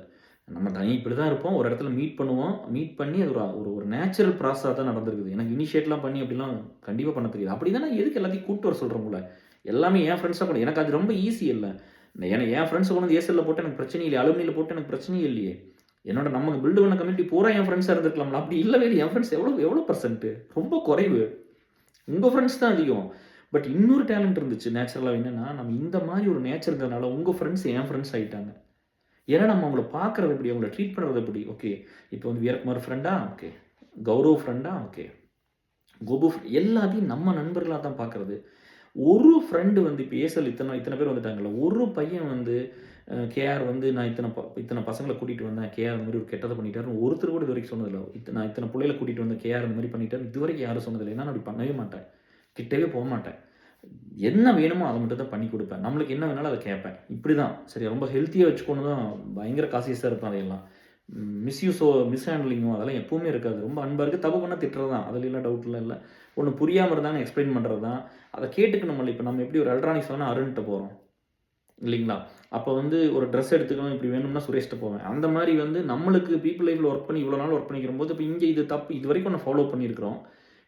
நம்ம இப்படி தான் இருப்போம். ஒரு இடத்துல மீட் பண்ணுவோம். மீட் பண்ணி அது ஒரு ஒரு நேச்சுரல் ப்ராசஸா தான் நடந்திருக்குது. எனக்கு இனிஷியேட்லாம் பண்ணி அப்படிலாம் கண்டிப்பா பண்ண தெரியாது. அப்படி தான் நான் எதுக்கு எல்லாத்தையும் கூட்டு வர சொல்றேன் உங்கள. எல்லாமே என் ஃப்ரெண்ட்ஸா கூட எனக்கு அது ரொம்ப ஈஸி இல்ல. ஏன்னா என் ஃப்ரெண்ட்ஸ கொண்டு வந்து ஏசல்ல போட்டு எனக்கு பிரச்சனை இல்லையே. அலுமினில போட்டு எனக்கு பிரச்சனையே இல்லையே. என்னோட நம்ம பில்ட் பண்ண கம்யூனிட்டி பூரா என் ஃப்ரெண்ட்ஸா இருந்திருக்கலாம்ல. அப்படி இல்லவே இல்ல. என் ஃப்ரெண்ட்ஸ் எவ்வளோ பெர்சென்ட் ரொம்ப குறைவு. உங்க ஃப்ரெண்ட்ஸ் தான் அதிகம். பட் இன்னொரு டேலண்ட் இருந்துச்சு நேச்சுரலா என்னன்னா, நம்ம இந்த மாரி ஒரு நேச்சர் இருந்ததுனால உங்க ஃப்ரெண்ட்ஸ் என் ஃப்ரெண்ட்ஸ் ஆயிட்டாங்க. ஏன்னா நம்ம அவங்கள பார்க்குறது எப்படி, அவங்கள ட்ரீட் பண்ணுறது எப்படி, ஓகே. இப்போ வந்து வீரகுமார் ஃப்ரெண்டா? ஓகே. கௌரவ் ஃப்ரெண்டா? ஓகே. கோபு எல்லாத்தையும் நம்ம நண்பர்களா தான் பார்க்குறது. ஒரு ஃப்ரெண்டு வந்து இப்போ ஏசல் இத்தனை பேர் வந்துட்டாங்கல்ல. ஒரு பையன் வந்து கேஆர் வந்து நான் இத்தனை பசங்கள கூட்டிட்டு வந்தேன். கேஆர் இந்த மாரி ஒரு கெட்டத பண்ணிட்டாருன்னு ஒருத்தர் கூட இதுவரைக்கும் சொன்னதில்ல. நான் இத்தனை புள்ளைகள கூட்டிட்டு வந்தேன். கேஆர் இந்த மாரி பண்ணிட்டாருன்னு இதுவரைக்கும் யாரும் சொன்னதில்ல. ஏன்னா நான் அப்படி பண்ணவே மாட்டேன். கிட்டவே போமாட்டேன். என்ன வேணுமோ அத மட்டும் தான் பண்ணி குடுப்பேன். நம்மளுக்கு என்ன வேணாலும் அத கேட்பேன். இப்படிதான். சரியா ரொம்ப ஹெல்த்தியா வச்சுக்கணும் தான் பயங்கர கான்ஷியஸா இருப்பேன் அதையெல்லாம். மிஸ் ஹேண்ட்லிங்கோ அதெல்லாம் எப்பவுமே இருக்காது. ரொம்ப அன்பா இருக்கு. தப்பு பண்ணா திட்டுறது தான். அதுலலாம் டவுட்லாம் இல்ல. ஒண்ணு புரியாம இருந்தாலும் எக்ஸ்ப்ளைன் பண்றது தான். அத கேட்டுக்கணும்ல. இப்ப நம்ம எப்படி ஒரு எலக்ட்ரானிக்ஸ் வாங்குனா அருண்ட்ட போறோம். இல்லைங்களா? அப்ப வந்து ஒரு ட்ரெஸ் எடுத்துக்கணும் இப்படி வேணும்னா சுரேஷ்ட்ட போவேன். அந்த மாரி வந்து நம்மளுக்கு பீப்பிள் லைஃப்ல ஒர்க் பண்ணி இவ்வளோ நாள் ஒர்க் பண்ணிக்கிறம்போது, இப்ப இங்க இது தப்பு. இதுவரைக்கும் நான் ஃபாலோ பண்ணியிருக்கிறோம்.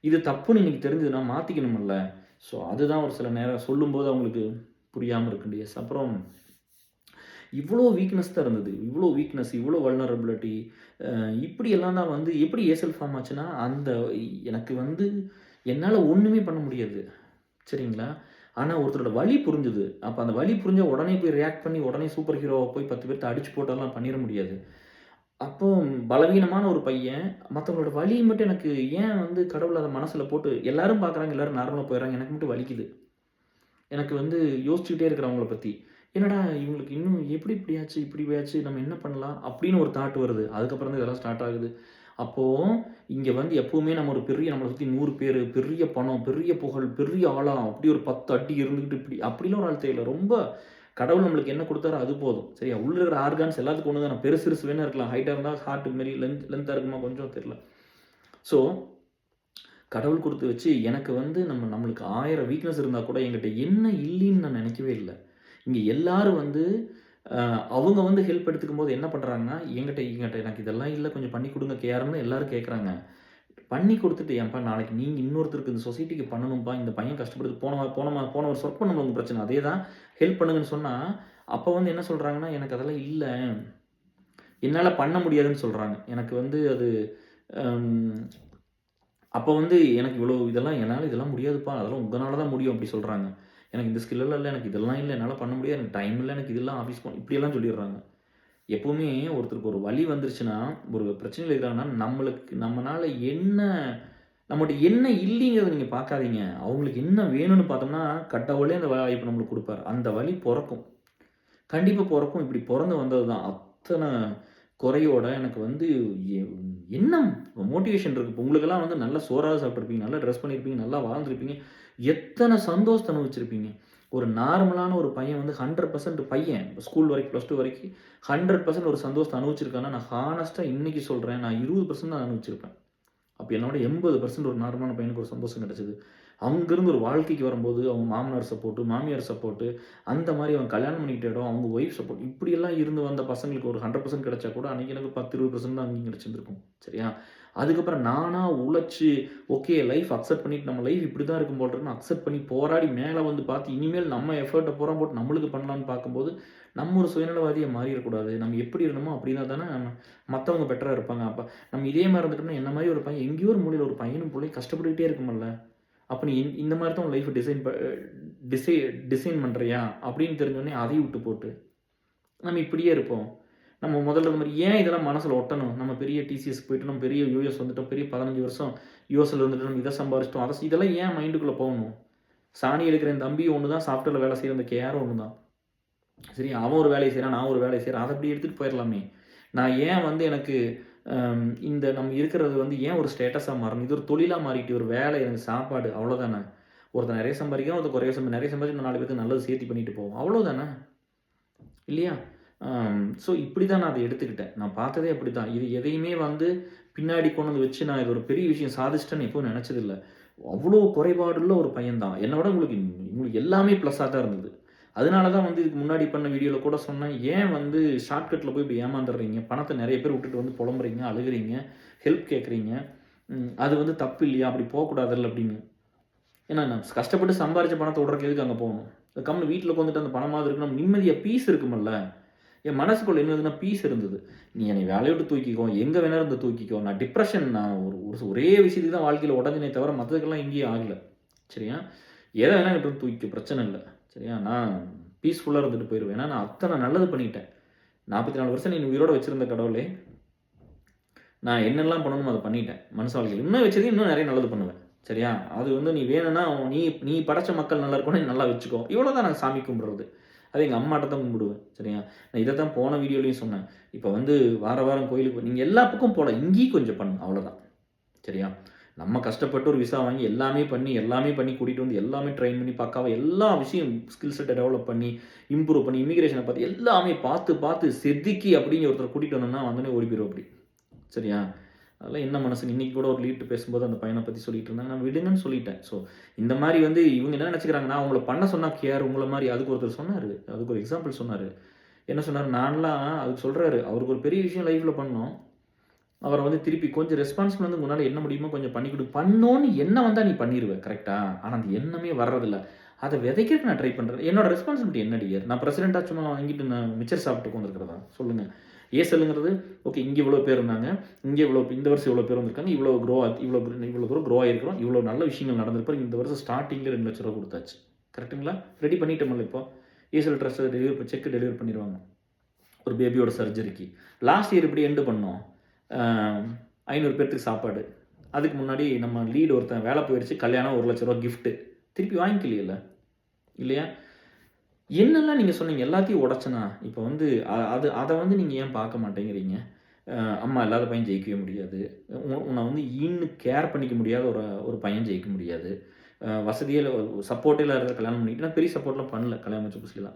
இது தப்புன்னு இன்னைக்கு தெரிஞ்சதுன்னா மாத்திக்கணும்ல. ஸோ அதுதான் ஒரு சில நேரம் சொல்லும்போது அவங்களுக்கு புரியாம இருக்கும் டேஸ். அப்புறம் இவ்வளோ வீக்னஸ் தான் இருந்தது. இவ்வளோ வீக்னஸ், இவ்வளோ வல்னரபிலிட்டி இப்படியெல்லாம் தான் வந்து எப்படி ஏசல் ஃபார்ம் ஆச்சுன்னா, எனக்கு வந்து என்னால ஒண்ணுமே பண்ண முடியாது. சரிங்களா? ஆனா ஒருத்தரோட வலி புரிஞ்சுது. அப்ப அந்த வலி புரிஞ்சா உடனே போய் ரியாக்ட் பண்ணி, உடனே சூப்பர் ஹீரோவா போய் 10 பேர்த்த அடிச்சு போட்டெல்லாம் பண்ணிற முடியாது. அப்போ பலவீனமான ஒரு பையன், மத்தவங்களோட வலிய மட்டும் எனக்கு ஏன் வந்து கடவுள் அத மனசுல போட்டு எல்லாரும் பார்க்குறாங்க, எல்லாரும் நார்மலா போயிடுறாங்க. எனக்கு மட்டும் வலிக்குது. எனக்கு வந்து யோசிச்சுக்கிட்டே இருக்கிறேன் அவங்கள பத்தி. என்னடா இவங்களுக்கு இன்னும் எப்படி இப்படியாச்சு, இப்படி ஆச்சு, நம்ம என்ன பண்ணலாம்? அப்படின்னு ஒரு தாட் வருது. அதுக்கப்புறம் தான் இதெல்லாம் ஸ்டார்ட் ஆகுது. அப்போ இங்க வந்து எப்பவுமே நம்ம ஒரு பெரிய நம்மள சுத்தி 100 பேரு, பெரிய பணம், பெரிய புகழ், பெரிய ஆளா, அப்படி ஒரு 10 அடி இருந்துகிட்டு இப்படி அப்படிலாம் ஒரு ஆள் தேவையில்ல. ரொம்ப கடவுள் நம்மளுக்கு என்ன குடுத்தாரோ அது போதும். சரியா? உள்ள இருக்கிற ஆர்கான்ஸ் எல்லாத்துக்கும் ஒண்ணு தான. பெருசு சிறுசு வேணா இருக்கலாம். ஹைட்டா இருந்தா ஹார்ட் மாரி லென்த்தா இருக்குமா கொஞ்சம் தெரியல. ஸோ கடவுள் குடுத்து வச்சு எனக்கு வந்து நம்மளுக்கு 1000 வீக்னஸ் இருந்தா கூட என்கிட்ட என்ன இல்லைன்னு நான் நினைக்கவே இல்ல. இங்க எல்லாரும் வந்து அவங்க வந்து ஹெல்ப் எடுத்துக்கும்போது என்ன பண்றாங்கன்னா, என்கிட்ட என்கிட்ட எனக்கு இதெல்லாம் இல்ல கொஞ்சம் பண்ணி குடுங்க கேஆர்ன்னு எல்லாரும் கேட்கறாங்க. பண்ணி குடுத்துட்டு, "ஏன்பா நாளைக்கு நீங்க இன்னொருத்தருக்கு இந்த சொசைட்டிக்கு பண்ணணும்ப்பா. இந்த பையன் கஷ்டப்படுது. போன வருஷம் ஒர்க் பண்ணவங்க உங்க பிரச்சனை. அதே தான் ஹெல்ப் பண்ணுங்கன்னு" சொன்னா, அப்ப வந்து என்ன சொல்றாங்கன்னா, "எனக்கு அதெல்லாம் இல்ல. என்னால பண்ண முடியாதுன்னு" சொல்றாங்க. எனக்கு வந்து அது அம் அப்ப வந்து எனக்கு என்னால இதெல்லாம் முடியாதுப்பா. அதெல்லாம் உங்கனால தான் முடியும் அப்படி சொல்றாங்க. எனக்கு இந்த ஸ்கில் எல்லாம் இல்ல. எனக்கு இதெல்லாம் இல்ல. என்னால பண்ண முடியாது. எனக்கு டைம் இல்ல. எனக்கு இதெல்லாம் ஆஃபீஸ் போணும். இப்படியெல்லாம் சொல்லிடுறாங்க. எப்பவுமே ஒருத்தருக்கு ஒரு வலி வந்துருச்சுன்னா, ஒரு பிரச்சனையில இருக்காங்கன்னா, நம்மனால என்ன நம்மட்ட என்ன இல்லைங்கிறத நீங்க பார்க்காதீங்க. அவங்களுக்கு என்ன வேணும்னு பார்த்தோம்னா, கடவுளே அந்த வாய்ப்பு நம்மளுக்கு குடுப்பாரு. அந்த வலி பொறக்கும். கண்டிப்பா பொறக்கும். இப்படி பொறந்து வந்தது தான். அத்தன குறையோட எனக்கு வந்து எ என்ன மோட்டிவேஷன் இருக்கு. இப்ப உங்களுக்கெல்லாம் வந்து நல்ல சோறாவது சாப்பிட்டுருப்பீங்க, நல்லா ட்ரெஸ் பண்ணியிருப்பீங்க, நல்லா வாழ்ந்திருப்பீங்க. எத்தன சந்தோஷத்த அனுபவிச்சிருப்பீங்க. ஒரு நார்மலான ஒரு பையன் வந்து 100% பையன் ஸ்கூல் வரைக்கும் +2 வரைக்கும் 100% ஒரு சந்தோஷத்த அனுபவிச்சிருக்கான்னா, நான் ஹானஸ்ட்டா இன்னைக்கு சொல்றேன். நான் 20% தான் அனுபவிச்சிருப்பேன். அப்ப என்னோட 80% ஒரு நார்மலான பையனுக்கு ஒரு சந்தோஷம் கிடைச்சது. அங்கருந்து ஒரு வாழ்க்கைக்கு வரும்போது, அவங்க மாமனார் சப்போர்ட்டு, மாமியார் சப்போர்ட்டு, அந்த மாரி அவன் கல்யாணம் பண்ணிக்கிட்ட இடம், அவங்க ஒய்ஃப் சப்போர்ட் இப்படியெல்லாம் இருந்து வந்த பசங்களுக்கு ஒரு 100% கிடைச்சா கூட, அன்னைக்கு எனக்கு 10, 20% தான் அங்கேயும் கிடைச்சிருந்திருக்கும். சரியா? அதுக்கப்புறம் நானாக உழைச்சி ஓகே லைஃப் அக்செப்ட் பண்ணிட்டு நம்ம லைஃப் இப்படி தான் இருக்கும் போல்றதுன்னு அக்செப்ட் பண்ணி போராடி மேலே வந்து பார்த்து இனிமேல் நம்ம எஃபர்ட்டை போட்டு நம்மளுக்கு பண்ணலான்னு பார்க்கும்போது நம்ம ஒரு சுயநலவாதியை மாறிடக்கூடாது. நம்ம எப்படி இருந்தோமோ அப்படி தான் தானே நம்ம மற்றவங்க பெட்டராக இருப்பாங்க. அப்போ நம்ம இதே மாதிரி இருந்துட்டோம்னா என்ன மாதிரி ஒரு பையன் எங்கேயோ ஒரு மூலையில் ஒரு பையனும் பிள்ளையும் கஷ்டப்பட்டுக்கிட்டே இருக்குமில்ல. அப்போ நீ இந்த மாதிரி தான் லைஃப்பை டிசைன் பண்ணுறியா அப்படின்னு தெரிஞ்சோடனே அதையும் விட்டு போட்டு நம்ம இப்படியே இருப்போம். நம்ம முதல்ல இந்த மாதிரி ஏன் இதெல்லாம் மனசில் ஒட்டணும்? நம்ம பெரிய டிசிஎஸ் போயிட்டு நம்ம பெரிய யூஎஸ் வந்துட்டோம், பெரிய 15 வருஷம் யூஎஸ்ல இருந்துட்டு நம்ம இதை சம்பாரிச்சிட்டோம், இதெல்லாம் ஏன் மைண்டுக்குள்ளே போகணும்? சாணி எடுக்கிற என் தம்பி ஒன்று தான், சாஃப்ட்வேரில் வேலை செய்கிற அந்த கேரும் ஒன்று தான். சரி, அவன் ஒரு வேலையை செய்கிறான், நான் ஒரு வேலையை செய்கிறேன், அதை அப்படி எடுத்துகிட்டு போயிடலாமே. நான் ஏன் வந்து எனக்கு இந்த நம்ம இருக்கிறது வந்து ஏன் ஒரு ஸ்டேட்டஸாக மாறணும்? இது ஒரு தொழிலாக மாறிட்டு ஒரு வேலை, எனக்கு சாப்பாடு, அவ்வளோதானே. ஒருத்தர் நிறைய சம்பாதிக்கிறோம், ஒருத்தர் குறைய நிறைய சம்பாதிச்சு 4 பேருக்கு நல்லது சேர்த்து பண்ணிட்டு போவோம், அவ்வளோதானே இல்லையா? ஸோ இப்படி தான் நான் அதை எடுத்துக்கிட்டேன். நான் பார்த்ததே அப்படி தான். இது எதையுமே வந்து பின்னாடி கொண்டு வந்து வச்சு நான் இது ஒரு பெரிய விஷயம் சாதிச்சிட்டேன்னு எப்பவும் நினச்சதில்ல. அவ்வளோ குறைபாடுள்ள ஒரு பையன் தான். என்னை விட உங்களுக்கு எல்லாமே ப்ளஸ்ஸாக தான் இருந்தது. அதனால தான் வந்து இதுக்கு முன்னாடி பண்ண வீடியோவில் கூட சொன்னேன், ஏன் வந்து ஷார்ட்கட்டில் போய் இப்படி ஏமாந்துடுறீங்க, பணத்தை நிறைய பேர் விட்டுட்டு வந்து புலம்புறீங்க, அழுகிறீங்க, ஹெல்ப் கேட்குறீங்க, அது வந்து தப்பு இல்லையா, அப்படி போகக்கூடாதுல்ல அப்படின்னு. ஏன்னா நான் கஷ்டப்பட்டு சம்பாரித்த பணத்தை விட்றதுக்கு எதுக்கு அங்கே போகணும்? கம்முன்னு வீட்டில் உட்காந்துட்டு அந்த பணமாவது இருக்கு, நம்ம நிம்மதியாக பீஸ் இருக்குமில்ல. என் மனசுக்குள்ள என்னதுன்னா பீஸ் இருந்தது. நீ என்னை வேலையை விட்டு தூக்கிக்கோ, எங்கே வேணாலும் இருந்து தூக்கிக்கோ, நான் டிப்ரெஷன், நான் ஒரே விஷயத்துக்கு தான் வாழ்க்கையில் உடஞ்சினே தவிர மற்றதுக்கெல்லாம் எங்கேயும் ஆகலை. சரியா? எதை வேணால் கிட்ட தூக்கிக்கோ, பிரச்சனை இல்லை. சரியா? நான் பீஸ்ஃபுல்லாக இருந்துட்டு போயிடுவேன். ஏன்னா நான் அத்தனை நல்லது பண்ணிட்டேன். 44 வருஷம் நீ உயிரோடு வச்சுருந்த கடவுளே, நான் என்னெல்லாம் பண்ணணுமோ அதை பண்ணிட்டேன். மனசு வாழ்க்கையில் இன்னும் வச்சது இன்னும் நிறைய நல்லது பண்ணுவேன். சரியா? அது வந்து நீ வேணும்னா நீ படைச்ச மக்கள் நல்லா இருக்கணும், நல்லா வச்சுக்கோ. இவ்வளோ தான் நான் சாமி கும்பிட்றது. அது எங்கள் அம்மாட்ட தான் கும்பிடுவேன். சரியா? நான் இதை தான் போன வீடியோலையும் சொன்னேன். இப்போ வந்து வாரம் கோயிலுக்கு நீங்கள் எல்லா பக்கம் போகல, இங்கேயும் கொஞ்சம் பண்ணு, அவ்வளோதான். சரியா? நம்ம கஷ்டப்பட்டு ஒரு விசா வாங்கி எல்லாமே பண்ணி கூட்டிகிட்டு வந்து எல்லாமே ட்ரெயின் பண்ணி பக்காவாக எல்லா விஷயம் ஸ்கில் செட்டை டெவலப் பண்ணி இம்ப்ரூவ் பண்ணி இமிகிரேஷனை பார்த்து எல்லாமே பார்த்து செதுக்கி அப்படிங்கிற ஒருத்தர் கூட்டிகிட்டு வந்தோம்னா வந்தோடனே ஓடி போயிடும் அப்படி. சரியா? அதெல்லாம் என்ன மனசு. இன்றைக்கி கூட ஒரு லீட்டு பேசும்போது அந்த பையனை பற்றி சொல்லிட்டு இருந்தாங்க, நான் விடுங்கன்னு சொல்லிட்டேன். ஸோ இந்த மாதிரி வந்து இவங்க என்ன நினச்சிக்கிறாங்கன்னா, அவங்கள பண்ண சொன்னால் கேர் உங்களை மாதிரி. அதுக்கு ஒருத்தர் சொன்னார், அதுக்கு ஒரு எக்ஸாம்பிள் சொன்னார். என்ன சொன்னார், நான்லாம் அதுக்கு சொல்கிறாரு, அவருக்கு ஒரு பெரிய விஷயம் லைஃப்பில் பண்ணோம், அவரை வந்து திருப்பி கொஞ்சம் ரெஸ்பான்சிபிள் வந்து உங்களால் என்ன முடியுமோ கொஞ்சம் பண்ணி கொடு, பண்ணோன்னு என்ன வந்தால் நீ பண்ணிடுவேன் கரெக்டாக, ஆனால் அந்த எண்ணமே வர்றதில்ல, அதை விதைக்கிறதுக்கு நான் ட்ரை பண்ணுறேன். என்னோட ரெஸ்பான்சிபிலிட்டி என்ன டியர்? நான் பிரசிடெண்ட்டாக சும்மா வாங்கிட்டு நான் மிச்சர் சாப்பிட்டு கொண்டிருக்கிறதா சொல்லுங்கள்? ஏசலுங்கிறது ஓகே, இங்கே இவ்வளோ பேர் இருந்தாங்க, இங்கே இந்த வருஷம் இவ்வளோ பேர் வந்திருக்காங்க, இவ்வளோ தூரம் க்ரோ ஆகிருக்கிறோம், இவ்வளோ நல்ல விஷயங்கள் நடந்திருப்பாரு, இந்த வருஷம் ஸ்டார்டிங்கில் 2 லட்ச ரூபா கொடுத்தாச்சு. கரெக்டுங்களா? ரெடி பண்ணிட்டோம்ல. இப்போ ஏசல் ட்ரஸ்ட் செக் டெலிவரி பண்ணிடுவாங்க ஒரு பேபியோட சர்ஜரிக்கு. லாஸ்ட் இயர் இப்படி எண்டு பண்ணோம், 500 பேர்த்துக்கு சாப்பாடு. அதுக்கு முன்னாடி நம்ம லீடு ஒருத்தன் வேலை போயிடுச்சு, கல்யாணம் 1 லட்ச ரூபா கிஃப்ட்டு, திருப்பி வாங்கிக்கலையில்ல இல்லையா? என்னெல்லாம் நீங்கள் சொன்னீங்க எல்லாத்தையும் உடச்சனா. இப்போ வந்து அதை வந்து நீங்கள் ஏன் பார்க்க மாட்டேங்கிறீங்க? அம்மா இல்லாத பையன் ஜெயிக்கவே முடியாது, உன்னை வந்து இன்னும் கேர் பண்ணிக்க முடியாத ஒரு பையன் ஜெயிக்க முடியாது, வசதியில் சப்போர்ட்டே இல்லாத கல்யாணம் பண்ணிக்கிட்டு. நான் பெரிய சப்போர்ட்லாம் பண்ணல கல்யாணம் வச்ச புதுசுலாம்.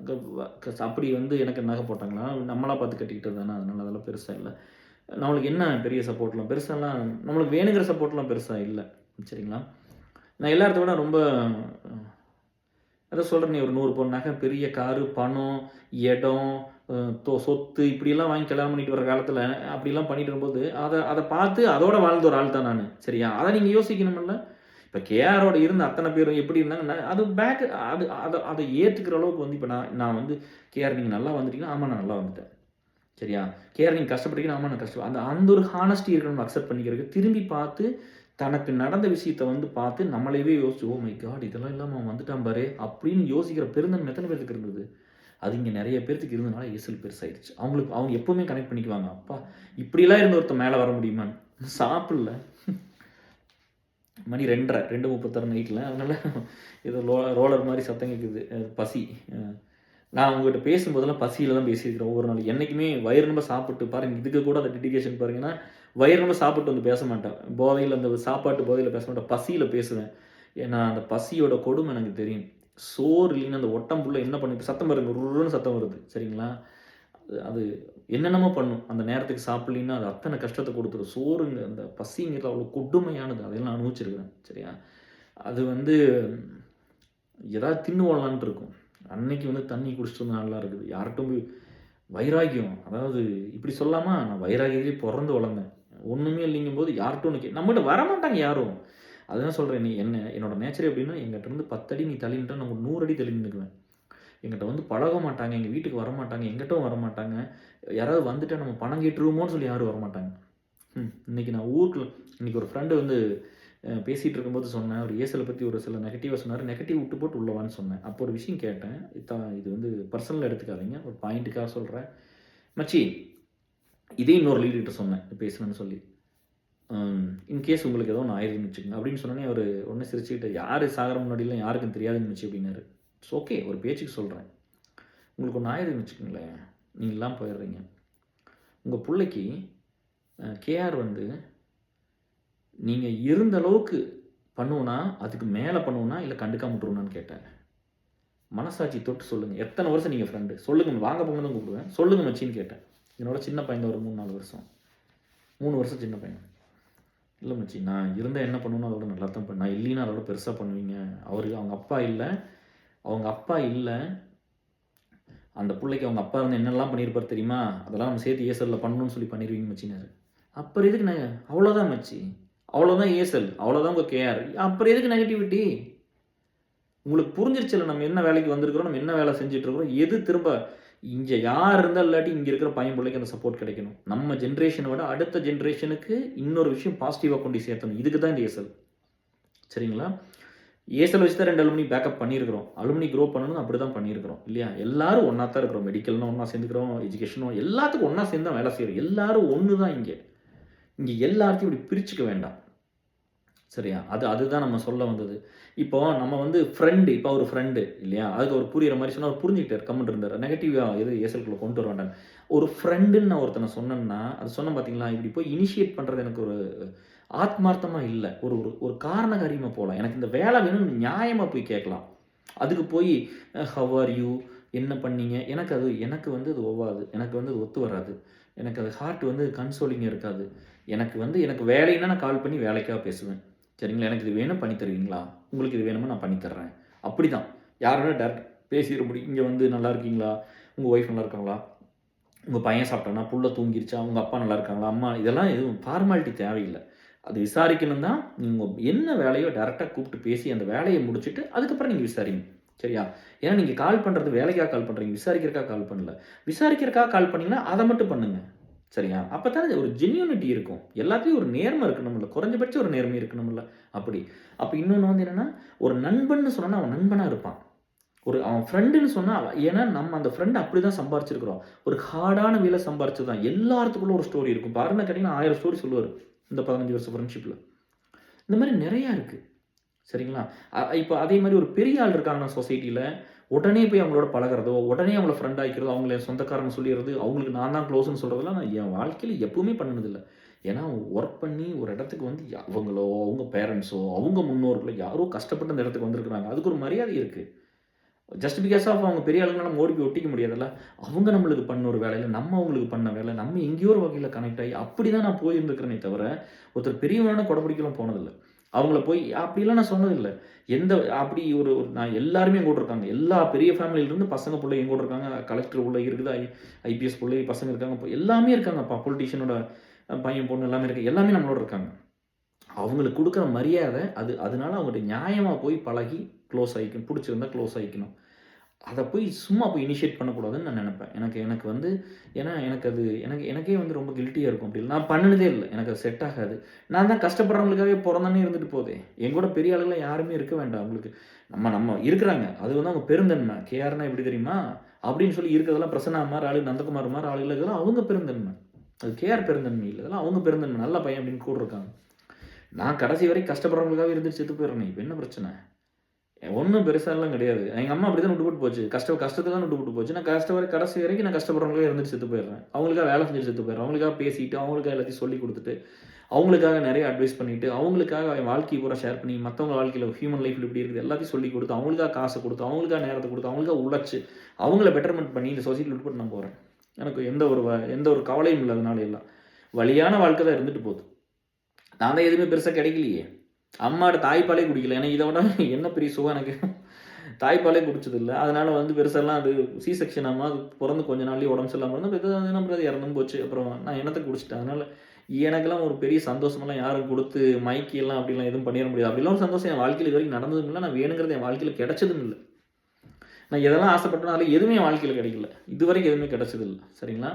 அப்படி வந்து எனக்கு நகை போட்டாங்களா, நம்மளாக பார்த்து கட்டிக்கிட்டது தானே, அதனால் அதெல்லாம் பெருசாக இல்லை. நம்மளுக்கு என்ன பெரிய சப்போர்ட்லாம் பெருசாலாம், நம்மளுக்கு வேணுங்கிற சப்போர்ட்லாம் பெருசாக இல்லை. சரிங்களா? நான் எல்லாத்த விட ரொம்ப அதை சொல்கிறேன், நீ ஒரு 100 பவுன் நகை, பெரிய காரு, பணம், இடம், சொத்து இப்படிலாம் வாங்கி கல்யாணம் பண்ணிட்டு வர காலத்தில் அப்படிலாம் பண்ணிட்டு வரும்போது அதை பார்த்து அதோட வாழ்ந்த ஒரு ஆள் தான் நான். சரியா? அதை நீங்கள் யோசிக்கணுமில்ல. இப்போ கேஆரோட இருந்த அத்தனை பேரும் எப்படி இருந்தாங்கன்னா அது பேக் அதை ஏற்றுக்கிற அளவுக்கு வந்து இப்போ நான் வந்து கேஆர் நீங்கள் நல்லா வந்துட்டீங்கன்னா, ஆமாம் நான் நல்லா வந்துட்டேன். சரியா? கேஆர் நீங்கள் கஷ்டப்பட்டீங்கன்னா, ஆமாம் நான் கஷ்டம், அந்த ஒரு ஹானஸ்டி இருக்கணும்னு அக்செப்ட் பண்ணிக்கிறதுக்கு திரும்பி பார்த்து தனக்கு நடந்த விஷயத்தை வந்து பார்த்து நம்மளையே யோசிச்சு, ஓ மை காட் இதெல்லாம் இல்லாமல் அவன் வந்துட்டான் பாரு அப்படின்னு யோசிக்கிற பெருந்தன்மை எத்தனை பேருக்கு இருந்தது? அது இங்கே நிறைய பேர்த்துக்கு இருந்ததுனால ஏசல் பெருசாயிடுச்சு. அவங்க எப்போவுமே கனெக்ட் பண்ணிக்குவாங்க, அப்பா இப்படிலாம் இருந்த ஒருத்தர் மேலே வர முடியுமான்னு. சாப்பிடல, மணி 2:30 நைட்டில், அதனால் ஏதோ ரோலர் மாதிரி சத்தம் கேட்குது, பசி. நான் உங்கள்கிட்ட பேசும்போதெல்லாம் பசியில் தான் பேசியிருக்கிறேன் ஒவ்வொரு நாள். என்றைக்குமே வயிறு நம்ம சாப்பிட்டு பாருங்கள், இதுக்கு கூட அந்த டெடிகேஷன் பாருங்கன்னா, வயிறு நம்ம சாப்பிட்டு வந்து பேச மாட்டேன், போதையில் அந்த சாப்பாட்டு போதையில் பேச மாட்டேன், பசியில் பேசுவேன். ஏன்னா அந்த பசியோட கொடுமை எனக்கு தெரியும். சோறு இல்லைன்னா அந்த ஒட்டம்புள்ள என்ன பண்ணி சத்தம் வருது, ஒரு சத்தம் வருது. சரிங்களா? அது என்னென்னமோ பண்ணும், அந்த நேரத்துக்கு சாப்பிட்லின்னா அது அத்தனை கஷ்டத்தை கொடுத்துரும். சோறுங்க அந்த பசிங்கிறது அவ்வளோ கொடுமையானது, அதையெல்லாம் அனுபவிச்சிருக்கிறேன். சரியா? அது வந்து ஏதாவது தின்னு ஓடலான்ட்டு இருக்கும். அன்னைக்கு வந்து தண்ணி குடிச்சிட்டு வந்து நல்லா இருக்குது, யார்கிட்டும் போய் வைராகியம், அதாவது இப்படி சொல்லாமா, நான் வைராகியத்திலே பிறந்து வளர்ந்தேன். ஒன்றுமே இல்லைங்கும்போது யார்கிட்ட ஒன்று நம்மகிட்ட வரமாட்டாங்க யாரும். அதுதான் சொல்கிறேன், நீ என்னோட நேச்சர் எப்படின்னா, எங்கிட்ட இருந்து 10 அடி நீ தள்ளின்ட்டா நான் ஒரு 100 அடி தள்ளி நின்னுக்குவேன். எங்கிட்ட வந்து பழக மாட்டாங்க, எங்கள் வீட்டுக்கு வரமாட்டாங்க, எங்கிட்டும் வரமாட்டாங்க. யாராவது வந்துட்டா நம்ம பணம் கேட்டுருவோமோன்னு சொல்லி யாரும் வரமாட்டாங்க. இன்னைக்கு நான் ஊருக்குள்ள இன்னைக்கு ஒரு ஃப்ரெண்டு வந்து பேசிகிட்டு இருக்கும்போது சொன்னேன், அவர் ஏசலை பற்றி ஒரு சில நெகட்டிவாக சொன்னார். நெகட்டிவ் விட்டு போட்டு உள்ளவான்னு சொன்னேன். அப்போ ஒரு விஷயம் கேட்டேன். இது வந்து பர்சனலாக எடுத்துக்காதீங்க, ஒரு பாயிண்ட்டுக்காக சொல்கிறேன். மச்சி, இதே இன்னொரு லீடர்கிட்ட சொன்னேன் பேசணும்னு சொல்லி. இன்கேஸ் உங்களுக்கு ஏதோ ஒன்று ஆயிருதுன்னு வச்சுக்கோங்க அப்படின்னு சொன்னோன்னே அவர் ஒன்று சிரிச்சுக்கிட்டு, யார் சாகிற முன்னாடிலாம் யாருக்கும் தெரியாதுன்னு வச்சு அப்படின்னாரு. இட்ஸ் ஓகே, ஒரு பேச்சுக்கு சொல்கிறேன். உங்களுக்கு ஒன்று ஆயிருதுன்னு வச்சுக்கோங்களேன், நீங்களாம் போயிடுறீங்க. உங்கள் பிள்ளைக்கு கேஆர் வந்து நீங்கள் இருந்த அளவுக்கு பண்ணுவோன்னா, அதுக்கு மேலே பண்ணுவோன்னா, இல்லை கண்டுக்காம விட்டுருவோன்னு கேட்டேன். மனசாட்சி தொட்டு சொல்லுங்கள். எத்தனை வருஷம் நீங்கள் ஃப்ரெண்டு சொல்லுங்கள், வாங்க போங்க தான் கூப்பிடுவேன். சொல்லுங்கள் மச்சின்னு கேட்டேன். என்னோட சின்ன பையன் ஒரு 3-4 வருஷம், 3 வருஷம் சின்ன பையன். இல்லை மச்சி, நான் இருந்தால் என்ன பண்ணுவேனோ அதோட நல்லா தான் பண்ணேன். நான் இல்லைன்னா அதோட பெருசாக பண்ணுவீங்க. அவங்க அப்பா இல்லை, அந்த பிள்ளைக்கு அவங்க அப்பா இருந்து என்னெல்லாம் பண்ணியிருப்பார் தெரியுமா, அதெல்லாம் நம்ம சேர்த்து ஏசலில் பண்ணணும்னு சொல்லி பண்ணிடுவீங்க மச்சினாரு. அப்புறம் எதுக்கு நான் அவ்வளோதான் மச்சி, அவ்வளோதான் ஏசல், அவ்வளோதான் உங்கள் கேஆர், அப்புறம் எதுக்கு நெகட்டிவிட்டி? உங்களுக்கு புரிஞ்சிருச்சுல நம்ம என்ன வேலைக்கு வந்திருக்கிறோம், நம்ம என்ன வேலை செஞ்சுட்ருக்கிறோம், எது திரும்ப இங்கே யார் இருந்தால் இல்லாட்டி இங்கே இருக்கிற பையன் பிள்ளைக்கு அந்த சப்போர்ட் கிடைக்கணும். நம்ம ஜென்ரேஷனை விட அடுத்த ஜென்ரேஷனுக்கு இன்னொரு விஷயம் பாசிட்டிவாக கொண்டு சேர்த்தணும். இதுக்கு தான் இந்த ஏசல். சரிங்களா? ஏசல் வச்சு தான் 2 அலுமினி பேக்கப் பண்ணியிருக்கிறோம். அலுமினி க்ரோ பண்ணணும் அப்படி தான் பண்ணியிருக்கிறோம் இல்லையா? எல்லாரும் ஒன்றா தான் இருக்கிறோம். மெடிக்கல்னு ஒன்றா சேர்ந்துக்கிறோம், எஜுகேஷனும் எல்லாத்துக்கும் ஒன்றா சேர்ந்து தான் வேலை செய்கிறோம். எல்லாரும் ஒன்று தான். இங்கே எல்லாத்தையும் இப்படி பிரிச்சுக்க வேண்டாம். சரியா? அதுதான் நம்ம சொல்ல வந்தது. இப்போ நம்ம வந்து ஃப்ரெண்டு, இப்போ ஒரு ஃப்ரெண்டு இல்லையா, அதுக்கு அவர் புரிகிற மாதிரி சொன்னால் அவர் புரிஞ்சுக்கிட்டார், கம்முன்னு இருந்தார். நெகட்டிவாக எது ஏசல்குள்ளே கொண்டு வர வேண்டாம். ஒரு ஃப்ரெண்டுன்னு நான் ஒருத்தனை சொன்னேன்னா, அது சொன்னேன் பார்த்தீங்களா, இப்படி போய் இனிஷியேட் பண்ணுறது எனக்கு ஒரு ஆத்மார்த்தமாக இல்லை. ஒரு ஒரு காரண காரியமாக போகலாம். எனக்கு இந்த வேலை வேணும்னு நியாயமாக போய் கேட்கலாம். அதுக்கு போய் ஹவ் ஆர் யூ, என்ன பண்ணீங்க, எனக்கு வந்து அது ஒவ்வாது, எனக்கு வந்து அது ஒத்து வராது, எனக்கு அது ஹார்ட் வந்து கன்சோலிங்காக இருக்காது. எனக்கு வேலைன்னா நான் கால் பண்ணி வேலைக்காக பேசுவேன். சரிங்களா? எனக்கு இது வேணும் பண்ணி தருவீங்களா, உங்களுக்கு இது வேணுமா நான் பண்ணித்தர்றேன். அப்படி தான் யாரோட டேரக்ட் பேசிட முடியும். இங்கே வந்து நல்லா இருக்கீங்களா, உங்கள் ஒய்ஃப் நல்லா இருக்காங்களா, உங்கள் பையன் சாப்பிட்டானா, புள்ள தூங்கிருச்சா, உங்கள் அப்பா நல்லா இருக்காங்களா, அம்மா, இதெல்லாம் எதுவும் ஃபார்மாலிட்டி தேவையில்லை. அது விசாரிக்கணும் தான். நீங்கள் என்ன வேலையோ டேரெக்டாக கூப்பிட்டு பேசி அந்த வேலையை முடிச்சுட்டு அதுக்கப்புறம் நீங்கள் விசாரிங்க. சரியா? ஏன்னா நீங்கள் கால் பண்ணுறது வேலைக்காக கால் பண்ணுறீங்க, விசாரிக்கிறக்காக கால் பண்ணல. விசாரிக்கிறக்காக கால் பண்ணிங்கன்னா அதை மட்டும் பண்ணுங்கள். சரியா? அப்போ தானே ஒரு ஜென்யூனிட்டி இருக்கும். எல்லாத்தையும் ஒரு நேர்மை இருக்கணும்ல, குறைஞ்சபட்சம் ஒரு நேர்மை இருக்கணும்ல. அப்போ இன்னொன்று வந்து என்னென்னா, ஒரு நண்பன்னு சொன்னால் அவன் நண்பனாக இருப்பான். அவன் ஃப்ரெண்டுன்னு சொன்னால் ஏன்னா நம்ம அந்த ஃப்ரெண்டு அப்படி தான் சம்பாரிச்சிருக்கிறோம். ஒரு ஹார்டான வேலை சம்பாரிச்சு தான். எல்லாத்துக்குள்ள ஒரு ஸ்டோரி இருக்கும். பாருங்க, கேட்டிங்கன்னா 1000 ஸ்டோரி சொல்லுவார் இந்த 15 வருஷம் ஃப்ரெண்ட்ஷிப்பில். இந்த மாதிரி நிறையா இருக்குது. சரிங்களா? இப்போ அதே மாதிரி ஒரு பெரிய ஆள் இருக்காங்கன்னா சொசைட்டியில், உடனே போய் அவங்களோட பழகிறதோ, உடனே அவங்கள ஃப்ரெண்ட் ஆகிக்கிறதோ, அவங்கள சொந்தக்காரங்க சொல்லிடுறது, அவங்களுக்கு நான் தான் க்ளோஸ்ன்னு சொல்கிறதெல்லாம் நான் என் வாழ்க்கையில் எப்பவுமே பண்ணினதில்லை. ஏன்னா ஒர்க் பண்ணி ஒரு இடத்துக்கு வந்து அவங்களோ, அவங்க பேரண்ட்ஸோ, அவங்க முன்னோர்களோ யாரோ கஷ்டப்பட்டு அந்த இடத்துக்கு வந்திருக்கிறாங்க. அதுக்கு ஒரு மரியாதை இருக்குது. ஜஸ்ட் பிகாஸ் ஆஃப் அவங்க பெரிய ஆளுங்க நம்ம ஓடி போய் ஒட்டிக்க முடியாதுல்ல. அவங்க நம்மளுக்கு பண்ண ஒரு வேலையில் நம்ம அவங்களுக்கு பண்ண வேலை, நம்ம எங்கேயோ ஒரு வகையில் கனெக்ட் ஆகி அப்படி தான் நான் போயிருந்துக்கிறேனே தவிர, ஒருத்தர் பெரியவனான கொடைப்பிடிக்கலாம் போனதில்லை. அவங்கள போய் அப்படிலாம் நான் சொன்னதில்லை. அப்படி ஒரு நான் எல்லாருமே என் கூட இருக்காங்க. எல்லா பெரிய ஃபேமிலியிலேருந்து பசங்க பிள்ளை என் கூட இருக்காங்க. கலெக்டர் பிள்ளை இருக்குது, ஐபிஎஸ் பிள்ளை பசங்க இருக்காங்க, எல்லாமே இருக்காங்கப்பா. பொலிட்டீஷியனோட பையன் பொண்ணு எல்லாமே இருக்குது. எல்லாமே நம்மளோட இருக்காங்க. அவங்களுக்கு கொடுக்குற மரியாதை அதனால அவங்கள்ட்ட நியாயமாக போய் பழகி க்ளோஸ் ஆகிக்கணும். பிடிச்சிருந்தா க்ளோஸ் ஆகிக்கணும். அதை போய் சும்மா போய் இனிஷியேட் பண்ணக்கூடாதுன்னு நான் நினைப்பேன். எனக்கு வந்து ஏன்னா எனக்கே வந்து ரொம்ப கில்ட்டியாக இருக்கும். அப்படி நான் பண்ணினதே இல்லை. எனக்கு அது செட் ஆகாது. நான் தான் கஷ்டப்படுறவங்களுக்காகவே பிறந்தானே இருந்துட்டு போதே. என் கூட பெரிய ஆளுங்களாம் யாருமே இருக்க வேண்டாம். அவங்களுக்கு நம்ம இருக்கிறாங்க. அது வந்து அவங்க பெருந்தன்மை. கேஆர்னா எப்படி தெரியுமா அப்படின்னு சொல்லி இருக்கிறதெல்லாம் பிரசன்னா மாதிரி ஆளு, நந்தகுமார் மாதிரி ஆளுகள் இருக்கிறதெல்லாம் அவங்க பெருந்தன்மை. அது கேஆர் பெருந்தன்மை இல்லை, அதெல்லாம் அவங்க பெருந்தன்மை. நல்ல பையன் அப்படின்னு கூட இருக்காங்க. நான் கடைசி வரை கஷ்டப்படுறவங்களுக்காக இருந்துட்டு செத்து போயிடுறேன். இப்போ என்ன பிரச்சனை? ஒன்றும் பெருசாலாம் கிடையாது. எங்கள் அம்மா அப்படி தான் விட்டு போட்டு போச்சு. கஷ்டத்தை தான் விட்டு போட்டு போச்சு. நான் கடைசி வரைக்கும் நான் கஷ்டப்படுறவங்களுக்காக இருந்துட்டு செத்து போயிடுறேன். அவங்களுக்காக வேலை செஞ்சுட்டு செத்து போயிடுறேன். அவங்களுக்காக பேசிட்டு, அவங்களுக்காக எல்லாத்தையும் சொல்லி கொடுத்துட்டு, அவங்களுக்காக நிறைய அட்வைஸ் பண்ணிவிட்டு, அவங்களுக்காக என் வாழ்க்கையை பூரா ஷேர் பண்ணி, மற்றவங்க வாழ்க்கையில் ஹியூமன் லைஃப்பில் இப்படி இருக்குது எல்லாத்தையும் சொல்லி கொடுத்து, அவங்களுக்காக காசை கொடுத்து, அவங்களுக்காக நேரத்தை கொடுத்து, அவங்களுக்காக உழைச்சி, அவங்கள பெட்டர்மெண்ட் பண்ணி இந்த சொசைட்டியில் விட்டு போட்டு நான் போகிறேன். எனக்கு எந்த ஒரு கவலையும் இல்லை. அதனால எல்லாம் வலியான வாழ்க்கை தான் இருந்துட்டு போகுது. நான் தான் எதுவுமே பெருசாக கிடைக்கலையே. அம்மாவோட தாய்ப்பாலே குடிக்கல. ஏன்னா இதை விட என்ன பெரிய சுகம் எனக்கு. தாய்ப்பாலே குடிச்சதில்லை. அதனால் வந்து பெருசெல்லாம் அது சி செக்ஷன் ஆமாம். அது பிறந்து கொஞ்ச நாள்லேயே உடம்பு சரியில்லாமல் இருந்தால் அது நம்ம இறந்தும் போச்சு. அப்புறம் நான் என்னத்தை குடிச்சிட்டேன். அதனால் எனக்கெல்லாம் ஒரு பெரிய சந்தோஷமெல்லாம் யாரும் குடுத்து, மைக்கெல்லாம் அப்படிலாம் எதுவும் பண்ணிற முடியாது. அப்படிலாம் ஒரு சந்தோஷம் என் வாழ்க்கையில இதுவரைக்கும் நடந்ததும் இல்ல. நான் வேணுங்கிறது என் வாழ்க்கையில கிடைச்சதும் இல்ல. நான் எதெல்லாம் ஆசைப்பட்டனோ அதெல்லாம் எதுவுமே என் வாழ்க்கையில கிடைக்கல. இதுவரைக்கும் எதுவுமே கிடைச்சதில்ல. சரிங்களா?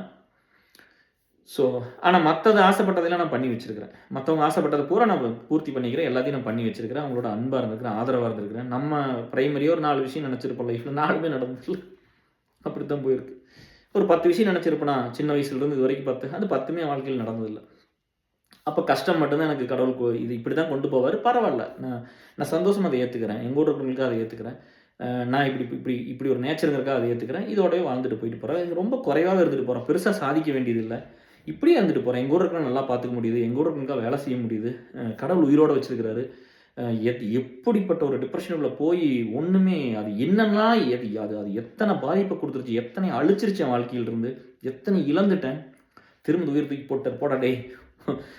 ஸோ ஆனா மத்தது ஆசைப்பட்டதெல்லாம் நான் பண்ணி வச்சிருக்கிறேன். மத்தவங்க ஆசைப்பட்டத பூரா நான் பூர்த்தி பண்ணிக்கிறேன். எல்லாத்தையும் நான் பண்ணி வச்சிருக்கிறேன். அவங்களோட அன்பா இருந்திருக்கிறேன். ஆதரவா இருந்திருக்கிறேன். நம்ம பிரைமரியா ஒரு 4 விஷயம் நெனச்சிருப்போம் லைஃப்ல. 4மே நடந்ததில்ல. அப்படித்தான் போயிருக்கு. ஒரு 10 விஷயம் நெனச்சிருப்பேனா, சின்ன வயசுலருந்து இதுவரைக்கும் 10. அது 10மே என் வாழ்க்கையில நடந்ததில்ல. அப்ப கஷ்டம் மட்டும் தான் எனக்கு கடவுள் இது இப்படிதான் கொண்டு போவாரு. பரவால்ல. நான் நான் சந்தோஷமா அத ஏத்துக்கிறேன். என் கூட இருக்கிறவங்களுக்காக அத ஏத்துக்கிறேன். நான் இப்படி இப்படி இப்படி ஒரு நேச்சர்ங்கிறதுக்காக அத ஏத்துக்கிறேன். இதோடவே வாழ்ந்துட்டு போயிட்டு போறேன். இது ரொம்ப குறைவாவே இருந்துட்டு போறேன். பெருசா சாதிக்க வேண்டியதில்ல. இப்படியே இருந்துட்டு போறேன். என் கூட இருக்கிறவங்கள நல்லா பார்த்துக்க முடியுது. என் கூட இருக்கிறவங்களுக்காக வேலை செய்ய முடியுது. கடவுள் உயிரோட வச்சிருக்கிறாரு. எப்படிப்பட்ட ஒரு டிப்ரஷனுக்குள்ள போய் ஒண்ணுமே அது என்னன்னா அது அது எத்தனை பாதிப்பை குடுத்துருச்சு, எத்தனை அழிச்சிருச்சு என் வாழ்க்கையிலிருந்து, எத்தனை இழந்துட்டேன். திரும்ப உயிர் தூக்கி போட்டார். போடா டேய்!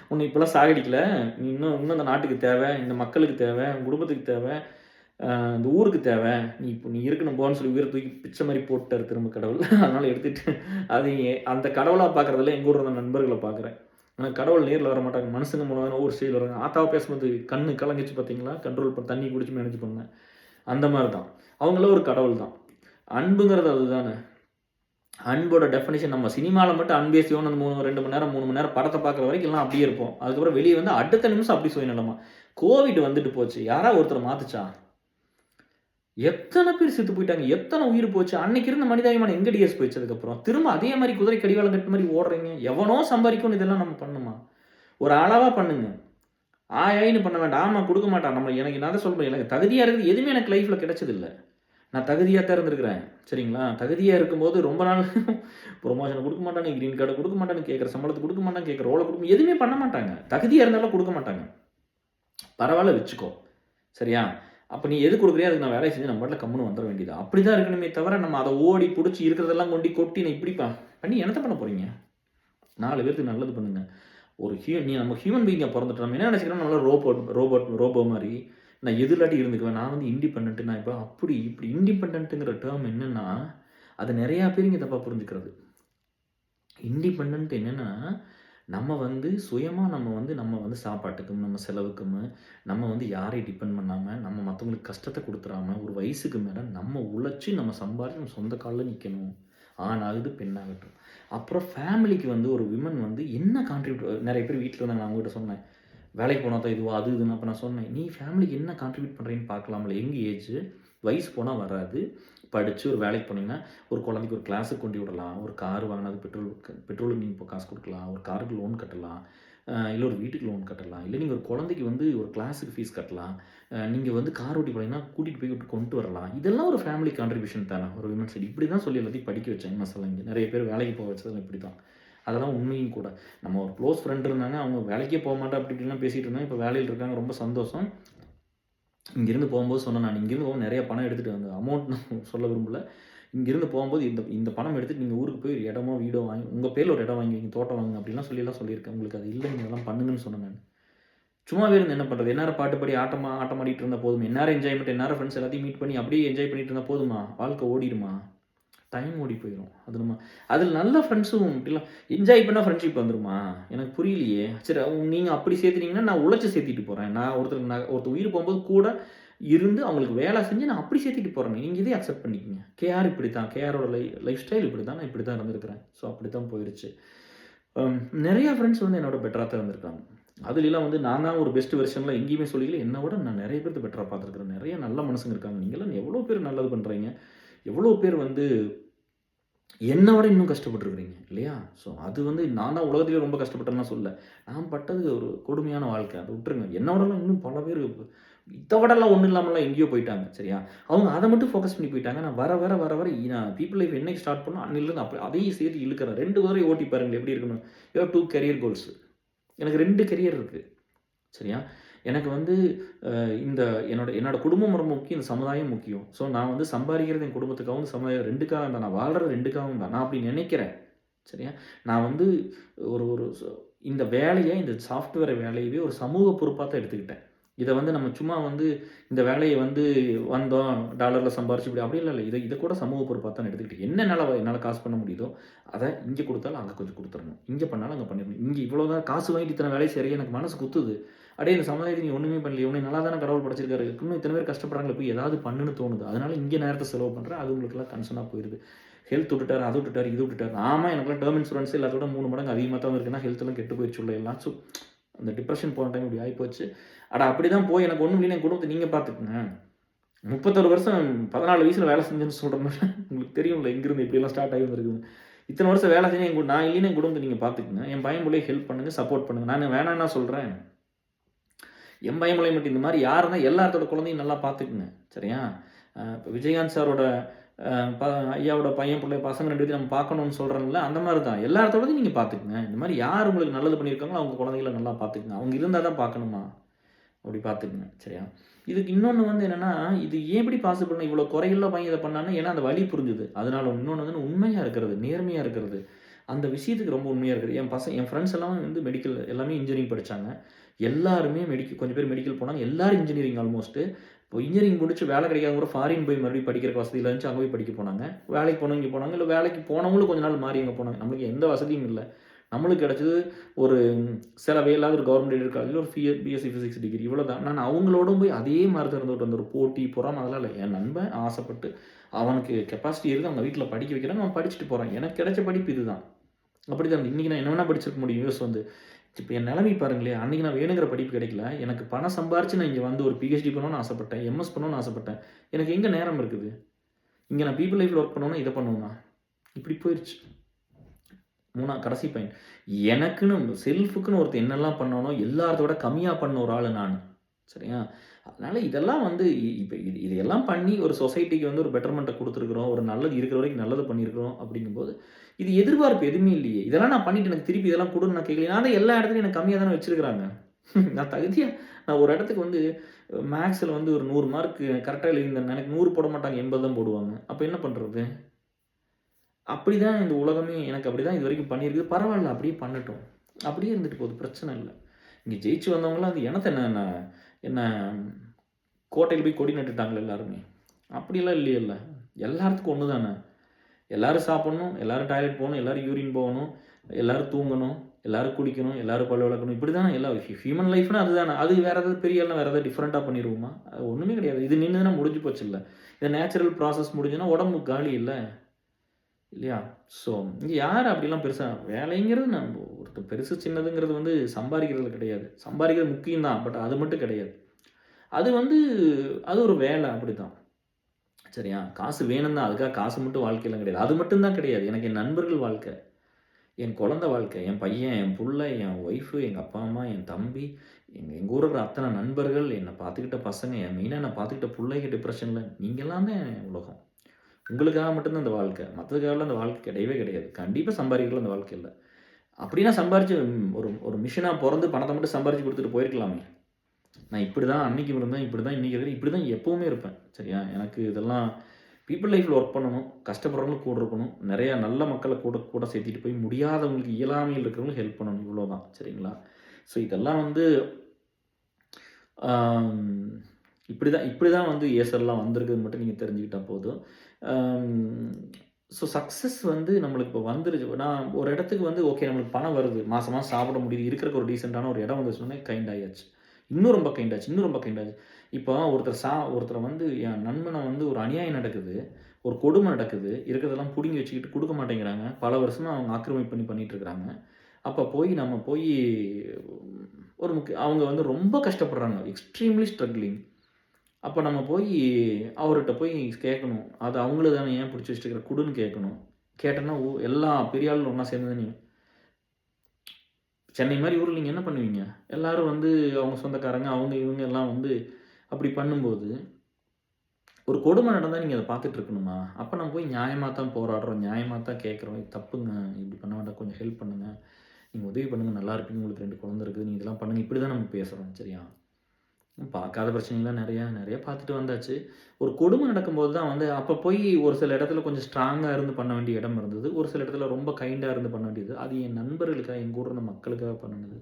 உன்னை இப்பலாம் சாகடிக்கல. நீ இன்னும் இன்னும் இந்த நாட்டுக்கு தேவை, இந்த மக்களுக்கு தேவை, உன் குடும்பத்துக்கு தேவை, இந்த ஊருக்கு தேவை. நீ இருக்கணும் போன்னு சொல்லி உயிர தூக்கி பிச்ச மாரி போட்டாரு திரும்ப கடவுள். அதனால எடுத்துட்டு அது அந்த கடவுளா பார்க்கறதில்ல, எங்க கூட இருந்த நண்பர்கள பார்க்குறேன். ஆனா கடவுள் நேர்ல வரமாட்டாங்க. மனுஷங்க மூலமா ஒவ்வொரு ஸ்டைல் வராங்க. ஆத்தாவ பேசும்போது கண்ணு கலங்கிச்சு பார்த்தீங்களா? கண்ட்ரோல் தண்ணி குடிச்சு மேனேஜ் பண்ணேன். அந்த மாரி தான். அவங்களும் ஒரு கடவுள் தான். அன்புங்கிறது அதுதானே. அன்போட டெஃபினிஷன் நம்ம சினிமால மட்டும் அன்பே சிவன் அந்த 2 மணி நேரம், 3 மணி நேரம் படத்த பார்க்குற வரைக்கும் எல்லாம் அப்படியே இருப்போம். அதுக்கப்புறம் வெளிய வந்து அடுத்த நிமிஷம் அப்படி சுயநலமா. கோவிட் வந்துட்டு போச்சு. யாராவது ஒருத்தர மாத்துச்சா? எத்தன பேர் செத்து போயிட்டாங்க. எத்தன உயிர் போச்சு. அன்னைக்கு இருந்த மனிதாபிமானம் எங்க டிஎஸ் போயிடுச்சு அதுக்கப்புறம். திரும்ப அதே மாரி குதிரை கடிவாளம் கட்டுன மாரி ஓடுறீங்க. எவனோ சம்பாரிக்கணும் இதெல்லாம் நம்ம பண்ணணுமா? ஒரு அளவா பண்ணுங்க. ஆய் ஆயின்னு பண்ண வேண்டாம். ஆமா குடுக்க மாட்டான். எனக்கு நான் தான் சொல்றேன். எனக்கு தகுதியா இருக்குது எதுவுமே எனக்கு லைஃப்ல கிடைச்சதில்ல. நான் தகுதியா தான் இருந்திருக்கிறேன். சரிங்களா? தகுதியா இருக்கும்போது ரொம்ப நாள் புரமோஷன் குடுக்க மாட்டானுங்க, கிரீன் கார்டு குடுக்க மாட்டானுங்க, கேட்கிற சம்பளத்த குடுக்க மாட்டாங்க, கேட்கிற ரோல எதுவுமே பண்ண மாட்டாங்க. தகுதியா இருந்தாலும் குடுக்க மாட்டாங்க. பரவால்ல வச்சுக்கோ. சரியா? அப்ப நீ எது குடுக்குறியோ அதுக்கு நான் வேலைய செஞ்சு நம்ம பாட்டுல கம்முனு வந்துர வேண்டியது தான். அப்படிதான் இருக்கணுமே தவிர, நம்ம அத ஓடி புடிச்சு இருக்கிறதெல்லாம் கொட்டி நான் இப்படி பண்ணி என்னத்த பண்ண போறீங்க? 4 பேருக்கு நல்லது பண்ணுங்க. நம்ம ஹியூமன் பீயிங்கா பொறந்துட்டோம். நம்ம என்ன நெனச்சுக்கிறோம் நம்மலாம் ரோபோ மாரி. நான் எது இல்லாட்டி இருந்துக்குவேன். நான் வந்து இண்டிபெண்டன்ட். நான் இப்ப அப்படி இப்படி இண்டிபெண்டன்ட்ங்கிற டெர்ம் என்னன்னா, அது நெறைய பேர் இங்க தப்பா புரிஞ்சுக்கிறது. இண்டிபெண்டன்ட் என்னன்னா, நம்ம வந்து சுயமா நம்ம வந்து சாப்பாட்டுக்கும், நம்ம செலவுக்கும், நம்ம வந்து யாரையும் டிபெண்ட் பண்ணாம, நம்ம மத்தவங்களுக்கு கஷ்டத்த குடுத்துறாம, ஒரு வயசுக்கு மேல நம்ம உழைச்சு, நம்ம சம்பாரிச்சு, நம்ம சொந்த கால்ல நிக்கணும். ஆணாகட்டும், பெண்ணாகட்டும். அப்புறம் ஃபேமிலிக்கு வந்து ஒரு விமன் வந்து என்ன நெறைய பேர் வீட்ல இருந்தாங்க. நான் அவங்ககிட்ட சொன்னேன். வேலைக்கு போனா தான் இதுவா, அது இதுன்னு. அப்ப நான் சொன்னேன், "நீ ஃபேமிலிக்கு என்ன கான்ட்ரிபியூட் பண்றீங்கன்னு பார்க்கலாம்ல. யங் ஏஜ் வயசு போனா வராது. படிச்சு ஒரு வேலைக்கு போனீங்கன்னா, ஒரு குழந்தைக்கு ஒரு கிளாஸுக்கு கொண்டு விடலாம். ஒரு கார் வாங்குனா அது பெட்ரோலுக்கு நீங்க இப்போ காசு குடுக்கலாம். ஒரு காருக்கு லோன் கட்டலாம். இல்ல ஒரு வீட்டுக்கு லோன் கட்டலாம். இல்ல நீங்க ஒரு குழந்தைக்கு வந்து ஒரு கிளாஸுக்கு ஃபீஸ் கட்டலாம். நீங்க வந்து கார் ஓட்டி போனீங்கன்னா, கூட்டிட்டு போய் கொண்டு வரலாம். இதெல்லாம் ஒரு ஃபேமிலி கான்ட்ரிபியூஷன் தானே. ஒரு விமன் சைடு. இப்படி தான் சொல்லி எல்லாத்தையும் படிக்க வச்சேன் எம்எஸ்ல இங்க. நெறைய பேர் வேலைக்கு போக வச்சதெல்லாம் இப்படி தான். அதெல்லாம் உண்மையும் கூட. நம்ம ஒரு க்ளோஸ் ஃப்ரெண்ட் இருந்தாங்க. அவங்க வேலைக்கே போமாட்டேன் அப்படி இப்படிலாம் பேசிட்டு இருந்தாங்க. இப்போ வேலையில இருக்காங்க. ரொம்ப சந்தோஷம். இங்கேருந்து போகும்போது சொன்னேன் நான். இங்கேருந்து போகும்போது நெறைய பணம் எடுத்துட்டு வந்தேன். அமௌண்ட் நான் சொல்ல விரும்பல. இங்கேருந்து போகும்போது இந்த பணம் எடுத்துட்டு நீங்க ஊருக்கு போய் ஒரு இடமோ, வீடோ வாங்கி உங்க பேர்ல ஒரு இடம் வாங்கி வைங்க, தோட்டம் வாங்குங்க அப்படிலாம் சொல்லியிருக்கேன். உங்களுக்கு அது இல்ல நீங்க அதெல்லாம் பண்ணுங்கன்னு சொன்னேன் நானு. சும்மாவே இருந்து என்ன பண்றது? எந்நேரம் பாட்டு பாடி ஆட்டம் ஆடிட்டு இருந்தா போதுமா? எந்நேரம் என்ஜாய்மென்ட், எந்நேரம் ஃப்ரெண்ட்ஸ் எல்லாத்தையும் மீட் பண்ணி அப்படியே என்ஜாய் பண்ணிட்டு இருந்தா போதுமா? வாழ்க்கை ஓடிருமா? டைம் ஓடி போயிரும். அதில நல்ல ஃப்ரெண்ட்ஸும் இப்படிலாம் என்ஜாய் பண்ணா ஃப்ரெண்ட்ஷிப் வந்துருமா? எனக்கு புரியலையே! சரி நீங்க அப்படி சேர்த்துட்டீங்கன்னா, நான் உழைச்சு சேர்த்திட்டு போறேன். நான் ஒருத்தர் உயிர் போம்போது கூட இருந்து அவங்களுக்கு வேலை செஞ்சு நான் அப்படி சேர்த்திட்டு போறேன். நீங்க இதே அக்செப்ட் பண்ணிக்கங்க. கேஆர் இப்படித்தான். கேஆரோட லைஃப் ஸ்டைல் இப்படித்தான். நான் இப்படித்தான் இருந்திருக்கிறேன். ஸோ அப்படித்தான் போயிருச்சு. நெறைய ஃப்ரெண்ட்ஸ் வந்து என்னோட பெட்டரா தான் இருந்திருக்காங்க. அதுலலாம் வந்து நான் தான் ஒரு பெஸ்ட் வெர்ஷன்லாம் எங்கேயுமே சொல்லிக்கல. என்ன விட நான் நெறைய பேர்த்த பெட்டரா பார்த்துருக்கிறேன். நெறைய நல்ல மனுஷங்க இருக்காங்க. நீங்கலாம் எவ்வளோ பேர் நல்லது பண்றீங்க. எவ்வளோ பேர் வந்து என்ன விட இன்னும் கஷ்டப்பட்டுருக்கிறீங்க இல்லையா? ஸோ அது வந்து நான் தான் உலகத்திலேயே ரொம்ப கஷ்டப்பட்டேன்லாம் சொல்லல. நான் பட்டது ஒரு கொடுமையான வாழ்க்கை. அத விட்டுருங்க. என்ன விடலாம் இன்னும் பல பேர் இத விடலாம் ஒண்ணும் இல்லாமலாம் எங்கேயோ போயிட்டாங்க. சரியா? அவங்க அத மட்டும் ஃபோக்கஸ் பண்ணி போயிட்டாங்க. நான் வர நான் பீப்பிள் லைஃப் என்னைக்கு ஸ்டார்ட் பண்ணனோ அன்னையிலேருந்து அதையும் சேர்த்து இழுக்கிறேன். 2 குதிரை ஓட்டி பாருங்களேன் எப்படி இருக்கணும். You have 2 career goals. எனக்கு 2 கரியர் இருக்கு. சரியா? எனக்கு வந்து இந்த என்னோட குடும்பம் ரொம்ப முக்கியம். இந்த சமுதாயம் முக்கியம். ஸோ நான் வந்து சம்பாதிக்கிறது என் குடும்பத்துக்காகவும், சமுதாயம் 2க்காகவும் தான். நான் வாழ்றது 2க்காகவும் தான். நான் அப்படி நினைக்கிறேன். சரியா? நான் வந்து ஒரு ஒரு இந்த வேலைய இந்த சாஃப்ட்வேர் வேலையவே ஒரு சமூக பொறுப்பா தான் எடுத்துக்கிட்டேன். இதை வந்து நம்ம சும்மா வந்து இந்த வேலையை வந்து வந்தோம் டாலரில் சம்பாரிச்சு இப்படி அப்படிலாம் இல்லை. இதை கூட சமூக பொறுப்பாக தான் எடுத்துக்கிட்டு என்னால் காசு பண்ண முடியுதோ அதை இங்கே கொடுத்தாலும் அங்கே கொஞ்சம் கொடுத்துடணும், இங்கே பண்ணாலும் அங்கே பண்ணிடணும். இங்கே இவ்வளோதான் காசு வாங்கிட்டு இத்தனை வேலையை சரியாக எனக்கு மனசு குத்துது. அப்படியே இந்த சமுதாயத்தை நீ ஒன்றுமே பண்ணல, உன்னை நல்லா தானே கடவுள் படைச்சிருக்காரு, இன்னும் இத்தனை பேர் கஷ்டப்படுறாங்களே, போய் ஏதாவது பண்ணுன்னு தோணுது. அதனால இங்கே நேரத்தை செலவு பண்ணுறேன். அது உங்களுக்குலாம் கன்சர்னாக போயிடுது. ஹெல்த் விட்டுட்டார், அது விட்டுட்டார், இது விட்டுட்டார். ஆமாம், எனக்குலாம் டேர்ம் இன்சூரன்ஸ் எல்லாத்தோட 3 மடங்கு அதிகமாக தான் இருக்குன்னா ஹெல்த்லாம் கெட்டு போயிடுச்சு உள்ள எல்லாம். ஸோ அந்த டிப்ரெஷன் போன டைம் இப்படி ஆகிப்போச்சு. அப்படி தான் போய் எனக்கு ஒன்றும் இல்லைன்னு என் குடும்பத்தை நீங்கள் பார்த்துக்குங்க. 31 வருஷம் 14 வயசில் வேலை செஞ்சேன்னு சொல்கிறேன். உங்களுக்கு தெரியும்ல எங்கேருந்து இப்படியெல்லாம் ஸ்டார்ட் ஆகி வந்துருக்குது. இத்தனை வருஷம் வேலை செஞ்சு நான் இல்லைன்னு என் குடும்பத்தை நீங்கள் பார்த்துக்குங்க. என் பையன் மூலையை ஹெல்ப் பண்ணுங்கள், சப்போர்ட் பண்ணுங்கள். நான் வேணான்னா சொல்கிறேன். என் பையன் மூலையை மட்டும் இந்த மாதிரி யாருன்னா எல்லாத்தோட குழந்தையும் நல்லா பார்த்துக்குங்க. சரியா? இப்போ விஜயகாந்த் சாரோட ஐயாவோட பையன் பிள்ளை பசங்க 2 பேரும் நம்ம பார்க்கணும்னு சொல்கிறோம்ல, அந்த மாதிரி தான் எல்லாத்தோடதையும் நீங்கள் பார்த்துக்குங்க. இந்த மாதிரி யார் உங்களுக்கு நல்லது பண்ணியிருக்காங்களோ அவங்க குழந்தைகளை நல்லா பார்த்துக்குங்க. அவங்க இருந்தால் தான் பார்க்கணுமா, அப்படி பார்த்துக்குங்க. சரியா? இதுக்கு இன்னொன்று வந்து என்னென்னா, இது ஏன் எப்படி பாசிபிள்னா இவ்வளோ குறையுள்ள பையன் இதை பண்ணான்னு, ஏன்னா அந்த வழி புரிஞ்சுது. அதனால இன்னொன்று வந்து உண்மையாக இருக்கிறது, நேர்மையாக இருக்கிறது, அந்த விஷயத்துக்கு ரொம்ப உண்மையாக இருக்குது. என் ஃப்ரெண்ட்ஸ் எல்லாம் வந்து மெடிக்கல் எல்லாமே இன்ஜினியரிங் படித்தாங்க. எல்லாருமே கொஞ்சம் பேர் மெடிக்கல் போனாங்க. எல்லாரும் இன்ஜினியரிங் ஆல்மோஸ்ட்டு. இப்போ இன்ஜினியரிங் முடிச்சு வேலை கிடைக்காத கூட ஃபாரின் போய் மறுபடியும் படிக்கிற வசதியில் இருந்துச்சு, அங்கே போய் படிக்க போனாங்க. வேலைக்கு போனவங்க இங்கே போனாங்க, இல்லை வேலைக்கு போனவங்களும் கொஞ்ச நாள் மாறி அங்கே போனாங்க. நம்மளுக்கு எந்த வசதியும் இல்லை. நம்மளுக்கு கிடச்சது ஒரு செலவே இல்லாத ஒரு கவர்மெண்ட் எய்டட் காலேஜில் ஒரு பிஎஸ்சி ஃபிசிக்ஸ் டிகிரி, இவ்வளோ தான். நான் அவங்களோடும் போய் அதே மாதிரி தான் இருந்துட்டு வந்த ஒரு போட்டி பொறாம அதெல்லாம் இல்லை. என் நண்பன் ஆசைப்பட்டு அவனுக்கு கெப்பாசிட்டி இருக்குது, அவங்க வீட்டில் படிக்க வைக்கிறாங்க, அவன் படிச்சுட்டு போகிறான். எனக்கு கிடைச்ச படிப்பு இது தான். அப்படி தான் இன்றைக்கி நான் என்ன வேணால் படிச்சிருக்க முடியும். யூஎஸ் வந்து இப்போ என் நிலைமை பாருங்களேன். அன்றைக்கி நான் வேணுங்கிற படிப்பு கிடைக்கல. எனக்கு பணம் சம்பாரிச்சு நான் இங்கே வந்து ஒரு பிஹெச்டி பண்ணணும்னு ஆசைப்பட்டேன், எம்எஸ் பண்ணணும்னு ஆசைப்பட்டேன். எனக்கு எங்கே நேரம் இருக்குது? இங்கே நான் பீப்புள் லைஃப்பில் ஒர்க் பண்ணணும்னா இதை பண்ணுவேன்னா இப்படி போயிடுச்சு. கடைசி பாயிண்ட், எனக்குன்னு செல்ஃபுக்குன்னு ஒருத்தர் என்னெல்லாம் பண்ணனோ எல்லாத்தோட கம்மியாக பண்ண ஒரு ஆள் நான். சரியா? அதனால் இதெல்லாம் வந்து இப்போ இதையெல்லாம் பண்ணி ஒரு சொசைட்டிக்கு வந்து ஒரு பெட்டர்மெண்ட்டை கொடுத்துருக்குறோம், ஒரு நல்லது இருக்கிற வரைக்கும் நல்லது பண்ணியிருக்கிறோம். அப்படிங்கும்போது இது எதிர்பார்ப்பு எதுவுமே இல்லையே. இதெல்லாம் நான் பண்ணிவிட்டு எனக்கு திருப்பி இதெல்லாம் கொடுன்னு நான் கேட்கல. நான் தான் எல்லா இடத்துலையும் எனக்கு கம்மியாக தானே வச்சுருக்கிறாங்க. நான் தகுதியாக நான் ஒரு இடத்துக்கு வந்து மேக்ஸில் வந்து ஒரு 100 மார்க் கரெக்டாக எழுதியிருந்தேன். எனக்கு 100 போட மாட்டாங்க, 80 தான் போடுவாங்க. அப்போ என்ன பண்ணுறது? அப்படி தான் இந்த உலகமே எனக்கு அப்படி தான் இது வரைக்கும் பண்ணியிருக்குது. பரவாயில்ல, அப்படியே பண்ணட்டும், அப்படியே இருந்துட்டு போகுது, பிரச்சனை இல்லை. இங்கே ஜெயிச்சு வந்தவங்களாம் வந்து எனத்தை என்ன கோட்டையில் போய் கொடி நட்டுட்டாங்களே எல்லாருமே. அப்படிலாம் இல்லையில்ல, எல்லாத்துக்கும் ஒன்று தானே. எல்லோரும் சாப்பிட்ணும், எல்லோரும் டாய்லெட் போகணும், எல்லோரும் யூரின் போகணும், எல்லோரும் தூங்கணும், எல்லோரும் குளிக்கணும், எல்லோரும் பல்லு விளக்கணும். இப்படி தானே எல்லா ஹியூமன் லைஃப்னா அதுதானே. அது வேறு ஏதாவது பெரிய எல்லாம் வேறு ஏதாவது டிஃப்ரெண்ட்டாக பண்ணிடுவோமா? அது ஒன்றுமே கிடையாது. இது நின்றுதுன்னா முடிஞ்சு போச்சு. இல்லை, இந்த நேச்சுரல் ப்ராசஸ் முடிஞ்சுன்னா உடம்பு காலி இல்லை இல்லையா? ஸோ இங்கே யார் அப்படிலாம் பெருசாக வேலைங்கிறது நம்ம ஒருத்தர் பெருசு சின்னதுங்கிறது வந்து சம்பாதிக்கிறது கிடையாது. சம்பாதிக்கிறது முக்கியம்தான், பட் அது மட்டும் கிடையாது. அது வந்து அது ஒரு வேலை, அப்படி தான். சரியா? காசு வேணும் தான், அதுக்காக காசு மட்டும் வாழ்க்கையெல்லாம் கிடையாது. அது மட்டும்தான் கிடையாது. எனக்கு என் நண்பர்கள் வாழ்க்கை, என் குழந்தை வாழ்க்கை, என் பையன், என் பிள்ளை, என் ஒய்ஃபு, எங்கள் அப்பா அம்மா, என் தம்பி, எங்கள் ஊரில் இருக்கிற அத்தனை நண்பர்கள், என்னை பார்த்துக்கிட்ட பசங்க, மெயினாக என்னை பார்த்துக்கிட்ட பிள்ளைங்க டிப்ரெஷனில், நீங்கள்லாம் தான் உலகம். உங்களுக்காக மட்டும்தான் அந்த வாழ்க்கை, மற்றதுக்காகலாம் அந்த வாழ்க்கை கிடையவே கிடையாது. கண்டிப்பாக சம்பாதிக்கலாம் அந்த வாழ்க்கை இல்லை. அப்படின்னா சம்பாரித்து ஒரு மிஷினாக பிறந்து பணத்தை மட்டும் சம்பாரித்து கொடுத்துட்டு போயிருக்கலாமே. நான் இப்படி தான் அன்றைக்கி இருந்தேன், இப்படி தான் இன்றைக்கி இருக்கிறேன், இப்படி தான் எப்போவுமே இருப்பேன். சரியா? எனக்கு இதெல்லாம் பீப்புள் லைஃப்பில் ஒர்க் பண்ணணும், கஷ்டப்படுறவங்களும் கூட இருக்கணும், நிறையா நல்ல மக்களை கூட சேர்த்திட்டு போய் முடியாதவங்களுக்கு இயலாமையில் இருக்கிறவங்களுக்கு ஹெல்ப் பண்ணணும், இவ்வளோ தான். சரிங்களா? ஸோ இதெல்லாம் வந்து இப்படி தான் வந்து ஏசர்லாம் வந்திருக்குது மட்டும் நீங்கள் தெரிஞ்சுக்கிட்டால் போதும். ஸோ சக்ஸஸ் வந்து நம்மளுக்கு இப்போ வந்துருச்சு. நான் ஒரு இடத்துக்கு வந்து ஓகே நம்மளுக்கு பணம் வருது, மாதமாக சாப்பிட முடியுது, இருக்கிறக்கு ஒரு டீசெண்டான ஒரு இடம் வந்துச்சுன்னே கைண்ட் ஆகியாச்சு. இன்னும் ரொம்ப கைண்டாச்சு. இப்போ ஒருத்தரை வந்து என் நண்பனை வந்து ஒரு அநியாயம் நடக்குது, ஒரு கொடுமை நடக்குது, இருக்கிறதெல்லாம் பிடுங்கி வச்சுக்கிட்டு கொடுக்க மாட்டேங்கிறாங்க. பல வருஷமாக அவங்க ஆக்கிரமிப்பு பண்ணிகிட்ருக்குறாங்க. அப்போ நம்ம போய் அவங்க வந்து ரொம்ப கஷ்டப்படுறாங்க, எக்ஸ்ட்ரீம்லி ஸ்ட்ரகிளிங். அப்போ நம்ம போய் அவர்கிட்ட போய் கேட்கணும், அது அவங்கள தானே ஏன் பிடிச்சி வச்சுருக்கிற குடுன்னு கேட்கணும். கேட்டோன்னா எல்லா பெரிய ஆளும் ஒன்றா சேர்ந்து நீங்கள் சென்னை மாதிரி ஊரில் நீங்கள் என்ன பண்ணுவீங்க? எல்லோரும் வந்து அவங்க சொந்தக்காரங்க, அவங்க இவங்க எல்லாம் வந்து அப்படி பண்ணும்போது ஒரு கொடுமை நடந்தால் நீங்கள் அதை பார்த்துட்ருக்கணுமா? அப்போ நம்ம போய் நியாயமாக தான் போராடுறோம், நியாயமாக தான் கேட்குறோம். இது தப்புங்க, இப்படி பண்ண வேண்டாம், கொஞ்சம் ஹெல்ப் பண்ணுங்கள், நீங்கள் உதவி பண்ணுங்கள், நல்லா இருப்பீங்க, உங்களுக்கு 2 குழந்தை இருக்குது, நீங்கள் இதெல்லாம் பண்ணுங்கள், இப்படி தான் நம்ம பேசுகிறோம். சரியா? பார்க்காத பிரச்சனைலாம் நிறையா பார்த்துட்டு வந்தாச்சு. ஒரு கொடுமை நடக்கும்போது தான் வந்து அப்போ போய் ஒரு சில இடத்துல கொஞ்சம் ஸ்ட்ராங்காக இருந்து பண்ண வேண்டிய இடம் இருந்தது. ஒரு சில இடத்துல ரொம்ப கைண்டாக இருந்து பண்ண வேண்டியது. அது என் நண்பர்களுக்காக, என் கூட இருந்த மக்களுக்காக பண்ணினது.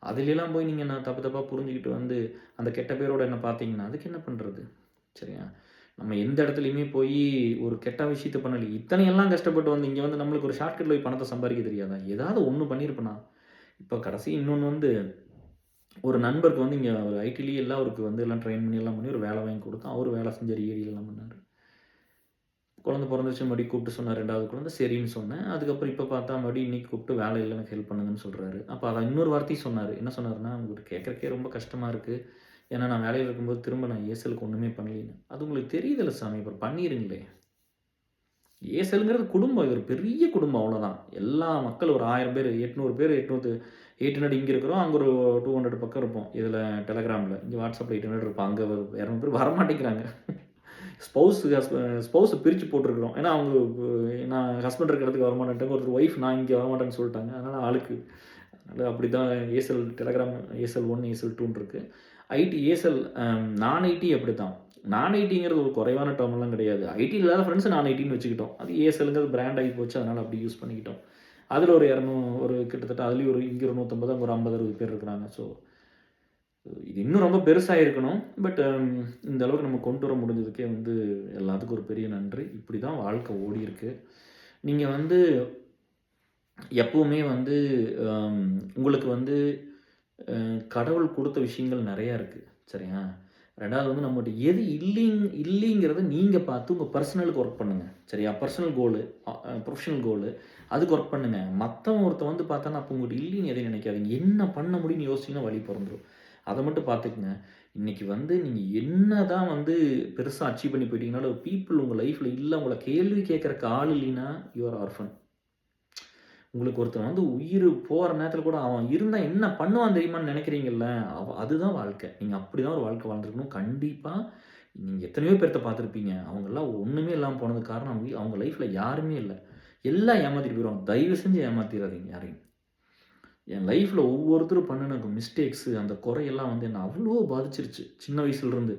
அதுலலாம் போய் நீங்கள் நான் தப்பு தப்பாக புரிஞ்சுக்கிட்டு வந்து அந்த கெட்ட பேரோட என்ன பார்த்தீங்கன்னா அதுக்கு என்ன பண்ணுறது? சரியா? நம்ம எந்த இடத்துலையுமே போய் ஒரு கெட்ட விஷயத்த பண்ணல. இத்தனையெல்லாம் கஷ்டப்பட்டு வந்து இங்கே வந்து நம்மளுக்கு ஒரு ஷார்ட்கட்ல போய் பணத்தை சம்பாதிக்க தெரியாதா? ஏதாவது ஒண்ணு பண்ணியிருப்பேனா? இப்போ கடைசி இன்னொன்னு வந்து ஒரு நண்பருக்கு வந்து இங்கே ஒரு ஐடிலேயே எல்லாம் அவருக்கு வந்து எல்லாம் ட்ரெயின் பண்ணி எல்லாம் பண்ணி ஒரு வேலை வாங்கி கொடுத்தோம். அவரு வேலை செஞ்சாரு. ஏடிலாம் பண்ணாரு. குழந்தை பிறந்துச்சு மறுபடியும் கூப்பிட்டு சொன்னார் 2வது குழந்தை. சரின்னு சொன்னேன். அதுக்கப்புறம் இப்போ பார்த்தா மறுபடியும் இன்னைக்கு கூப்பிட்டு வேலை இல்ல எனக்கு ஹெல்ப் பண்ணுங்கன்னு சொல்றாரு. அப்போ அதான் இன்னொரு வார்த்தையும் சொன்னாரு. என்ன சொன்னாருன்னா, "உங்களுக்கு கேட்கறக்கே ரொம்ப கஷ்டமா இருக்கு. ஏன்னா நான் வேலையில இருக்கும்போது திரும்ப நான் ஏசலுக்கு ஒண்ணுமே பண்ணலைன்னு." அது உங்களுக்கு தெரியுதுல்ல சாமி, அப்புறம் பண்ணிருங்களே. ஏசல்ங்கிறது குடும்பம். இது ஒரு பெரிய குடும்பம் அவ்வளோதான். எல்லா மக்கள் ஒரு 1000 பேர், 800 பேர், 800 இங்க இருக்கிறோம். அங்க ஒரு 200 பக்கம் இருப்போம். இதில டெலகிராம்ல. இங்க WhatsAppல 800 இருப்போம். அங்க ஒரு 200 பேர் வரமாட்டேங்கிறாங்க. ஸ்பௌஸ பிரிச்சு போட்டுருக்கிறோம். ஏன்னா, அவங்க நான் ஹஸ்பண்ட் இருக்கிற இடத்துக்கு வரமாட்டேன்ட்டாங்க. ஒருத்தர் ஒய்ஃப் நான் இங்க வரமாட்டேன்னு சொல்லிட்டாங்க. அதனால ஆளுக்கு அதனால அப்படிதான் ஏசல் டெலகிராம் ஏசல் 1, ஏசல் 2ன்னு இருக்கு. ஐடி ஏசல் நான் ஐடி அப்படித்தான். நான் ஐடிங்கிறது ஒரு குறைவான டெர்ம்லாம் கிடையாது. ஐடி இல்லாத ஃப்ரெண்ட்ஸ் நான் ஐடின்னு வச்சுக்கிட்டோம். அது ஏசல்ங்கிறது பிராண்ட் ஆகி போச்சு. அதனால அப்படி யூஸ் பண்ணிக்கிட்டோம். அதில ஒரு 200 ஒரு கிட்டத்தட்ட அதுலயும் ஒரு இங்க ஒரு 150 அங்க ஒரு 50, 60 பேர் இருக்கிறாங்க. ஸோ இது இன்னும் ரொம்ப பெருசா இருக்கணும். பட் இந்த அளவுக்கு நம்ம கொண்டு வர முடிஞ்சதுக்கே வந்து எல்லாத்துக்கும் ஒரு பெரிய நன்றி. இப்படி தான் வாழ்க்கை ஓடியிருக்கு. நீங்க வந்து எப்பவுமே வந்து உங்களுக்கு வந்து கடவுள் குடுத்த விஷயங்கள் நெறையா இருக்கு. சரியா? 2வது வந்து நம்மட்ட எது இல்லைங்கிறத நீங்க பார்த்து உங்க பர்சனலுக்கு ஒர்க் பண்ணுங்க. சரியா? பர்சனல் கோலு, ப்ரொஃபஷனல் கோலு அதுக்கு ஒர்க் பண்ணுங்க. மத்தவன் ஒருத்தன் வந்து பார்த்தான்னா, அப்போ உங்கள்ட்ட இல்லைன்னு எதையும் நினைக்காதீங்க. என்ன பண்ண முடியும்னு யோசிச்சீங்கன்னா வழி பொறந்துரும். அத மட்டும் பார்த்துக்கங்க. இன்னைக்கு வந்து நீங்க என்னதான் வந்து பெருசா அச்சீவ் பண்ணி போயிட்டீங்கனாலும், பீப்பிள் உங்க லைஃப்ல இல்ல, உங்கள கேள்வி கேட்கறக்கு ஆள் இல்லைன்னா, யூ ஆர் ஆர்ஃபன். உங்களுக்கு ஒருத்தன் வந்து உயிர் போற நேரத்தில கூட அவன் இருந்தா என்ன பண்ணுவான் தெரியுமான்னு நினைக்கிறீங்கல்ல, அதுதான் வாழ்க்கை. நீங்க அப்படிதான் ஒரு வாழ்க்கை வாழ்ந்திருக்கணும். கண்டிப்பா நீங்க எத்தனையோ பேர்த்த பார்த்துருப்பீங்க. அவங்கலாம் ஒண்ணுமே இல்லாம போனதுக்கு காரணம் அவங்க லைஃப்ல யாருமே இல்ல. எல்லாம் ஏமாத்திட்டு போயிருவாங்க. தயவு செஞ்சு ஏமாத்திறாதீங்க யாரையும். என் லைஃப்ல ஒவ்வொருத்தரும் பண்ணுன மிஸ்டேக்ஸு, அந்த குறையெல்லாம் வந்து என்ன அவ்வளோ பாதிச்சிருச்சு. சின்ன வயசுலருந்து.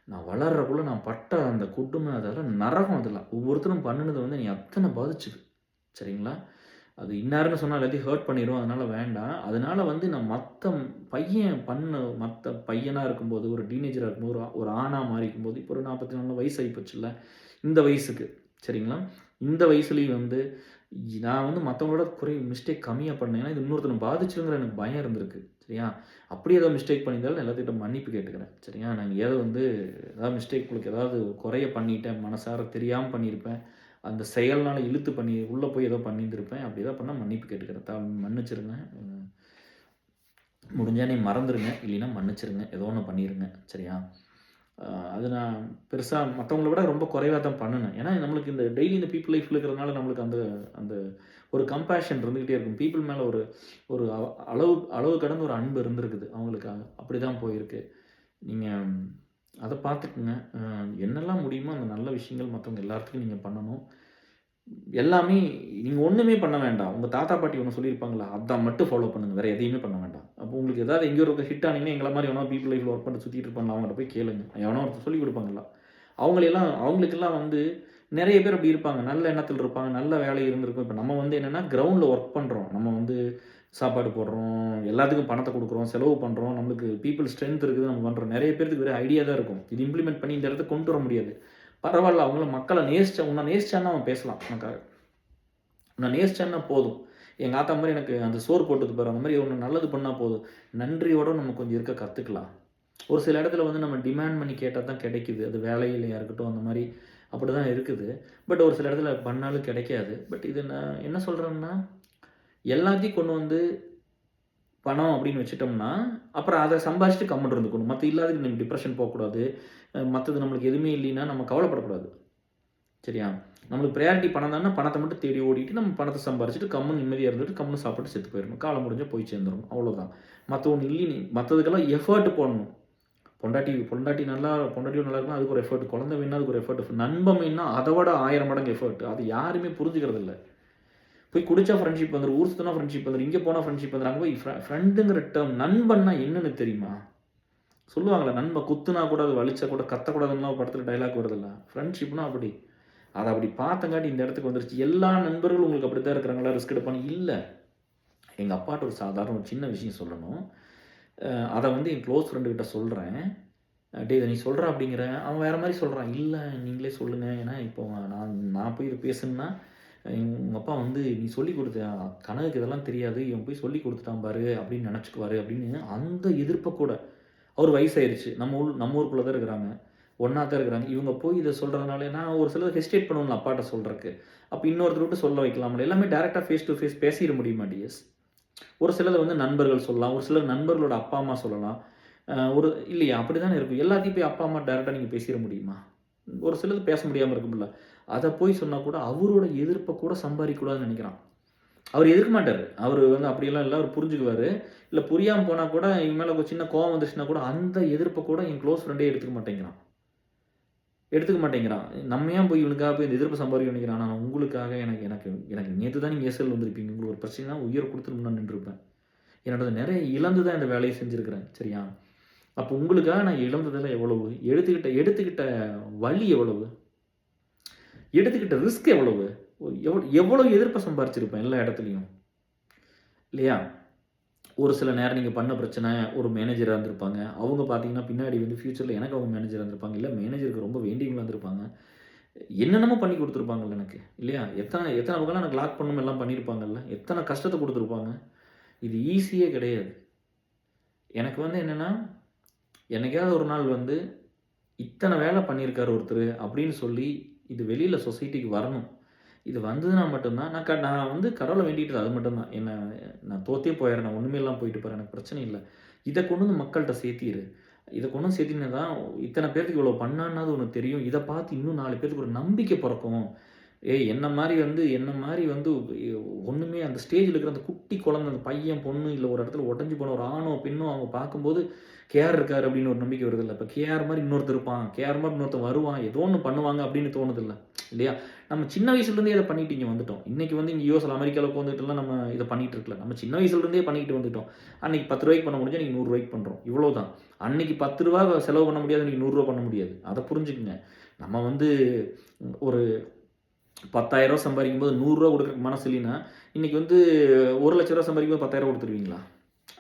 நான் வளர்றக்குள்ள நான் பட்ட அந்த கொடுமை அதெல்லாம் நரகம் அதெல்லாம். ஒவ்வொருத்தரும் பண்ணுனது வந்து என்னைய அத்தன பாதிச்சுது. சரிங்களா? அது இன்னாருன்னு சொன்னா எல்லாத்தையும் ஹர்ட் பண்ணிரும். அதனால வேண்டாம். அதனால வந்து நான் மத்த பையனா இருக்கும்போது, ஒரு டீனேஜரா இருக்கும்போது, ஒரு ஆணா மாறிக்கும்போது, இப்போ ஒரு 44 வயசு ஆயிப்போச்சுல்ல. இந்த வயசுக்கு. சரிங்களா? இந்த வயசுலயும் வந்து நான் வந்து மத்தவங்களோட மிஸ்டேக் கம்மியா பண்ணேன். ஏன்னா, இது இன்னொருத்தன பாதிச்சுருங்கிற எனக்கு பயம் இருந்திருக்கு. சரியா? அப்படி ஏதோ மிஸ்டேக் பண்ணியிருந்தாலும் எல்லாத்துக்கிட்ட மன்னிப்பு கேட்டுக்கிறேன். சரியா? நான் ஏதோ வந்து ஏதாவது மிஸ்டேக் உங்களுக்கு ஏதாவது குறைய பண்ணிட்டேன், மனசார தெரியாம பண்ணியிருப்பேன். அந்த செயல்னால இழுத்து பண்ணி உள்ள போய் ஏதோ பண்ணியிருந்திருப்பேன். அப்படி ஏதாவது பண்ணா மன்னிப்பு கேட்டுக்கிறேன். மன்னிச்சிருங்க. முடிஞ்சா நீ மறந்துருங்க. இல்லைன்னா மன்னிச்சிருங்க. ஏதோ ஒண்ணு பண்ணிருங்க. சரியா? அது நான் பெருசா மத்தவங்கள விட ரொம்ப குறைவா தான் பண்ணுனேன். ஏன்னா, நம்மளுக்கு இந்த டெய்லி இந்த பீப்பிள் லைஃப்ல இருக்கிறதுனால நம்மளுக்கு அந்த அந்த ஒரு கம்பேஷன் இருந்துகிட்டே இருக்கும். பீப்பிள் மேல ஒரு ஒரு அளவு அளவு கடந்த ஒரு அன்பு இருந்திருக்குது அவங்களுக்காக. அப்படிதான் போயிருக்கு. நீங்க அத பார்த்துக்குங்க. என்னெல்லாம் முடியுமோ அந்த நல்ல விஷயங்கள் மத்தவங்க எல்லாத்துக்கும் நீங்க பண்ணணும். எல்லாமே நீங்க ஒண்ணுமே பண்ண வேண்டாம். உங்க தாத்தா, பாட்டி ஒண்ணு சொல்லியிருப்பாங்கல்ல, அத மட்டும் ஃபாலோ பண்ணுங்க. வேற எதையுமே பண்ண வேண்டாம். அப்போ உங்களுக்கு ஏதாவது எங்கேயோ ஒரு ஹிட் ஆனீங்கன்னா, எங்கள மாரி எவனோ பீப்பிள் லைஃப்ல ஒர்க் பண்ணிட்டு சுத்திட்டு இருப்பான்ல, அவங்கட்ட போய் கேளுங்க. எவனோ ஒருத்தன் சொல்லிக் குடுப்பாங்கல்ல. அவங்களுக்கெல்லாம் வந்து நெறைய பேர் அப்படி இருப்பாங்க. நல்ல எண்ணத்துல இருப்பாங்க. நல்ல வேலை இருந்திருக்கும். இப்ப நம்ம வந்து என்னன்னா, கிரவுண்ட்ல ஒர்க் பண்றோம். நம்ம வந்து சாப்பாடு போடுறோம், எல்லாத்துக்கும் பணத்த குடுக்குறோம், செலவு பண்றோம். நம்மளுக்கு பீப்பிள் ஸ்ட்ரென்த் இருக்குது. நம்ம பண்றோம். நெறைய பேருக்கு வெறும் ஐடியா தான் இருக்கும். இது இம்ப்ளிமெண்ட் பண்ணி இந்த இடத்துக்கு கொண்டு வர முடியாது. பரவால்ல. அவங்களும் மக்கள உன்ன நேசிச்சான்னா அவன் பேசலாம் உனக்காக. உன்ன நேசிச்சான்னா போதும். எங்க ஆத்தா மாரி எனக்கு அந்த சோறு போட்டது பாரு, அந்த மாரி ஒண்ணு நல்லது பண்ணா போதும். நன்றியோட நம்ம கொஞ்சம் இருக்க கத்துக்கலாம். ஒரு சில இடத்துல வந்து நம்ம டிமாண்ட் பண்ணி கேட்டா தான் கிடைக்குது. அது வேலையிலயா இருக்கட்டும், அந்த மாரி அப்படிதான் இருக்குது. பட் ஒரு சில இடத்துல பண்ணாலும் கிடைக்காது. பட் இது நான் என்ன சொல்றேன்னா, எல்லாத்தையும் கொண்டு வந்து பணம் அப்படின்னு வச்சுட்டோம்னா, அப்புறம் அத சம்பாரிச்சுட்டு கம்முனு இருந்துக்கணும். மத்த இல்லாததுக்கு நம்ம டிப்ரஷன் போக்கூடாது. மத்தது நம்மளுக்கு எதுவுமே இல்லைன்னா நம்ம கவலைப்படக்கூடாது. சரியா? நம்மளுக்கு பிரையாரிட்டி பணம் தான்னா, பணத்த மட்டும் தேடி ஓடிட்டு, நம்ம பணத்த சம்பாரிச்சுட்டு, கம்முனு நிம்மதியா இருந்துட்டு, கம்முனு சாப்பிட்டு செத்து போயிரணும். காலம் முடிஞ்சா போய் சேர்ந்துரணும். அவ்வளோதான். மத்த ஒண்ணு இல்லைன்னு மத்ததுக்கெல்லாம் எஃபோர்ட் போடணும். பொண்டாட்டியும் நல்லா இருக்கணும். அதுக்கு ஒரு எஃபோர்ட். குழந்தை வேணும்னா அதுக்கு ஒரு எஃபோர்ட். நண்பன் வேணும்னா அத விட 1000 மடங்கு எஃபோர்ட். அது யாருமே புரிஞ்சுக்கிறது இல்ல. போய் குடிச்சா ஃப்ரெண்ட்ஷிப் வந்துரும். ஊர் சுத்துனா ஃப்ரெண்ட்ஷிப் வந்துரும். இங்க போனா ஃப்ரெண்ட்ஷிப் வந்துரும். அங்க போய் ஃப்ரெண்டுங்கிற டெர்ம் நண்பன்னா என்னன்னு தெரியுமா? சொல்லுவாங்கல்ல, நண்பன் குத்துனா கூட, அது வலிச்சா கூட கத்தக்கூடாதுன்னுலாம் ஒரு படத்துல டயலாக் வருதுல்ல. ஃப்ரெண்ட்ஷிப்னா அப்படி. அத அப்படி பார்த்தங்காட்டி இந்த இடத்துக்கு வந்துருச்சு. எல்லா நண்பர்களும் உங்களுக்கு அப்படித்தான் இருக்கிறாங்களா? ரிஸ்க் எடுப்பான்னு இல்ல. எங்க அப்பாட்ட ஒரு சாதாரண ஒரு சின்ன விஷயம் சொல்லணும். அத வந்து என் க்ளோஸ் ஃப்ரெண்டுகிட்ட சொல்றேன். "டேய் இத நீ சொல்றா" அப்படிங்கிறேன். அவன் வேற மாரி சொல்றான். "இல்ல நீங்களே சொல்லுங்க. ஏன்னா இப்போ நான் போய் இத பேசுனேன்னா, உங்க அப்பா வந்து நீ சொல்லிக் குடுத்த கனகுக்கு இதெல்லாம் தெரியாது. இவன் போய் சொல்லிக் குடுத்துட்டான் பாரு அப்படின்னு நெனச்சுக்குவாரு" அப்படின்னு அந்த எதிர்ப்ப கூட அவரு வயசாயிருச்சு. நம்ம ஊருக்குள்ள தான் இருக்கிறாங்க. ஒண்ணா தான் இருக்கிறாங்க. இவங்க போய் இத சொல்றதுனால நான் ஒரு சிலது ஹெசிடேட் பண்ணுவேன்ல அப்பாட்ட சொல்றக்கு. அப்ப இன்னொருத்தர விட்டு சொல்ல வைக்கலாம்ல. எல்லாமே டைரக்ட்டா ஃபேஸ் டூ ஃபேஸ் பேசிற முடியுமா டிஎஸ்? ஒரு சிலது வந்து நண்பர்கள் சொல்லலாம். ஒரு சிலர் நண்பர்களோட அப்பா, அம்மா சொல்லலாம். ஒரு இல்லையா? அப்படித்தானே இருக்கும். எல்லாத்தையும் போய் அப்பா, அம்மா டைரக்ட்டா நீங்க பேசிற முடியுமா? ஒரு சிலது பேச முடியாம இருக்கும்ல. அத போய் சொன்னா கூட அவரோட எதிர்ப்ப கூட சம்பாரிக்க கூடாதுன்னு நெனைக்கிறான். அவரு எதிர்க்க மாட்டாரு. அவரு வந்து அப்படியெல்லாம் இல்ல. அவரு புரிஞ்சுக்குவாரு. இல்ல புரியாம போனா கூட இவன் மேல ஒரு சின்ன கோவம் வந்துருச்சுன்னா கூட அந்த எதிர்ப்ப கூட என் க்ளோஸ் ஃப்ரெண்டே எடுத்துக்க மாட்டேங்கிறான். எடுத்துக்க மாட்டேங்கிறான். நம்ம ஏன் போய் இவனுக்காக போய் இந்த எதிர்ப்பு சம்பாரிக்க நினைக்கிறான். நான் உங்களுக்காக எனக்கு எனக்கு எனக்கு நேத்து தான் நீங்க எஸ்எல் வந்திருப்பீங்க. உங்களுக்கு ஒரு பிரச்சனைனா உயிர குடுத்துட்டு முன்னாடி நின்றுருப்பேன். என்னோடது நெறைய இழந்து தான் இந்த வேலைய செஞ்சிருக்கிறேன். சரியா? அப்போ உங்களுக்காக நான் இழந்ததெல்லாம் எவ்வளவு? எடுத்துக்கிட்ட எடுத்துக்கிட்ட வலி எவ்வளவு? எடுத்துக்கிட்ட ரிஸ்க் எவ்வளவு? எவ்வளவு எதிர்ப்ப சம்பாரிச்சிருப்பேன் எல்லா இடத்துலயும். இல்லையா? ஒரு சில நேரம் நீங்க பண்ண பிரச்சனை ஒரு மேனேஜரா இருந்திருப்பாங்க. அவங்க பார்த்தீங்கன்னா, பின்னாடி வந்து ஃபியூச்சர்ல எனக்கு அவங்க மேனேஜரா இருந்திருப்பாங்க. இல்ல மேனேஜருக்கு ரொம்ப வேண்டியவங்களா இருந்திருப்பாங்க. என்னென்னமோ பண்ணி குடுத்துருப்பாங்கல்ல எனக்கு. இல்லையா? எத்தன எத்தன பக்கம்லாம் எனக்கு லாக் பண்ணணும் எல்லாம் பண்ணியிருப்பாங்கல்ல. எத்தன கஷ்டத்த குடுத்துருப்பாங்க. இது ஈஸியே கிடையாது. எனக்கு வந்து என்னன்னா, என்னைக்காவது ஒரு நாள் வந்து, இத்தன வேலை பண்ணியிருக்காரு ஒருத்தரு அப்படின்னு சொல்லி, இது வெளியில சொசைட்டிக்கு வரணும். இது வந்ததுனா மட்டும் தான் நான் வந்து கடவுள வேண்டிட்டது அது மட்டும் தான். நான் தோத்தே போயிறேன். நான் ஒண்ணுமே இல்லாம போயிட்டு போறேன். எனக்கு பிரச்சனை இல்ல. இத கொண்டு வந்து மக்கள்ட்ட சேர்த்திரு. இத கொண்டு வந்து சேர்த்தீன்னா தான், இத்தன பேத்துக்கு இவ்வளோ பண்ணான்னாவது உனக்கு தெரியும். இத பார்த்து இன்னும் 4 பேத்துக்கு ஒரு நம்பிக்கை பொறக்கும். என்ன மாரி வந்து ஒண்ணுமே அந்த ஸ்டேஜ்ல இருக்கிற அந்த குட்டி குழந்தை, அந்த பையன், பொண்ணு இல்ல ஒரு இடத்துல உடைஞ்சு போன ஒரு ஆணோ, பெண்ணோ அவங்க பார்க்கும்போது, கேஆர் இருக்காரு அப்படின்னு ஒரு நம்பிக்கை வருதுல்ல. இப்ப கேஆர் மாரி இன்னொருத்தன் இருப்பான். கேஆர் மாரி இன்னொருத்தன் வருவான். ஏதோ ஒண்ணு பண்ணுவாங்க அப்படின்னு தோணுதுல்ல. இல்லையா? நம்ம சின்ன வயசுலேருந்தே இத பண்ணிட்டு இங்க வந்துட்டோம். இன்னைக்கு வந்து இங்க யுஎஸ்ல, அமெரிக்கால உட்காந்துட்டுலாம் நம்ம இத பண்ணிட்டு இருக்கல. நம்ம சின்ன வயசுலேருந்தே பண்ணிக்கிட்டு வந்துட்டோம். அன்னைக்கு ரூ. 10 பண்ண முடிஞ்சா இன்னைக்கு ரூ. 100 பண்றோம். இவ்வளோதான். அன்னைக்கு ரூ. 10 செலவு பண்ண முடியாது. இன்னைக்கு ரூ. 100 பண்ண முடியாது. அத புரிஞ்சுக்கங்க. நம்ம வந்து ஒரு ரூ. 10,000 சம்பாரிக்கும்போது ரூ. 100 குடுக்குறதுக்கு மனசு இல்லைன்னா, இன்னைக்கு வந்து ரூ. 1,00,000 சம்பாரிக்கும்போது 10,000 குடுத்துருவீங்களா?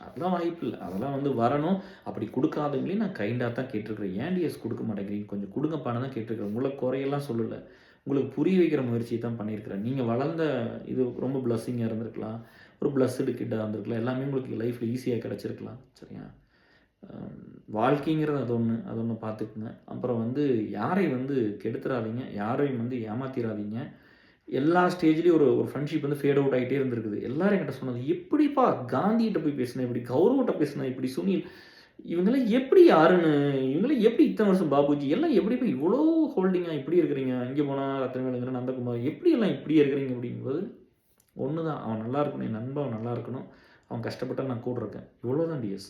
அதெல்லாம் வாய்ப்பு இல்ல. அதெல்லாம் வந்து வரணும். அப்படி குடுக்காதவங்களையும் நான் கைண்டா தான் கேட்டுருக்கிறேன். ஏன் டிஎஸ் குடுக்க மாட்டேங்கிறீங்க? கொஞ்சம் குடுங்கப்பான்னு தான் கேட்டுருக்கிறேன். உங்கள குறையெல்லாம் சொல்லல. உங்களுக்கு புரிய வைக்கிற முயற்சிய தான் பண்ணியிருக்கிறேன். நீங்க வளர்ந்த இது ரொம்ப பிளெஸ்ஸிங்கா இருந்திருக்கலாம். ஒரு பிளஸ்டு கிட்டா இருந்திருக்கலாம். எல்லாமே உங்களுக்கு லைஃப்ல ஈஸியா கிடைச்சிருக்கலாம். சரியா? அ வாழ்க்கைங்கிறது அது ஒண்ணு பார்த்துக்குங்க. அப்புறம் வந்து யாரையும் வந்து கெடுத்துறாதீங்க. யாரையும் வந்து ஏமாத்திறாதீங்க. எல்லா ஸ்டேஜ்லயும் ஒரு ஒரு ஃப்ரெண்ட்ஷிப் வந்து ஃபேட் அவுட் ஆயிட்டே இருந்திருக்குது. எல்லாரும் என்கிட்ட சொன்னது, "எப்படிப்பா காந்திகிட்ட போய் பேசின இப்படி, கௌரவ்ட்ட பேசின இப்படி, சுனில் இவங்கலாம் எப்படி யாருன்னு, இவங்கலாம் எப்படி இத்தன வருஷம் பாபுஜி எல்லாம் எப்படிப்பா இவ்வளோ ஹோல்டிங்கா இப்படி இருக்கிறீங்க? இங்க போனா ரத்னவேலுங்கிற நந்தகுமார் எப்படி எல்லாம் இப்படியே இருக்கிறீங்க?" அப்படிங்கும்போது, ஒண்ணு தான் அவன் நல்லா இருக்கணும். என் நண்பன் அவன் நல்லா இருக்கணும். அவன் கஷ்டப்பட்டா நான் கூட இருக்கேன். இவ்வளோதான் டிஎஸ்.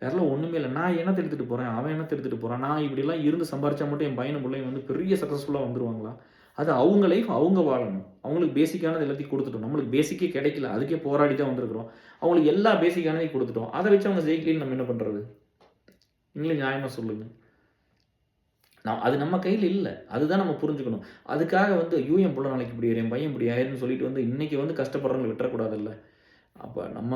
வேறலாம் ஒண்ணுமே இல்ல. நான் என்னத்த எடுத்துட்டு போறேன்? அவன் என்னத்த எடுத்துட்டு போறான்? நான் இப்படிலாம் இருந்து சம்பாரிச்சா மட்டும் என் பையனும், புள்ளையும் வந்து பெரிய சக்சஸ்ஃபுல்லா வந்துருவாங்களா? அது அவங்க லைஃப் அவங்க வாழணும். அவங்களுக்கு பேசிக்கானது எல்லாத்தையும் குடுத்துட்டோம். நம்மளுக்கு பேசிக்கே கிடைக்கல. அதுக்கே போராடி தான் வந்திருக்கிறோம். அவங்களுக்கு எல்லா பேசிக்கானதையும் குடுத்துட்டோம். அத வச்சு அவங்க ஜெயிக்கலைன்னு நம்ம என்ன பண்றது? நீங்களே நியாயமா சொல்லுங்க. அது நம்ம கையில இல்ல. அதுதான் நம்ம புரிஞ்சுக்கணும். அதுக்காக வந்து, ஐயோ! என் புள்ள நாளைக்கு இப்படி ஆயிரும், என் பையன் இப்படி ஆயிரும்ன்னு சொல்லிட்டு வந்து இன்னைக்கு வந்து கஷ்டப்படுறவங்கள விட்டுறக்கூடாதுல்ல. அப்ப நம்ம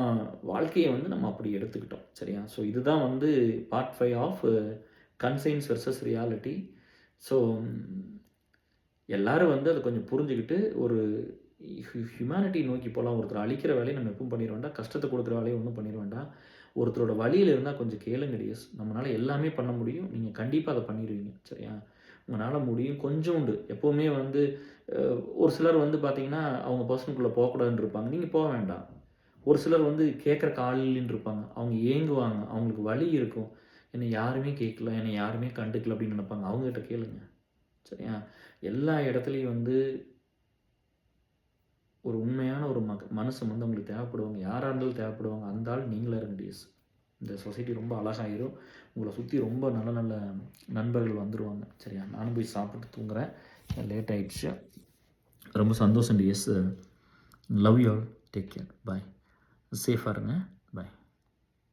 வாழ்க்கைய வந்து நம்ம அப்படி எடுத்துக்கிட்டோம். சரியா? ஸோ இதுதான் வந்து part 5 of conscience versus reality. So எல்லாரும் வந்து அத கொஞ்சம் புரிஞ்சுகிட்டு ஒரு ஹியூமனிட்டி நோக்கி போலாம். ஒருத்தர அழிக்கிற வேலைய நம்ம எப்பவும் பண்ணிற வேண்டாம். கஷ்டத்த குடுக்குற வேலைய ஒண்ணும் பண்ணிற வேண்டாம். ஒருத்தரோட வலியில இருந்தா கொஞ்சம் கேளுங்க டியர்ஸ். நம்மனால எல்லாமே பண்ண முடியும். நீங்க கண்டிப்பா அத பண்ணிருவீங்க. சரியா? உங்கனால முடியும். கொஞ்சோண்டு எப்பவுமே வந்து ஒரு சிலர் வந்து பார்த்தீங்கன்னா, அவங்க பெர்சனுக்குள்ள போக்கூடாதுன்னு இருப்பாங்க. நீங்க போ வேண்டாம். ஒரு சிலர் வந்து கேட்கறக்கு ஆள் இல்லைன்னு இருப்பாங்க. அவங்க ஏங்குவாங்க. அவங்களுக்கு வலி இருக்கும். என்னை யாருமே கேட்கல, என்னை யாருமே கண்டுக்கல அப்படின்னு நினைப்பாங்க. அவங்ககிட்ட கேளுங்க. சரியா? எல்லா இடத்துலயும் வந்து ஒரு உண்மையான ஒரு மனுஷன் வந்து உங்களுக்கு தேவைப்படுவாங்க. யாரா இருந்தாலும் தேவைப்படுவாங்க. அந்த ஆள் நீங்களா இருங்க டியர்ஸ். இந்த சொசைட்டி ரொம்ப அழகாயிரும். உங்கள சுத்தி ரொம்ப நல்ல நல்ல நண்பர்கள் வந்துருவாங்க. சரியா? நானும் போய் சாப்பிட்டு தூங்குறேன். லேட் ஆயிடுச்சு. ரொம்ப சந்தோஷம் dears. Love you all. Take care. Bye. சேஃபா இருங்க.